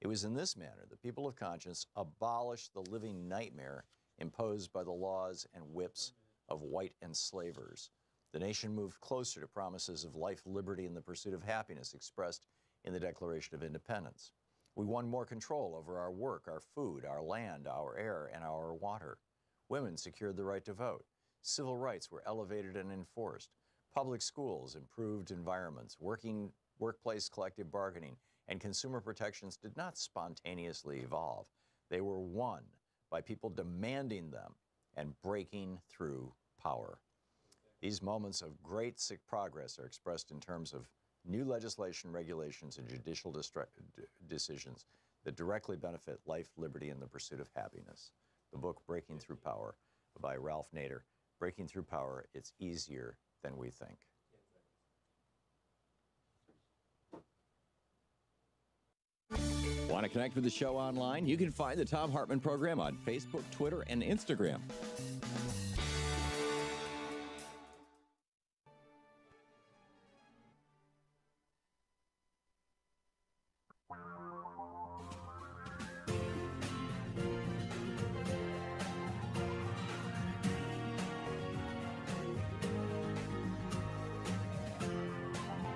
It was in this manner that people of conscience abolished the living nightmare imposed by the laws and whips of white enslavers. The nation moved closer to promises of life, liberty, and the pursuit of happiness expressed in the Declaration of Independence. We won more control over our work, our food, our land, our air, and our water. Women secured the right to vote. Civil rights were elevated and enforced. Public schools improved environments. Workplace collective bargaining and consumer protections did not spontaneously evolve. They were won by people demanding them and breaking through power. These moments of great progress are expressed in terms of new legislation, regulations, and judicial decisions that directly benefit life, liberty, and the pursuit of happiness. The book, Breaking Through Power, by Ralph Nader. Breaking Through Power, it's easier than we think. Want to connect with the show online? You can find the Thom Hartmann Program on Facebook, Twitter, and Instagram.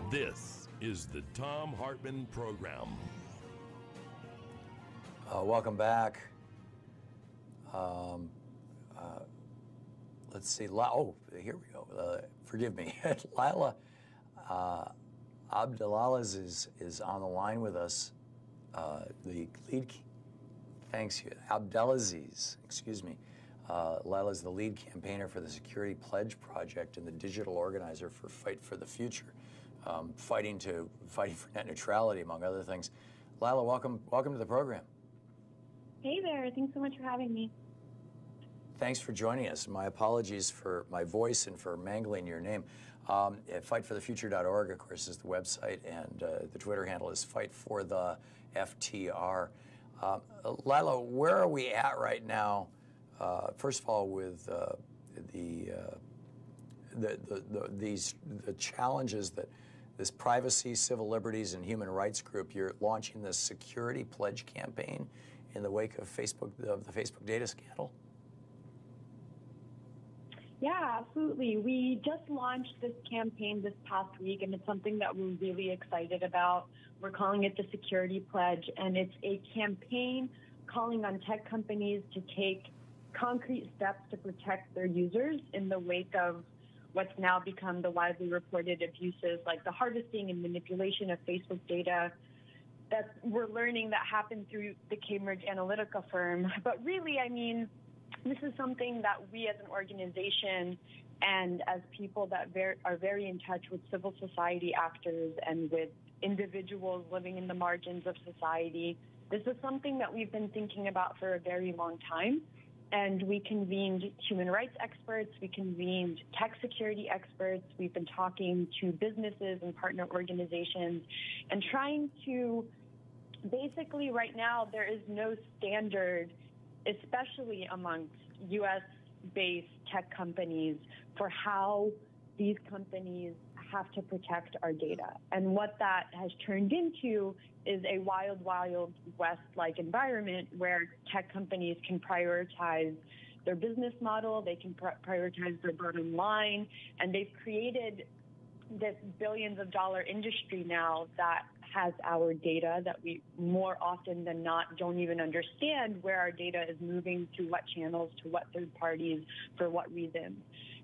This is the Thom Hartmann Program. Welcome back. Let's see. Oh, here we go. Forgive me. Lila Abdelaziz is on the line with us. The lead, thanks you, Abdelaziz, excuse me. Lila is the lead campaigner for the Security Pledge Project and the digital organizer for Fight for the Future, fighting for net neutrality, among other things. Lila, welcome to the program. Hey there, thanks so much for having me. Thanks for joining us. My apologies for my voice and for mangling your name. Fightforthefuture.org, of course, is the website, and the Twitter handle is FightForTheFTR. Lila, where are we at right now? First of all, with the challenges that this privacy, civil liberties, and human rights group, you're launching this security pledge campaign in the wake of the Facebook data scandal? Yeah, absolutely. We just launched this campaign this past week, and it's something that we're really excited about. We're calling it the Security Pledge, and it's a campaign calling on tech companies to take concrete steps to protect their users in the wake of what's now become the widely reported abuses, like the harvesting and manipulation of Facebook data that we're learning that happened through the Cambridge Analytica firm. But really, I mean, this is something that we as an organization and as people that are very in touch with civil society actors and with individuals living in the margins of society, this is something that we've been thinking about for a very long time. And we convened human rights experts, we convened tech security experts, we've been talking to businesses and partner organizations and trying to, basically right now there is no standard, especially amongst US-based tech companies, for how these companies have to protect our data. And what that has turned into is a wild, wild West-like environment where tech companies can prioritize their business model, they can prioritize their bottom line, and they've created this billions of dollar industry now that has our data, that we more often than not don't even understand where our data is moving, to what channels, to what third parties, for what reasons.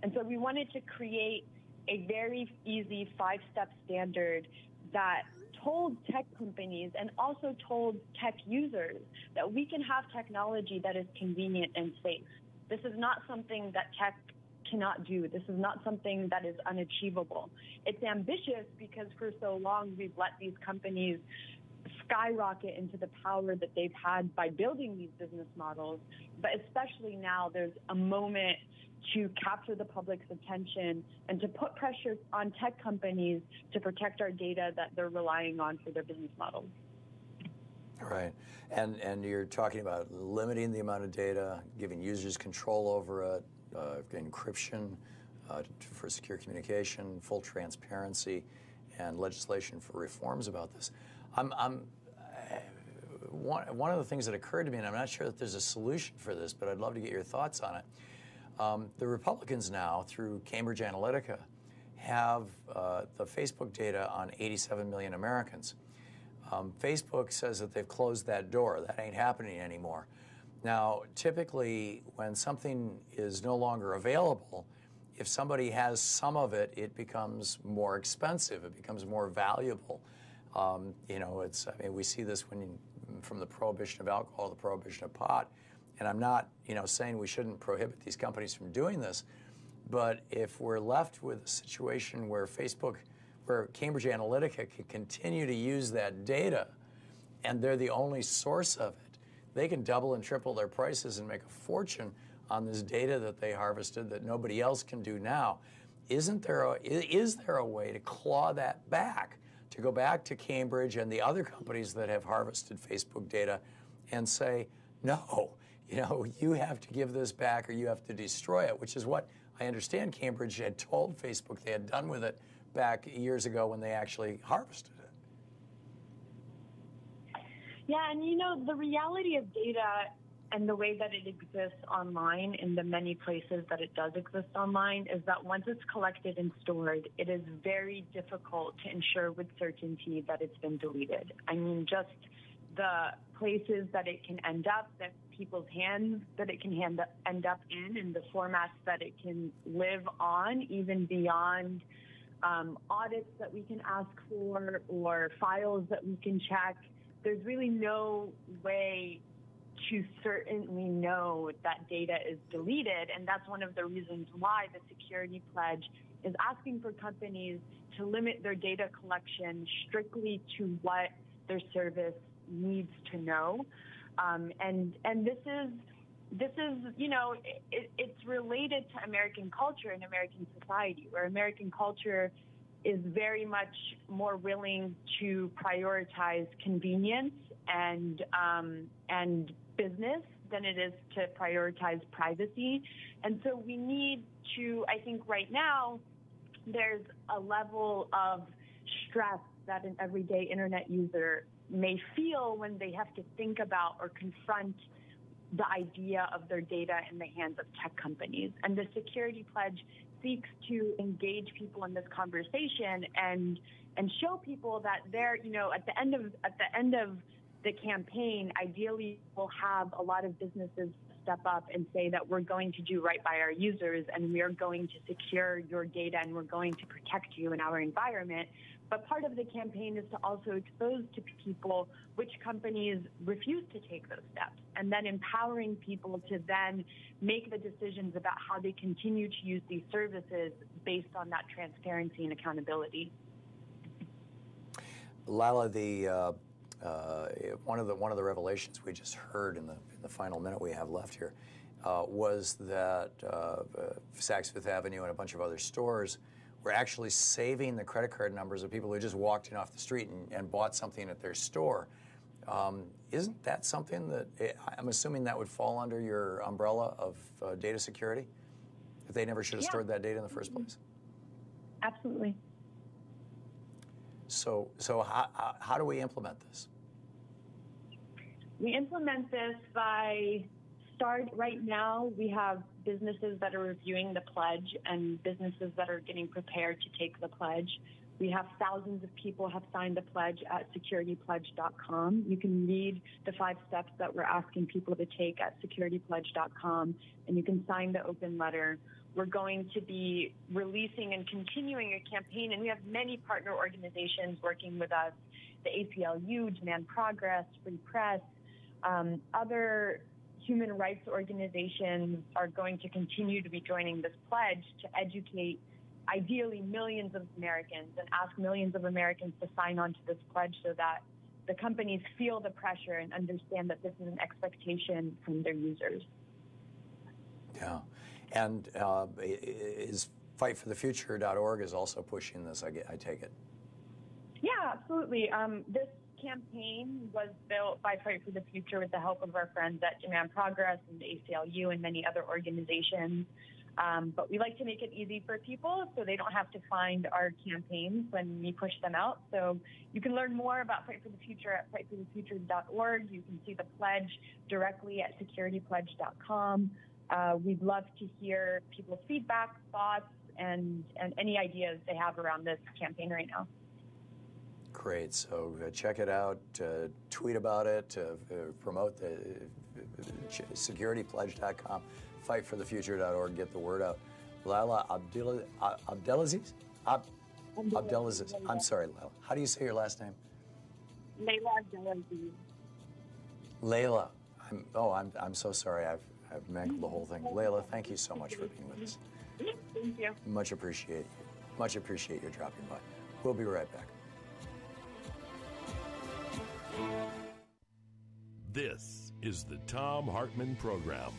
And so we wanted to create a very easy 5-step standard that told tech companies and also told tech users that we can have technology that is convenient and safe. This is not something that tech cannot do. This is not something that is unachievable. It's ambitious because for so long we've let these companies skyrocket into the power that they've had by building these business models. But especially now, there's a moment to capture the public's attention and to put pressure on tech companies to protect our data that they're relying on for their business models. Right. And you're talking about limiting the amount of data, giving users control over it, encryption for secure communication, full transparency, and legislation for reforms about this. One of the things that occurred to me, and I'm not sure that there's a solution for this, but I'd love to get your thoughts on it. The Republicans now, through Cambridge Analytica, have the Facebook data on 87 million Americans. Facebook says that they've closed that door. That ain't happening anymore. Now, typically, when something is no longer available, if somebody has some of it, it becomes more expensive. It becomes more valuable. You know, I mean, we see this from the prohibition of alcohol to the prohibition of pot. And I'm not, you know, saying we shouldn't prohibit these companies from doing this, but if we're left with a situation where where Cambridge Analytica can continue to use that data, and they're the only source of it, they can double and triple their prices and make a fortune on this data that they harvested that nobody else can do now. Is there a way to claw that back, to go back to Cambridge and the other companies that have harvested Facebook data and say, no, you know, you have to give this back or you have to destroy it, which is what I understand Cambridge had told Facebook they had done with it back years ago when they actually harvested it. Yeah, and you know, the reality of data and the way that it exists online in the many places that it does exist online is that once it's collected and stored, it is very difficult to ensure with certainty that it's been deleted. I mean, just the places that it can end up, that people's hands that it can end up in, and the formats that it can live on, even beyond audits that we can ask for or files that we can check. There's really no way to certainly know that data is deleted, and that's one of the reasons why the security pledge is asking for companies to limit their data collection strictly to what their service needs to know. And this is, you know, it's related to American culture and American society, where American culture is very much more willing to prioritize convenience and business than it is to prioritize privacy. And so we need to, I think right now, there's a level of stress that an everyday internet user may feel when they have to think about or confront the idea of their data in the hands of tech companies. And the security pledge seeks to engage people in this conversation and show people that they're, you know, at the end of the campaign, ideally we'll have a lot of businesses step up and say that we're going to do right by our users and we are going to secure your data and we're going to protect you in our environment. But part of the campaign is to also expose to people which companies refuse to take those steps, and then empowering people to then make the decisions about how they continue to use these services based on that transparency and accountability. Lila, one of the revelations we just heard in the final minute we have left here was that Saks Fifth Avenue and a bunch of other stores were actually saving the credit card numbers of people who just walked in off the street and bought something at their store. Isn't that something that, I'm assuming that would fall under your umbrella of data security? If they never should have stored that data in the first place? Absolutely. So how do we implement this? We implement this by Right now, we have businesses that are reviewing the pledge and businesses that are getting prepared to take the pledge. We have thousands of people have signed the pledge at securitypledge.com. You can read the 5 steps that we're asking people to take at securitypledge.com, and you can sign the open letter. We're going to be releasing and continuing a campaign, and we have many partner organizations working with us, the ACLU, Demand Progress, Free Press, other human rights organizations are going to continue to be joining this pledge to educate ideally millions of Americans and ask millions of Americans to sign on to this pledge so that the companies feel the pressure and understand that this is an expectation from their users. Yeah. And is fightforthefuture.org is also pushing this, I take it? Yeah, absolutely. This campaign was built by Fight for the Future with the help of our friends at Demand Progress and the ACLU and many other organizations. But we like to make it easy for people so they don't have to find our campaigns when we push them out. So you can learn more about Fight for the Future at fightforthefuture.org. You can see the pledge directly at securitypledge.com. We'd love to hear people's feedback, thoughts, and any ideas they have around this campaign right now. Great. So check it out, tweet about it, promote the securitypledge.com, fightforthefuture.org, get the word out. Lala Abdelaziz? Abdelaziz. I'm sorry, Lala. How do you say your last name? Layla Abdelaziz. Layla. I'm so sorry. I've mangled the whole thing. Layla, thank you so much for being with us. Thank you. Much appreciate your dropping by. We'll be right back. This is the Thom Hartmann Program.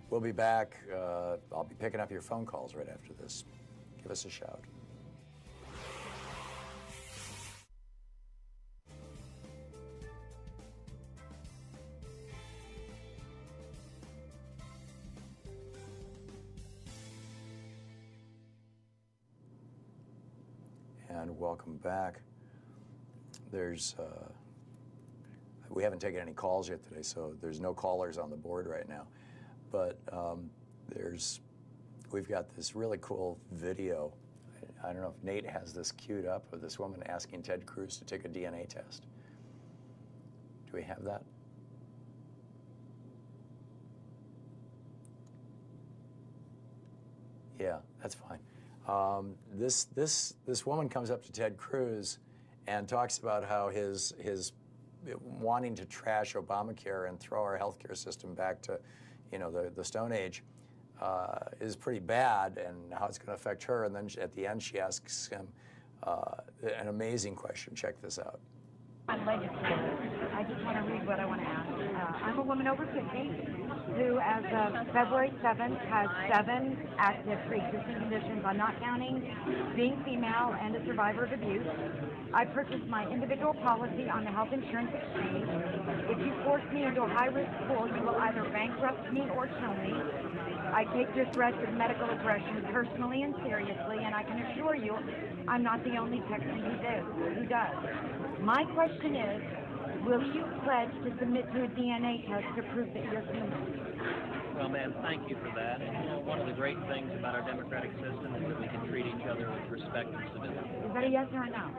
We'll be back. I'll be picking up your phone calls right after this. Give us a shout. And welcome back. We haven't taken any calls yet today, so there's no callers on the board right now. But we've got this really cool video. I don't know if Nate has this queued up of this woman asking Ted Cruz to take a DNA test. Do we have that? Yeah, that's fine. This woman comes up to Ted Cruz and talks about how his wanting to trash Obamacare and throw our healthcare system back to, the Stone Age is pretty bad, and how it's going to affect her. And then at the end, she asks him an amazing question. Check this out. I'm legislator. I just want to read what I want to ask. I'm a woman over 50 who, as of February 7th, has 7 active pre-existing conditions. I'm not counting being female and a survivor of abuse. I purchased my individual policy on the health insurance exchange. If you force me into a high-risk pool, you will either bankrupt me or kill me. I take your threats of medical aggression personally and seriously, and I can assure you I'm not the only Texan who does. My question is, will you pledge to submit to a DNA test to prove that you're human? Well, ma'am, thank you for that. And one of the great things about our democratic system is that we can treat each other with respect and civility. Is that a yes or a no?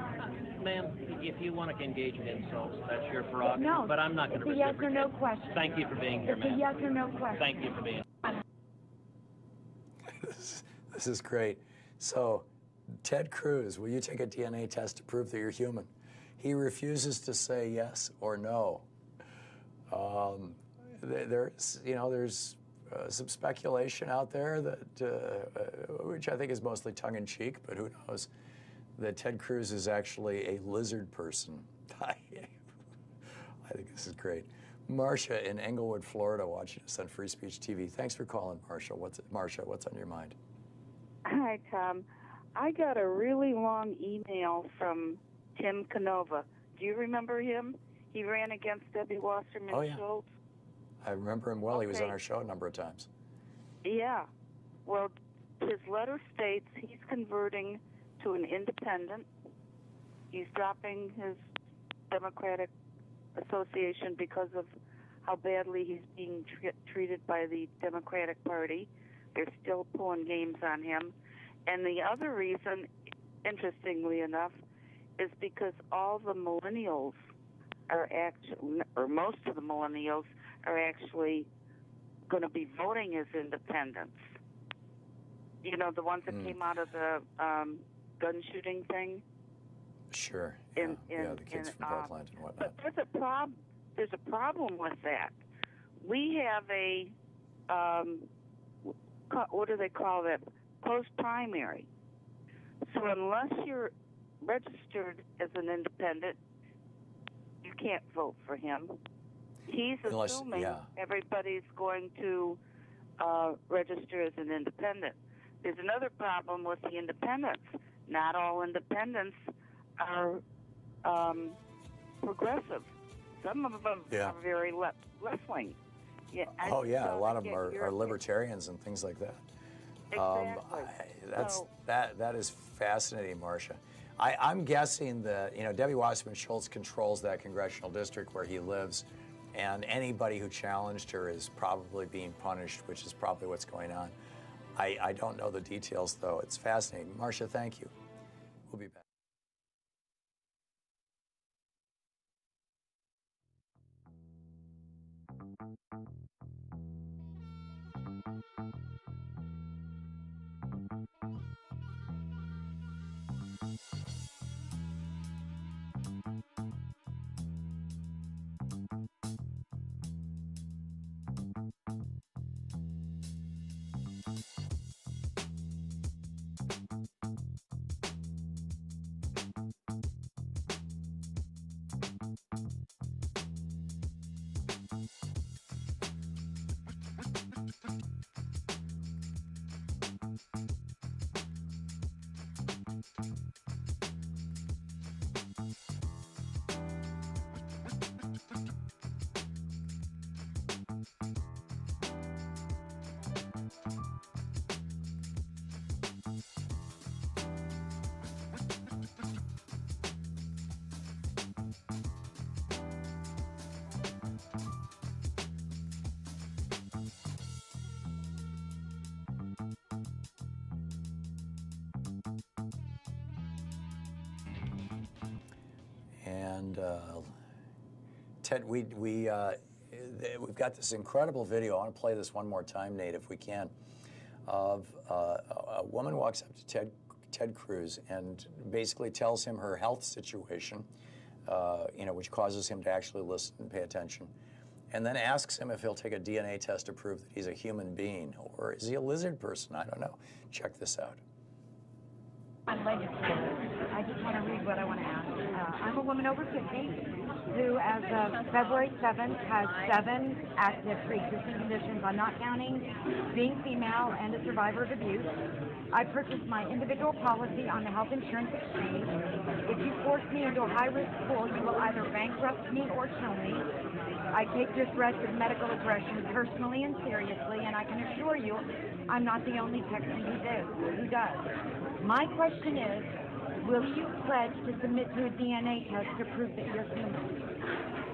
Ma'am, if you want to engage in insults, that's your prerogative. No, but I'm not going to reciprocate. It's a yes or no question. Thank you for being here, ma'am. It's a yes or no question. Thank you for being here. This is great. So, Ted Cruz, will you take a DNA test to prove that you're human? He refuses to say yes or no. There's some speculation out there that, which I think is mostly tongue-in-cheek, but who knows, that Ted Cruz is actually a lizard person. I think this is great. Marcia in Englewood, Florida, watching us on Free Speech TV. Thanks for calling, Marcia. Marcia, what's on your mind? Hi, Tom. I got a really long email from Tim Canova. Do you remember him? He ran against Debbie Wasserman Schultz. I remember him well. Okay. He was on our show a number of times. Yeah. Well, his letter states he's converting to an independent. He's dropping his Democratic association because of how badly he's being treated by the Democratic Party. They're still pulling games on him. And the other reason, interestingly enough, is because all the millennials are actually, or most of the millennials are actually going to be voting as independents. You know, the ones that came out of the gun shooting thing. Sure. Yeah, the kids from Parkland and whatnot. But there's a problem with that. We have a what do they call that? Post-primary. So unless you're registered as an independent, you can't vote for him. He's assuming everybody's going to register as an independent. There's another problem with the independents. Not all independents are progressive. Some of them are very left-wing. Yeah, a lot of them are libertarians and things like that. Exactly. That is fascinating, Marcia. I'm guessing that Debbie Wasserman Schultz controls that congressional district where he lives, and anybody who challenged her is probably being punished, which is probably what's going on. I don't know the details, though. It's fascinating. Marcia, thank you. We'll be back. And Ted, we've got this incredible video. I want to play this one more time, Nate, if we can, of a woman walks up to Ted Cruz and basically tells him her health situation, which causes him to actually listen and pay attention, and then asks him if he'll take a DNA test to prove that he's a human being, or is he a lizard person? I don't know. Check this out. I'm legislator. I just want to read what I want to ask. I'm a woman over 50 who, as of February 7th, has 7 active pre-existing conditions. I'm not counting being female and a survivor of abuse. I purchased my individual policy on the health insurance exchange. If you force me into a high-risk pool, you will either bankrupt me or kill me. I take your threats of medical aggression personally and seriously, and I can assure you I'm not the only Texan who does. My question is, will you pledge to submit to a DNA test to prove that you're human?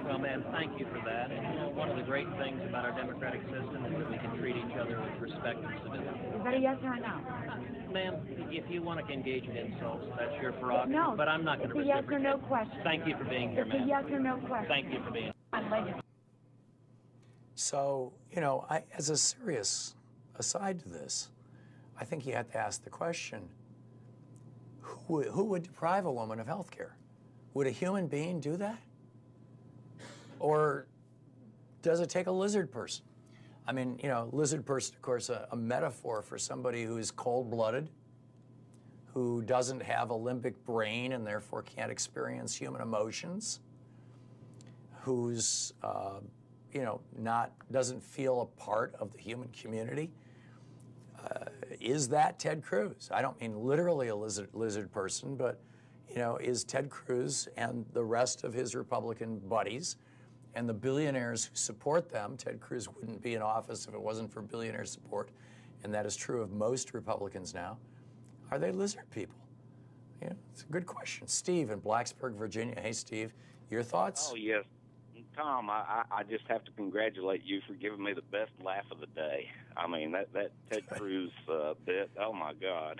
Well, ma'am, thank you for that. And one of the great things about our democratic system is that we can treat each other with respect and civility. Is that a yes or a no? Ma'am, if you want to engage in insults, that's your prerogative. No, but I'm not going to it's a yes or no question. Thank you for being here, ma'am. It's a yes or no question. Thank you for being here. I'm legislator. So, as a serious aside to this, I think you have to ask the question, who would deprive a woman of health care? Would a human being do that? Or does it take a lizard person? I mean, lizard person, of course, a metaphor for somebody who is cold-blooded, who doesn't have a limbic brain and therefore can't experience human emotions, who's, doesn't feel a part of the human community. Is that Ted Cruz? I don't mean literally a lizard person, but, is Ted Cruz and the rest of his Republican buddies and the billionaires who support them — Ted Cruz wouldn't be in office if it wasn't for billionaire support, and that is true of most Republicans now — are they lizard people? It's a good question. Steve in Blacksburg, Virginia. Hey, Steve, your thoughts? Oh, yes. Tom, I just have to congratulate you for giving me the best laugh of the day. I mean, that Ted Cruz bit, oh, my God.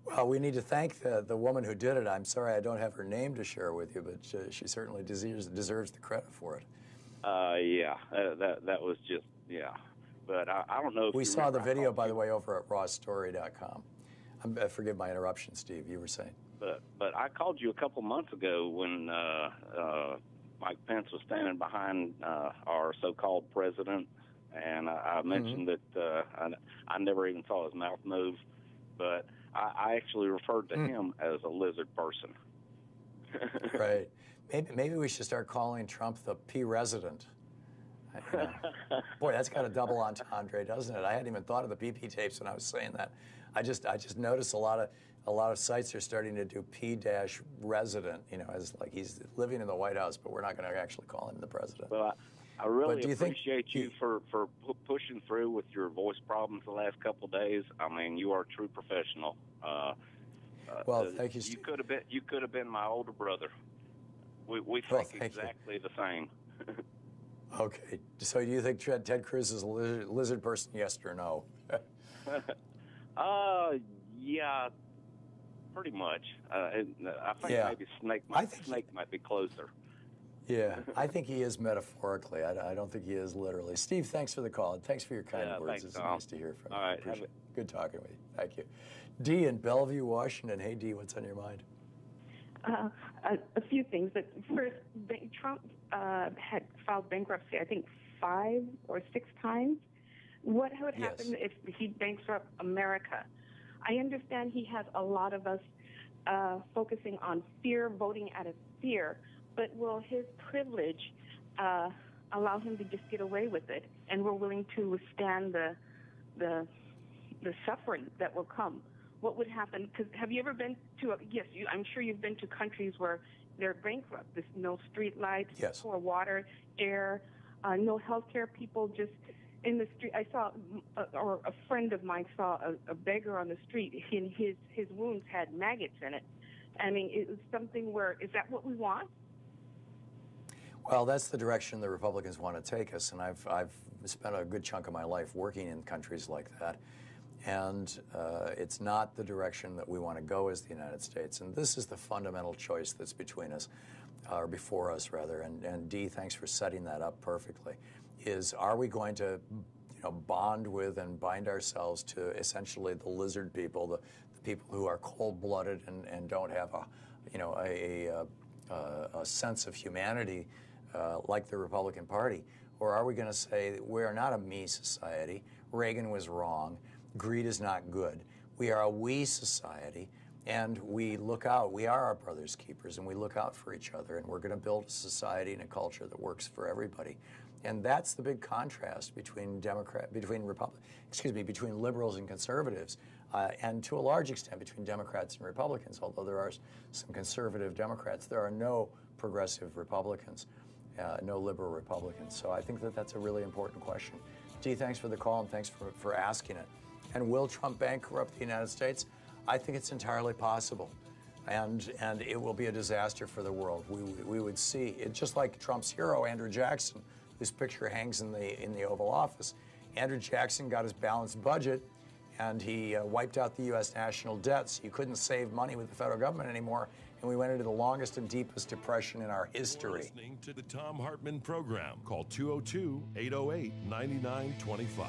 Well, we need to thank the woman who did it. I'm sorry I don't have her name to share with you, but she certainly deserves the credit for it. Yeah, that was just, yeah. But I don't know if we you saw the remember, video, by the way, over at rawstory.com. Forgive my interruption, Steve. You were saying. But I called you a couple months ago when Mike Pence was standing behind our so-called president, and I mentioned that I never even saw his mouth move, but I actually referred to him as a lizard person. Right. Maybe we should start calling Trump the P-resident. Boy, that's got a double entendre, doesn't it? I hadn't even thought of the PP tapes when I was saying that. I just noticed a lot of sites are starting to do P-resident, you know, as like he's living in the White House, but we're not going to actually call him the president. Well, I really appreciate you for pushing through with your voice problems the last couple of days. I mean, you are a true professional. Well, thank you, Steve. You could have been my older brother. We think exactly the same. Okay. So do you think Ted Cruz is a lizard person, yes or no? Yeah, pretty much. I think maybe Snake might be closer. Yeah, I think he is metaphorically. I don't think he is literally. Steve, thanks for the call, and thanks for your kind words. Thanks, It's Tom. nice to hear from you. All right. Good talking with you. Thank you. Dee in Bellevue, Washington. Hey, Dee, what's on your mind? A few things. But first, Trump had filed bankruptcy, I think, 5 or 6 times. What would happen if he bankrupt America? I understand he has a lot of us focusing on fear, voting out of fear, but will his privilege allow him to just get away with it, and we're willing to withstand the suffering that will come? What would happen? Because have you ever been to I'm sure you've been to countries where they're bankrupt. There's no street lights, poor water, air, no health care. People just in the street. I saw, or a friend of mine saw a beggar on the street. His wounds had maggots in it. I mean, it was something where, is that what we want? Well, that's the direction the Republicans want to take us, and I've spent a good chunk of my life working in countries like that. And it's not the direction that we want to go as the United States. And this is the fundamental choice that's between us, or before us, rather. And Dee, thanks for setting that up perfectly. Are we going to, bond with and bind ourselves to essentially the lizard people, the people who are cold-blooded and don't have a sense of humanity like the Republican Party? Or are we going to say we are not a me society? Reagan was wrong. Greed is not good. We are a we society, and we look out. We are our brother's keepers, and we look out for each other, and we're going to build a society and a culture that works for everybody. And that's the big contrast between between liberals and conservatives, and to a large extent between Democrats and Republicans. Although there are some conservative Democrats, there are no progressive Republicans, no liberal Republicans. So I think that's a really important question. Dee, thanks for the call, and thanks for asking it. And will Trump bankrupt the United States? I think it's entirely possible. And it will be a disaster for the world. We would see it, just like Trump's hero, Andrew Jackson, whose picture hangs in the Oval Office. Andrew Jackson got his balanced budget, and he wiped out the U.S. national debt, so you couldn't save money with the federal government anymore, and we went into the longest and deepest depression in our history. You're listening to the Thom Hartmann Program. Call 202-808-9925.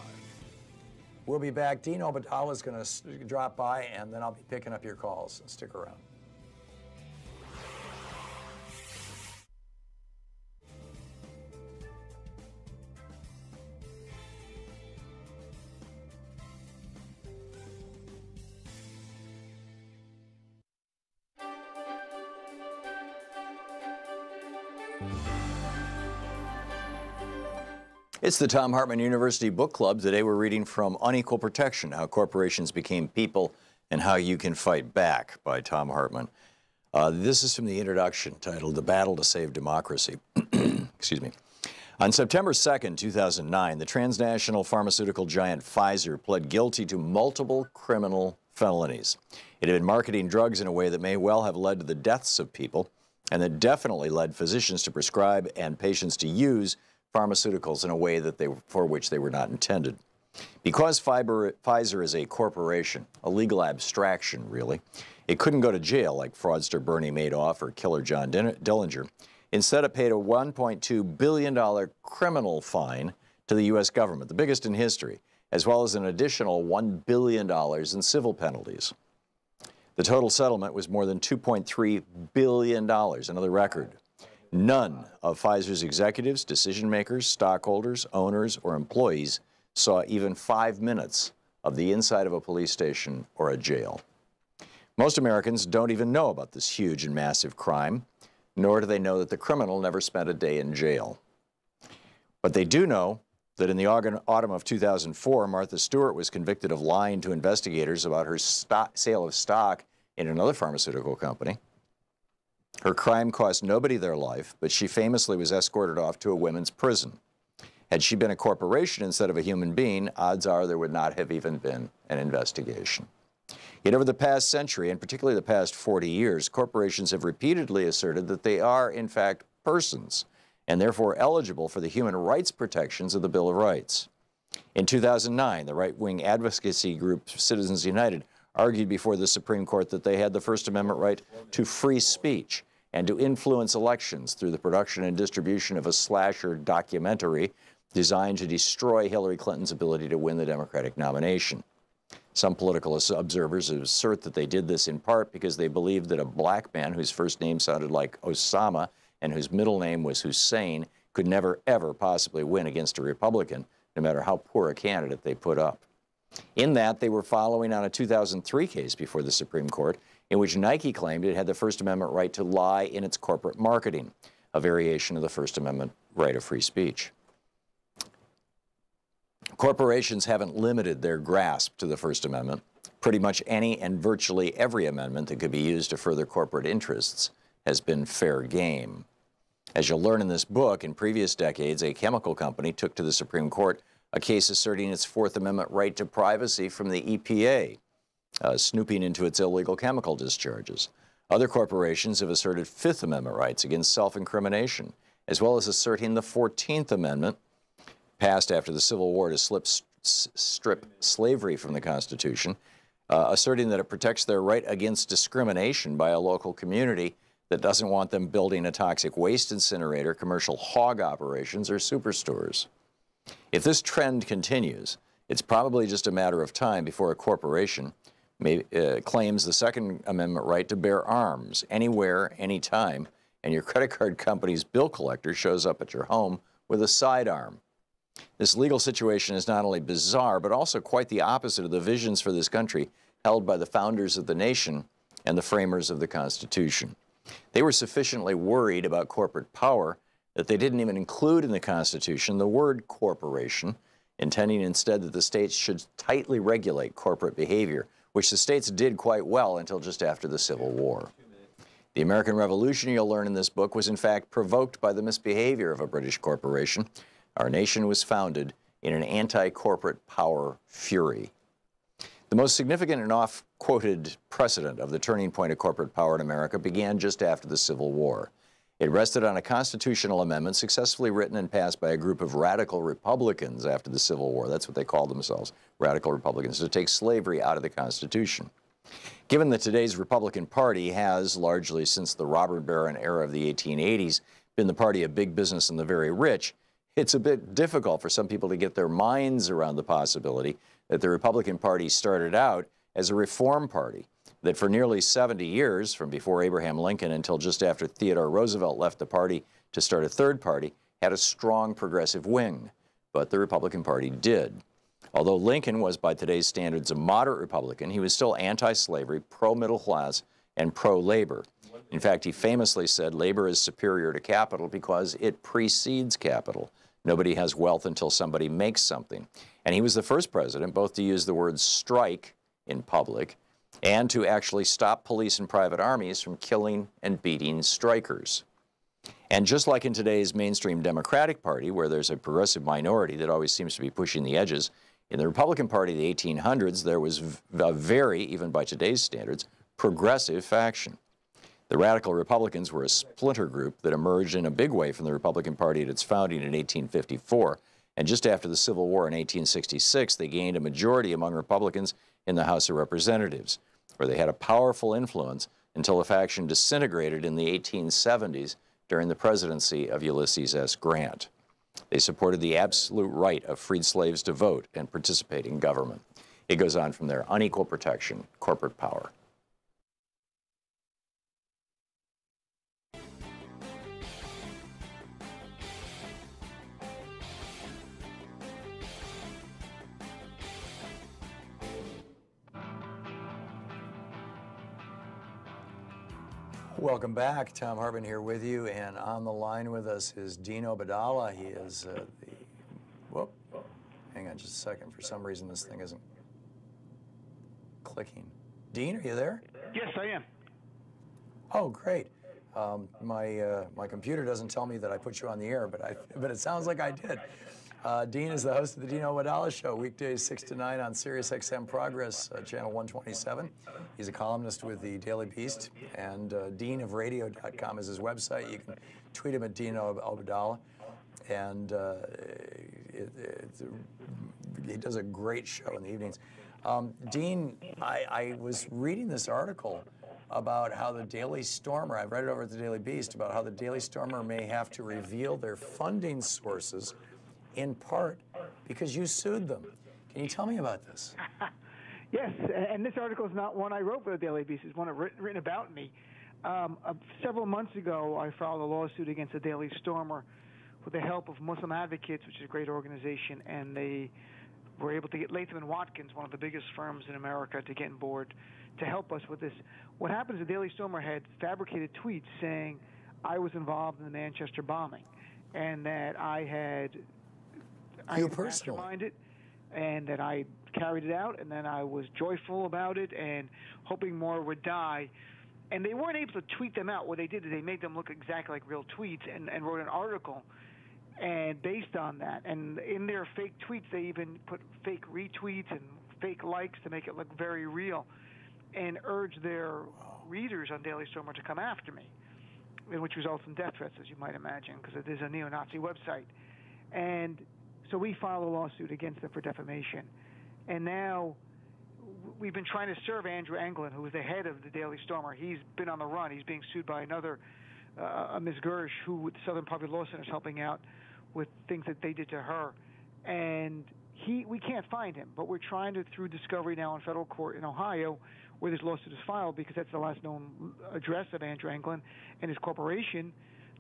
We'll be back. Dean Obadala is going to drop by, and then I'll be picking up your calls. Stick around. It's the Thom Hartmann University Book Club. Today we're reading from Unequal Protection, How Corporations Became People and How You Can Fight Back by Thom Hartmann. This is from the introduction titled The Battle to Save Democracy. Excuse me. On September 2nd, 2009, the transnational pharmaceutical giant Pfizer pled guilty to multiple criminal felonies. It had been marketing drugs in a way that may well have led to the deaths of people and that definitely led physicians to prescribe and patients to use pharmaceuticals in a way that for which they were not intended. Because Pfizer is a corporation, a legal abstraction, really, it couldn't go to jail like fraudster Bernie Madoff or killer John Dillinger. Instead, it paid a $1.2 billion criminal fine to the U.S. government, the biggest in history, as well as an additional $1 billion in civil penalties. The total settlement was more than $2.3 billion, another record. None of Pfizer's executives, decision makers, stockholders, owners, or employees saw even 5 minutes of the inside of a police station or a jail. Most Americans don't even know about this huge and massive crime, nor do they know that the criminal never spent a day in jail. But they do know that in the autumn of 2004, Martha Stewart was convicted of lying to investigators about her sale of stock in another pharmaceutical company. Her crime cost nobody their life, but she famously was escorted off to a women's prison. Had she been a corporation instead of a human being, odds are there would not have even been an investigation. Yet over the past century, and particularly the past 40 years, corporations have repeatedly asserted that they are, in fact, persons, and therefore eligible for the human rights protections of the Bill of Rights. In 2009, the right-wing advocacy group Citizens United argued before the Supreme Court that they had the First Amendment right to free speech and to influence elections through the production and distribution of a slasher documentary designed to destroy Hillary Clinton's ability to win the Democratic nomination. Some political observers assert that they did this in part because they believed that a black man whose first name sounded like Osama and whose middle name was Hussein could never, ever possibly win against a Republican, no matter how poor a candidate they put up. In that, they were following on a 2003 case before the Supreme Court in which Nike claimed it had the First Amendment right to lie in its corporate marketing, a variation of the First Amendment right of free speech. Corporations haven't limited their grasp to the First Amendment. Pretty much any and virtually every amendment that could be used to further corporate interests has been fair game. As you'll learn in this book, in previous decades, a chemical company took to the Supreme Court a case asserting its Fourth Amendment right to privacy from the EPA, snooping into its illegal chemical discharges. Other corporations have asserted Fifth Amendment rights against self-incrimination, as well as asserting the 14th Amendment, passed after the Civil War to strip slavery from the Constitution, asserting that it protects their right against discrimination by a local community that doesn't want them building a toxic waste incinerator, commercial hog operations, or superstores. If this trend continues, it's probably just a matter of time before a corporation claims the Second Amendment right to bear arms anywhere, anytime, and your credit card company's bill collector shows up at your home with a sidearm. This legal situation is not only bizarre, but also quite the opposite of the visions for this country held by the founders of the nation and the framers of the Constitution. They were sufficiently worried about corporate power that they didn't even include in the Constitution the word corporation, intending instead that the states should tightly regulate corporate behavior, which the states did quite well until just after the Civil War. The American Revolution, you'll learn in this book, was in fact provoked by the misbehavior of a British corporation. Our nation was founded in an anti-corporate power fury. The most significant and oft-quoted precedent of the turning point of corporate power in America began just after the Civil War. It rested on a constitutional amendment successfully written and passed by a group of radical Republicans after the Civil War. That's what they called themselves, radical Republicans, to take slavery out of the Constitution. Given that today's Republican Party has, largely since the robber baron era of the 1880s, been the party of big business and the very rich, it's a bit difficult for some people to get their minds around the possibility that the Republican Party started out as a reform party, that for nearly 70 years, from before Abraham Lincoln until just after Theodore Roosevelt left the party to start a third party, had a strong progressive wing. But the Republican Party did. Although Lincoln was, by today's standards, a moderate Republican, he was still anti-slavery, pro-middle class, and pro-labor. In fact, he famously said labor is superior to capital because it precedes capital. Nobody has wealth until somebody makes something. And he was the first president both to use the word strike in public and to actually stop police and private armies from killing and beating strikers. And just like in today's mainstream Democratic Party, where there's a progressive minority that always seems to be pushing the edges, in the Republican Party of the 1800s, there was a very, even by today's standards, progressive faction. The Radical Republicans were a splinter group that emerged in a big way from the Republican Party at its founding in 1854, and just after the Civil War in 1866, they gained a majority among Republicans in the House of Representatives, where they had a powerful influence until the faction disintegrated in the 1870s during the presidency of Ulysses S. Grant. They supported the absolute right of freed slaves to vote and participate in government. It goes on from there. Unequal protection, corporate power. Welcome back. Thom Hartmann here with you, and on the line with us is Dean Obeidallah. He is whoop, hang on just a second. For some reason, this thing isn't clicking. Dean, are you there? Yes, I am. Oh, great. My computer doesn't tell me that I put you on the air, but it sounds like I did. Dean is the host of the Dean Obeidallah Show, weekdays 6 to 9 on Sirius XM Progress, channel 127. He's a columnist with the Daily Beast, and deanofradio.com is his website. You can tweet him at Dean Obeidallah, and he does a great show in the evenings. Dean, I was reading this article about how the Daily Stormer, I read it over at the Daily Beast, about how the Daily Stormer may have to reveal their funding sources in part because you sued them. Can you tell me about this? Yes, and this article is not one I wrote for the Daily Beast. It's one written about me. Several months ago, I filed a lawsuit against the Daily Stormer with the help of Muslim Advocates, which is a great organization, and they were able to get Latham & Watkins, one of the biggest firms in America, to get on board to help us with this. What happens is the Daily Stormer had fabricated tweets saying I was involved in the Manchester bombing and that I had masterminded it, and that I carried it out, and then I was joyful about it and hoping more would die. And they weren't able to tweet them out. What they did is they made them look exactly like real tweets and wrote an article and based on that. And in their fake tweets, they even put fake retweets and fake likes to make it look very real and urged their readers on Daily Stormer to come after me, which results in death threats, as you might imagine, because it is a neo-Nazi website. And so we filed a lawsuit against them for defamation. And now we've been trying to serve Andrew Anglin, who is the head of the Daily Stormer. He's been on the run. He's being sued by another, Ms. Gersh, who with the Southern Poverty Law Center is helping out with things that they did to her. And we can't find him, but we're trying to, through discovery now in federal court in Ohio, where this lawsuit is filed, because that's the last known address of Andrew Anglin and his corporation,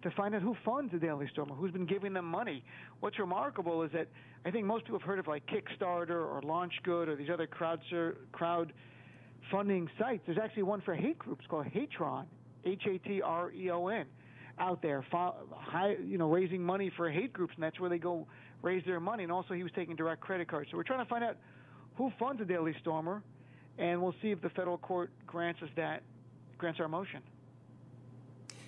to find out who funds the Daily Stormer, who's been giving them money. What's remarkable is that I think most people have heard of like Kickstarter or LaunchGood or these other crowd funding sites. There's actually one for hate groups called Hatreon, Hatreon, out there, raising money for hate groups, and that's where they go raise their money. And also he was taking direct credit cards. So we're trying to find out who funds the Daily Stormer, and we'll see if the federal court grants our motion.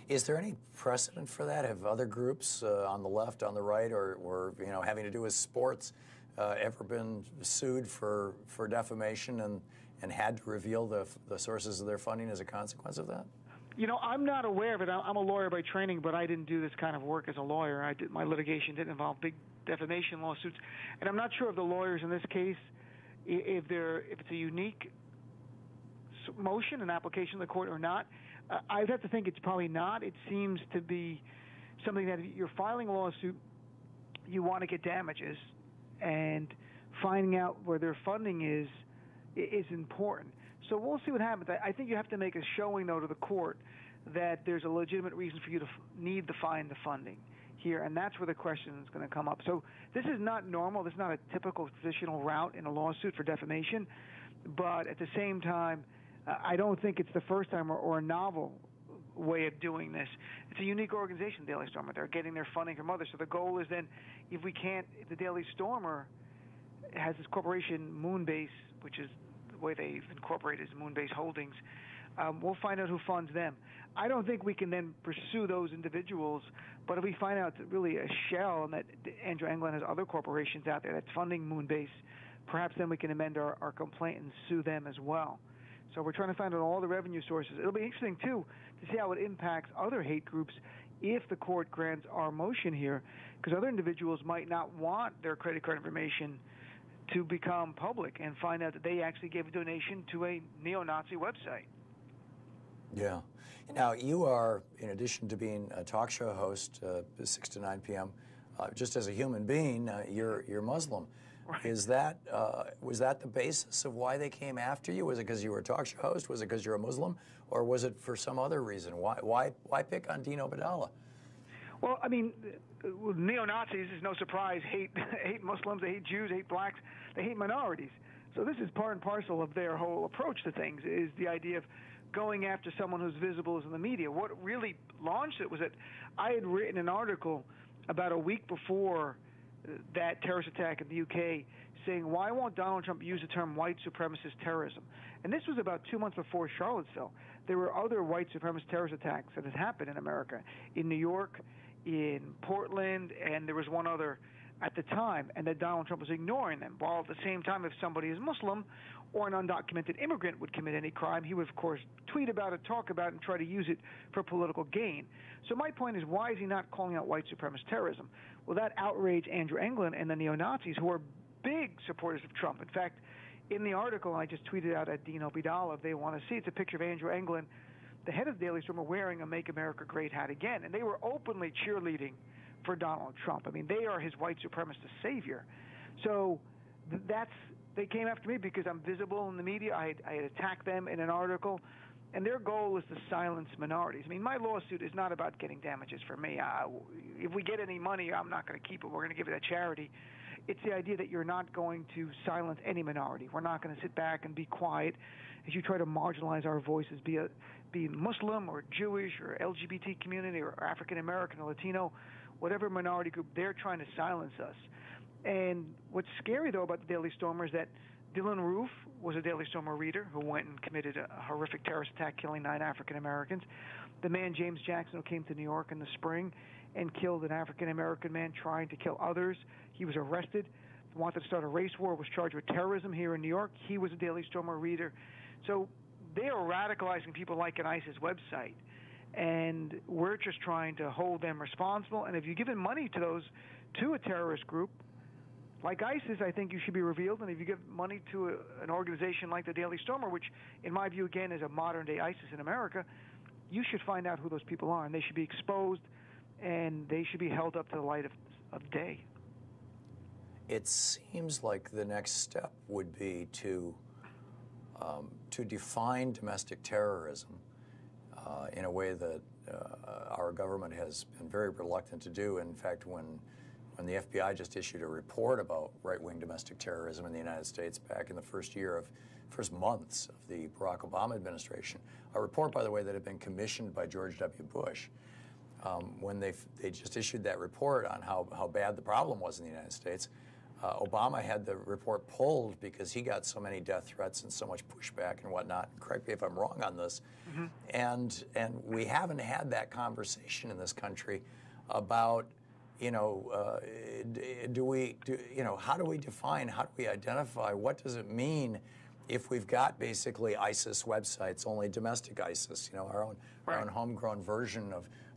Is there any precedent for that? Have other groups on the left, on the right, or having to do with sports ever been sued for defamation and had to reveal the sources of their funding as a consequence of that? I'm not aware of it. I'm a lawyer by training, but I didn't do this kind of work as a lawyer. My litigation didn't involve big defamation lawsuits, and I'm not sure if the lawyers in this case, if it's a unique motion, an application to the court or not. I'd have to think it's probably not. It seems to be something that if you're filing a lawsuit, you want to get damages, and finding out where their funding is important. So we'll see what happens. I think you have to make a showing, though, to the court that there's a legitimate reason for you to need to find the funding here, and that's where the question is going to come up. So this is not normal. This is not a typical traditional route in a lawsuit for defamation, but at the same time, I don't think it's the first time or a novel way of doing this. It's a unique organization, Daily Stormer. They're getting their funding from others. So the goal is then, if the Daily Stormer has this corporation, Moonbase, which is the way they've incorporated is Moonbase Holdings, we'll find out who funds them. I don't think we can then pursue those individuals, but if we find out that really a shell and that Andrew Anglin has other corporations out there that's funding Moonbase, perhaps then we can amend our complaint and sue them as well. So we're trying to find out all the revenue sources. It'll be interesting, too, to see how it impacts other hate groups if the court grants our motion here, because other individuals might not want their credit card information to become public and find out that they actually gave a donation to a neo-Nazi website. Yeah. Now, you are, in addition to being a talk show host, 6 to 9 p.m., just as a human being, you're Muslim. Right. Was that the basis of why they came after you? Was it because you were a talk show host? Was it because you're a Muslim? Or was it for some other reason? Why pick on Dino Badala? Well, I mean, neo-Nazis is no surprise, hate Muslims, they hate Jews, they hate blacks, they hate minorities. So this is part and parcel of their whole approach to things, is the idea of going after someone who's visible as in the media. What really launched it was that I had written an article about a week before that terrorist attack in the UK saying, why won't Donald Trump use the term white supremacist terrorism? And this was about 2 months before Charlottesville. There were other white supremacist terrorist attacks that had happened in America, in New York, in Portland, and there was one other at the time, and that Donald Trump was ignoring them. While at the same time, if somebody is Muslim or an undocumented immigrant would commit any crime, he would, of course, tweet about it, talk about it, and try to use it for political gain. So my point is, why is he not calling out white supremacist terrorism? Well, that outraged Andrew Anglin and the neo-Nazis, who are big supporters of Trump. In fact, in the article I just tweeted out at Dino Badala, if they want to see, it's a picture of Andrew Anglin, the head of the Daily Stormer, wearing a Make America Great hat again. And they were openly cheerleading for Donald Trump. I mean, they are his white supremacist savior. So they came after me because I'm visible in the media. I had attacked them in an article, and their goal is to silence minorities. I mean, my lawsuit is not about getting damages for me. If we get any money, I'm not going to keep it. We're going to give it to charity. It's the idea that you're not going to silence any minority. We're not going to sit back and be quiet as you try to marginalize our voices, be Muslim or Jewish or LGBT community or African American or Latino, whatever minority group. They're trying to silence us. And what's scary, though, about the Daily Stormer is that Dylan Roof was a Daily Stormer reader who went and committed a horrific terrorist attack, killing 9 African Americans. The man James Jackson, who came to New York in the spring and killed an African American man trying to kill others. He was arrested, wanted to start a race war, was charged with terrorism here in New York. He was a Daily Stormer reader. So they are radicalizing people like an ISIS website. And we're just trying to hold them responsible. And if you're giving money to a terrorist group, like ISIS, I think you should be revealed. And if you give money to an organization like the Daily Stormer, which in my view, again, is a modern-day ISIS in America, you should find out who those people are, and they should be exposed, and they should be held up to the light of day. It seems like the next step would be to define domestic terrorism in a way that our government has been very reluctant to do. In fact, when the FBI just issued a report about right-wing domestic terrorism in the United States back in the first months of the Barack Obama administration, a report, by the way, that had been commissioned by George W. Bush, when they just issued that report on how bad the problem was in the United States, Obama had the report pulled because he got so many death threats and so much pushback and whatnot. Correct me if I'm wrong on this. Mm-hmm. And we haven't had that conversation in this country about, how do we define, how do we identify, what does it mean if we've got basically ISIS websites, only domestic ISIS, our own homegrown version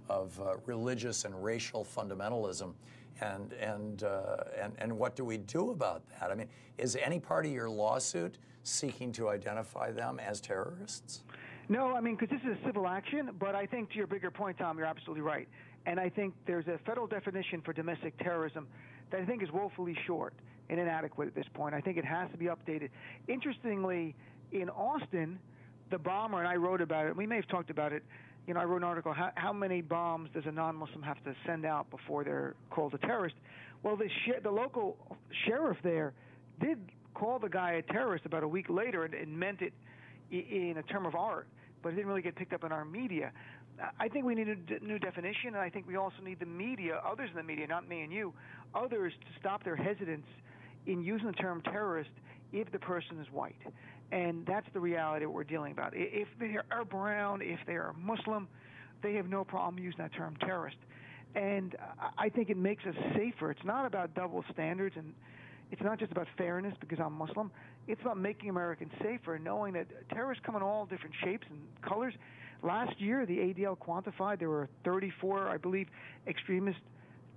of religious and racial fundamentalism, and what do we do about that? I mean, is any part of your lawsuit seeking to identify them as terrorists? No, I mean, because this is a civil action, but I think to your bigger point, Tom, you're absolutely right. And I think there's a federal definition for domestic terrorism that I think is woefully short and inadequate at this point. I think it has to be updated. Interestingly, in Austin, the bomber, and I wrote about it, we may have talked about it, I wrote an article, how many bombs does a non-Muslim have to send out before they're called a terrorist? Well, the local sheriff there did call the guy a terrorist about a week later and meant it in a term of art, but it didn't really get picked up in our media. I think we need a new definition, and I think we also need the media, others in the media, not me and you, others to stop their hesitance in using the term terrorist if the person is white. And that's the reality that we're dealing about. If they are brown, if they are Muslim, they have no problem using that term terrorist. And I think it makes us safer. It's not about double standards. And, It's not just about fairness because I'm Muslim. It's about making Americans safer, knowing that terrorists come in all different shapes and colors. Last year, the ADL quantified there were 34, I believe, extremist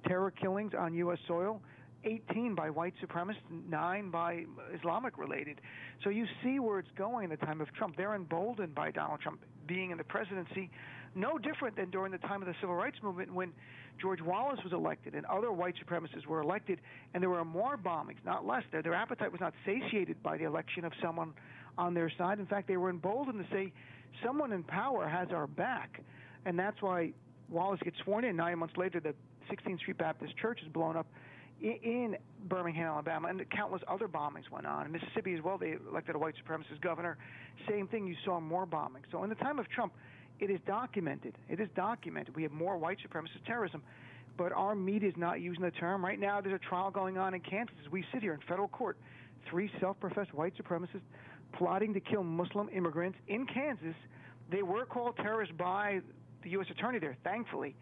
terror killings on U.S. soil, 18 by white supremacists, 9 by Islamic-related. So you see where it's going in the time of Trump. They're emboldened by Donald Trump being in the presidency, no different than during the time of the Civil Rights Movement when George Wallace was elected and other white supremacists were elected, and there were more bombings, not less. Their appetite was not satiated by the election of someone on their side. In fact, they were emboldened to say, someone in power has our back. And that's why Wallace gets sworn in. 9 months later, the 16th Street Baptist Church is blown up in Birmingham, Alabama, and countless other bombings went on. In Mississippi as well, they elected a white supremacist governor. Same thing, you saw more bombings. So in the time of Trump, it is documented. It is documented. We have more white supremacist terrorism, but our media is not using the term. Right now, there's a trial going on in Kansas. As we sit here in federal court, 3 self-professed white supremacists plotting to kill Muslim immigrants in Kansas. They were called terrorists by the U.S. attorney there, thankfully,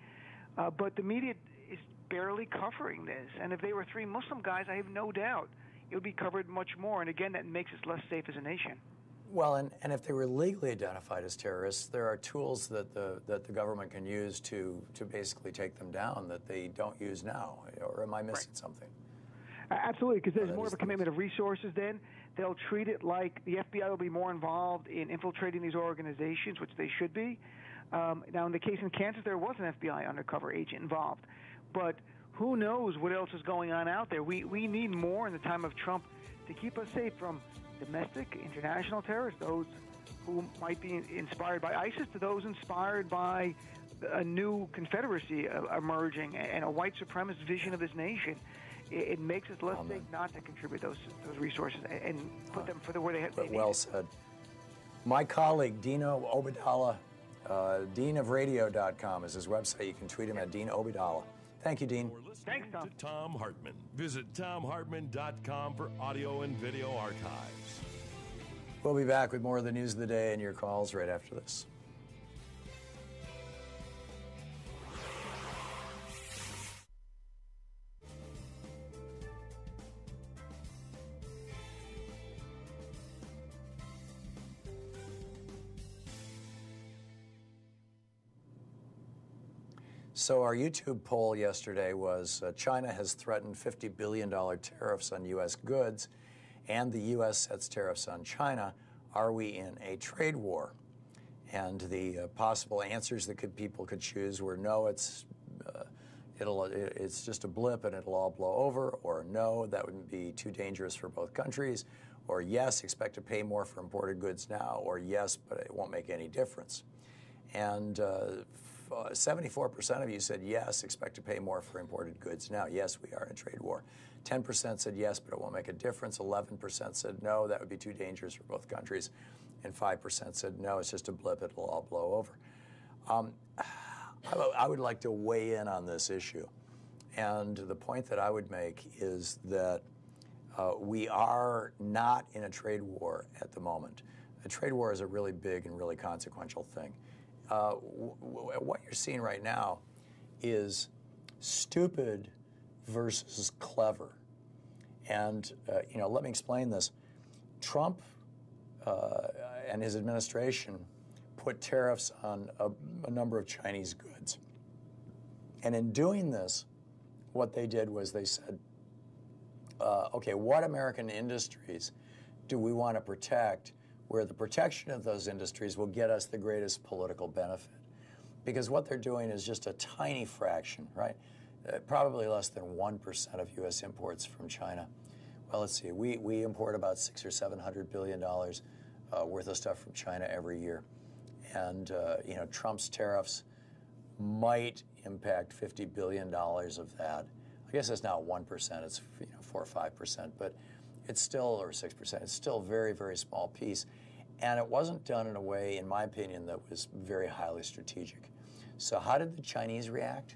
but the media is barely covering this. And if they were 3 Muslim guys, I have no doubt it would be covered much more. And again, that makes us less safe as a nation. Well, and if they were legally identified as terrorists, there are tools that the government can use to basically take them down that they don't use now. Or am I missing something? Absolutely, because there's more of a commitment of resources then. They'll treat it like the FBI will be more involved in infiltrating these organizations, which they should be. Now, in the case in Kansas, there was an FBI undercover agent involved. But who knows what else is going on out there. We need more in the time of Trump to keep us safe from domestic, international terrorists, those who might be inspired by ISIS, to those inspired by a new confederacy emerging and a white supremacist vision of this nation. It makes us less safe not to contribute those resources and put them for where they need well said. My colleague, Dino Obeidallah, deanofradio.com is his website. You can tweet him at Dean Obeidallah. Thank you, Dean. Thanks, Tom. To Thom Hartmann. Visit thomhartmann.com for audio and video archives. We'll be back with more of the news of the day and your calls right after this. So our YouTube poll yesterday was China has threatened $50 billion tariffs on U.S. goods, and the U.S. sets tariffs on China. Are we in a trade war? And the possible answers that people could choose were no, it's just a blip and it'll all blow over, or no, that would be too dangerous for both countries, or yes, expect to pay more for imported goods now, or yes, but it won't make any difference. And 74% of you said yes, expect to pay more for imported goods now. Yes, we are in a trade war. 10% said yes, but it won't make a difference. 11% said no, that would be too dangerous for both countries. And 5% said no, it's just a blip, it'll all blow over. I would like to weigh in on this issue. And the point that I would make is that we are not in a trade war at the moment. A trade war is a really big and really consequential thing. What you're seeing right now is stupid versus clever. And, let me explain this. Trump and his administration put tariffs on a number of Chinese goods. And in doing this, what they did was they said, okay, what American industries do we want to protect where the protection of those industries will get us the greatest political benefit? Because what they're doing is just a tiny fraction, right? Probably less than 1% of U.S. imports from China. Well, let's see, we import about $600 or $700 billion worth of stuff from China every year. And, Trump's tariffs might impact $50 billion of that. I guess it's not 1%, it's 4 or 5%, but it's still, or 6%, it's still a very, very small piece. And it wasn't done in a way, in my opinion, that was very highly strategic. So how did the Chinese react?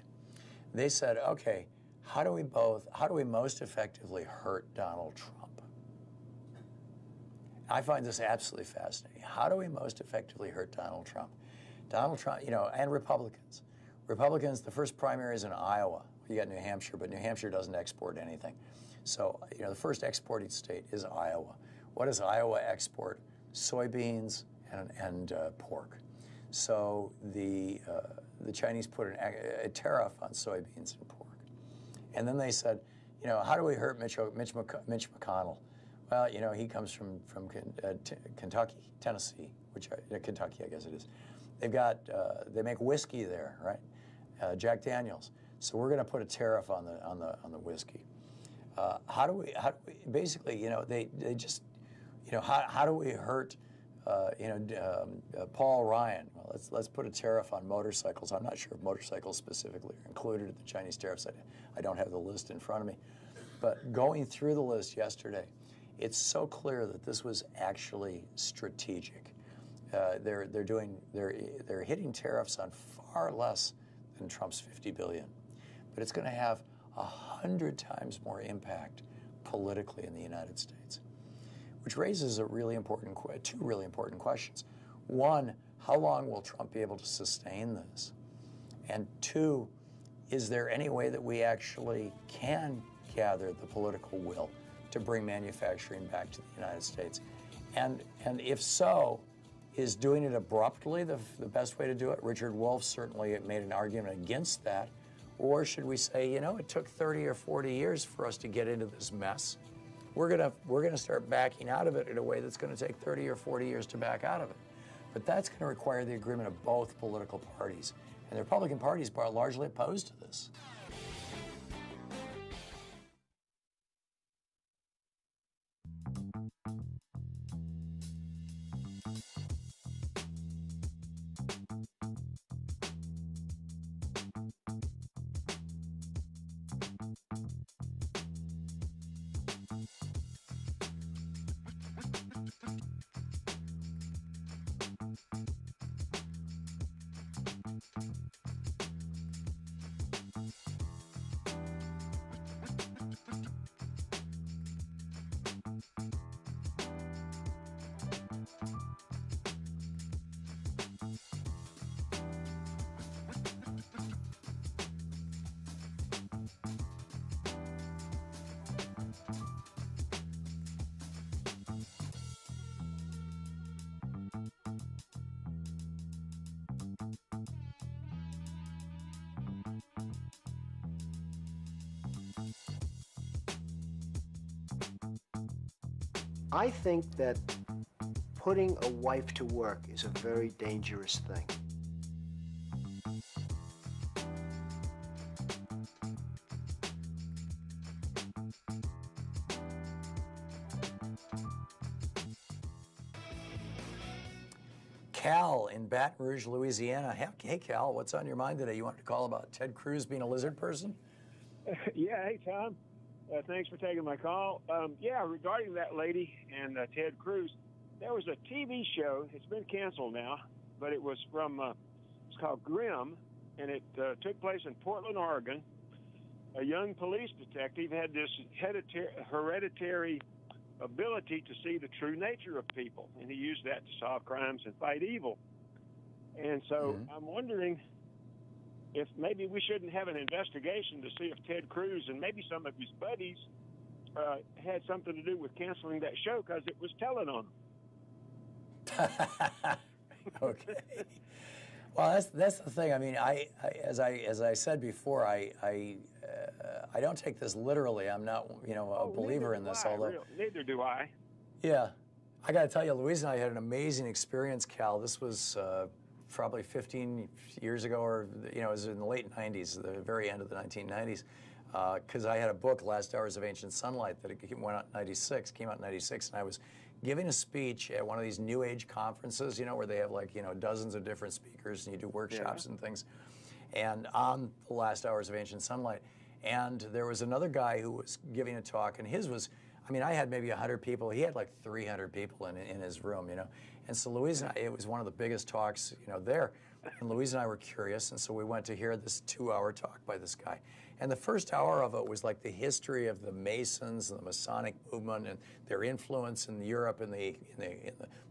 They said, okay, how do we most effectively hurt Donald Trump? I find this absolutely fascinating. How do we most effectively hurt Donald Trump? Donald Trump, and Republicans. Republicans, the first primary is in Iowa. You got New Hampshire, but New Hampshire doesn't export anything. So, you know, the first exporting state is Iowa. What does Iowa export? Soybeans and pork. So the Chinese put a tariff on soybeans and pork. And then they said, you know, how do we hurt Mitch McConnell? Well, you know, he comes from Kentucky, Tennessee, Kentucky, I guess it is. They've got, they make whiskey there, right? Jack Daniels. So we're going to put a tariff on the whiskey. How do we basically, you know, they just, you know, how do we hurt, Paul Ryan? Well, let's put a tariff on motorcycles. I'm not sure if motorcycles specifically are included in the Chinese tariffs. I don't have the list in front of me. But going through the list yesterday, it's so clear that this was actually strategic. They're hitting tariffs on far less than Trump's $50 billion, but it's going to have 100 times more impact politically in the United States, which raises two really important questions. One, how long will Trump be able to sustain this? And two, is there any way that we actually can gather the political will to bring manufacturing back to the United States? And if so, is doing it abruptly the best way to do it? Richard Wolff certainly made an argument against that. Or should we say, you know, it took 30 or 40 years for us to get into this mess. We're gonna start backing out of it in a way that's going to take 30 or 40 years to back out of it. But that's going to require the agreement of both political parties. And the Republican Party is largely opposed to this. I think that putting a wife to work is a very dangerous thing. Cal in Baton Rouge, Louisiana. Hey, Cal, what's on your mind today? You wanted to call about Ted Cruz being a lizard person? Yeah, hey, Tom. Thanks for taking my call. Yeah, regarding that lady and Ted Cruz, there was a TV show. It's been canceled now, but it was from, it's called Grimm, and it took place in Portland, Oregon. A young police detective had this hereditary ability to see the true nature of people, and he used that to solve crimes and fight evil. And so I'm wondering if maybe we shouldn't have an investigation to see if Ted Cruz and maybe some of his buddies had something to do with canceling that show because it was telling on them. Okay. Well, that's the thing. I mean, as I said before, I don't take this literally. I'm not, you know, a believer in this. Neither do I. Yeah, I got to tell you, Louise and I had an amazing experience, Cal. This was probably 15 years ago, or, you know, it was in the late 90s, the very end of the 1990s, because I had a book, Last Hours of Ancient Sunlight, that came out in 96, and I was giving a speech at one of these New Age conferences, you know, where they have, like, you know, dozens of different speakers, and you do workshops and things, and on the Last Hours of Ancient Sunlight. And there was another guy who was giving a talk, and his was, I mean, I had maybe 100 people. He had like 300 people in his room, you know. And so Louise and I, it was one of the biggest talks, you know, there. And Louise and I were curious, and so we went to hear this 2-hour talk by this guy. And the first hour of it was like the history of the Masons and the Masonic movement and their influence in Europe in the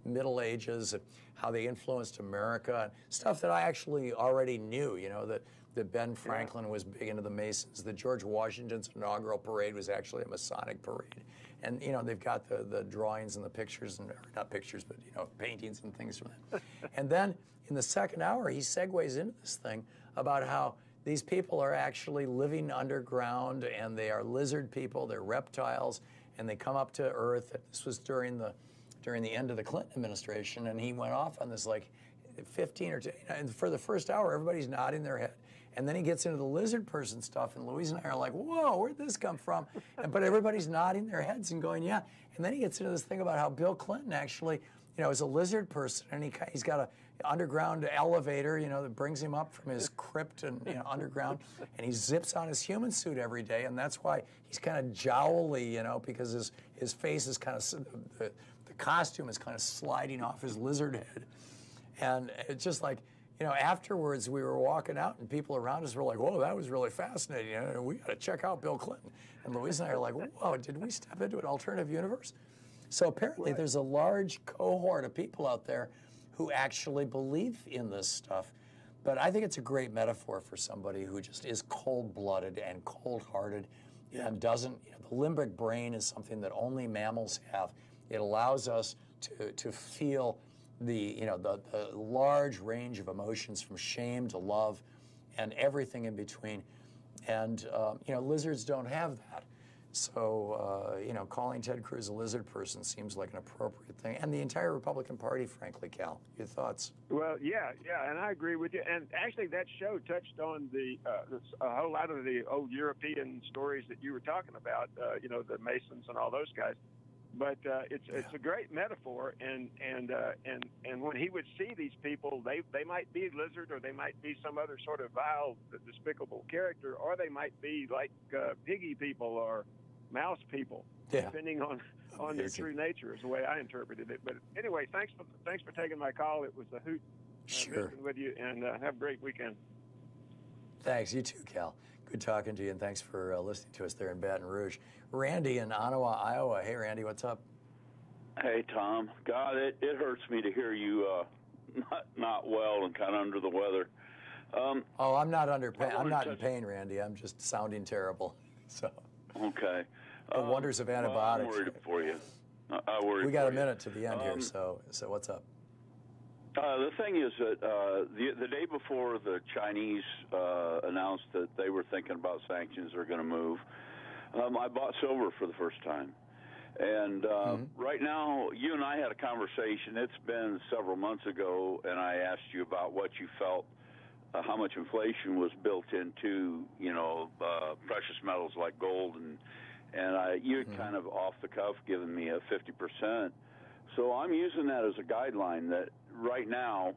Middle Ages, and how they influenced America, and stuff that I actually already knew, you know, that that Ben Franklin was big into the Masons, that George Washington's inaugural parade was actually a Masonic parade. And, you know, they've got the drawings and the pictures, and or not pictures, but, you know, paintings and things from that. And then in the second hour, he segues into this thing about how these people are actually living underground, and they are lizard people, they're reptiles, and they come up to Earth. This was during the end of the Clinton administration, and he went off on this like 15 or 10, and for the first hour, everybody's nodding their head. And then he gets into the lizard person stuff, and Louise and I are like, whoa, where'd this come from? But everybody's nodding their heads and going, yeah. And then he gets into this thing about how Bill Clinton actually, you know, is a lizard person, and he's got an underground elevator, you know, that brings him up from his crypt and, you know, underground, and he zips on his human suit every day, and that's why he's kind of jowly, you know, because his face is kind of, the costume is kind of sliding off his lizard head. And it's just like, you know, afterwards we were walking out and people around us were like, whoa, that was really fascinating. You know, we got to check out Bill Clinton. And Louise and I are like, whoa, did we step into an alternative universe? So apparently there's a large cohort of people out there who actually believe in this stuff. But I think it's a great metaphor for somebody who just is cold-blooded and cold-hearted and doesn't, you know, the limbic brain is something that only mammals have. It allows us to feel the large range of emotions from shame to love and everything in between. And, you know, lizards don't have that. So, you know, calling Ted Cruz a lizard person seems like an appropriate thing. And the entire Republican Party, frankly, Cal. Your thoughts? Well, yeah, and I agree with you. And actually, that show touched on a whole lot of the old European stories that you were talking about, you know, the Masons and all those guys. But it's a great metaphor, and when he would see these people, they might be lizard, or they might be some other sort of vile, despicable character, or they might be like piggy people or mouse people, depending on their true nature, is the way I interpreted it. But anyway, thanks for taking my call. It was a hoot visiting with you, and have a great weekend. Thanks. You too, Cal. Good talking to you, and thanks for listening to us there in Baton Rouge. Randy in Ottawa, Iowa. Hey, Randy, what's up? Hey, Tom. God, it hurts me to hear you not well and kind of under the weather. Oh, I'm not under pain. I'm not in pain, Randy. I'm just sounding terrible. So. Okay. The wonders of antibiotics. I'm worried for you. I worry. We got a minute to the end here, so what's up? The thing is that the day before the Chinese announced that they were thinking about sanctions or going to move, I bought silver for the first time. And right now, you and I had a conversation. It's been several months ago, and I asked you about what you felt, how much inflation was built into, you know, precious metals like gold, and you had kind of off the cuff given me a 50%. So I'm using that as a guideline that right now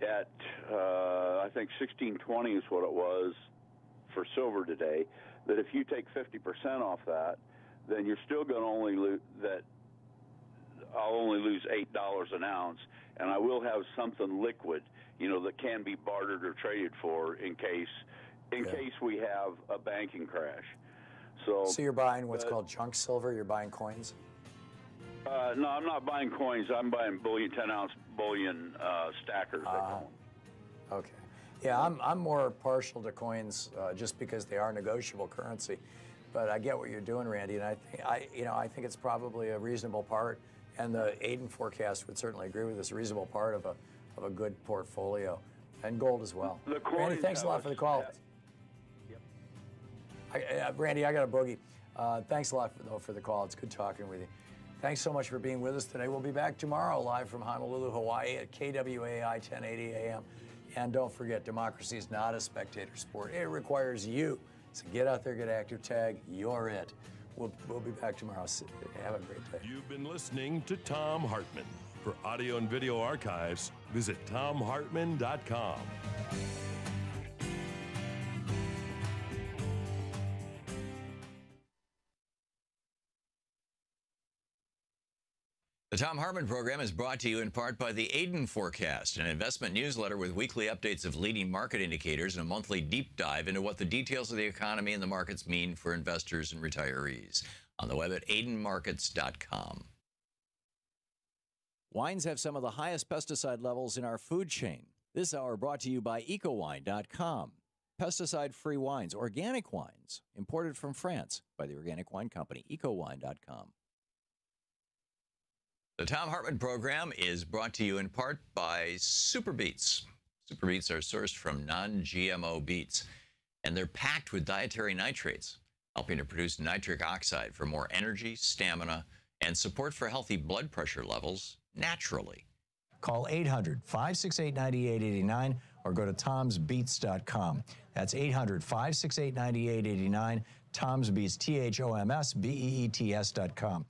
at, I think 1620 is what it was for silver today, that if you take 50% off that, then you're still going to only lose that. I'll only lose $8 an ounce, and I will have something liquid, you know, that can be bartered or traded for in case we have a banking crash. So you're buying what's called junk silver? You're buying coins? No, I'm not buying coins. I'm buying bullion, 10-ounce bullion stackers. Okay. Yeah, I'm more partial to coins just because they are negotiable currency. But I get what you're doing, Randy, and I think it's probably a reasonable part, and the Aiden forecast would certainly agree with this. A reasonable part of a good portfolio, and gold as well. Randy, thanks a lot for the call. Randy, I got a boogie. Thanks a lot for the call. It's good talking with you. Thanks so much for being with us today. We'll be back tomorrow live from Honolulu, Hawaii at KWAI 1080 AM. And don't forget, democracy is not a spectator sport. It requires you. So get out there, get active, tag, you're it. We'll be back tomorrow. Have a great day. You've been listening to Thom Hartmann. For audio and video archives, visit thomhartmann.com. The Thom Hartmann Program is brought to you in part by the Aiden Forecast, an investment newsletter with weekly updates of leading market indicators and a monthly deep dive into what the details of the economy and the markets mean for investors and retirees. On the web at aidenmarkets.com. Wines have some of the highest pesticide levels in our food chain. This hour brought to you by ecowine.com. pesticide-free wines, organic wines, imported from France by the Organic Wine Company, ecowine.com. The Thom Hartmann Program is brought to you in part by Super Beets. Super Beets are sourced from non-GMO beets, and they're packed with dietary nitrates, helping to produce nitric oxide for more energy, stamina, and support for healthy blood pressure levels naturally. Call 800-568-9889 or go to tomsbeets.com. That's 800-568-9889, Tom's Beets, THOMSBEETS.com.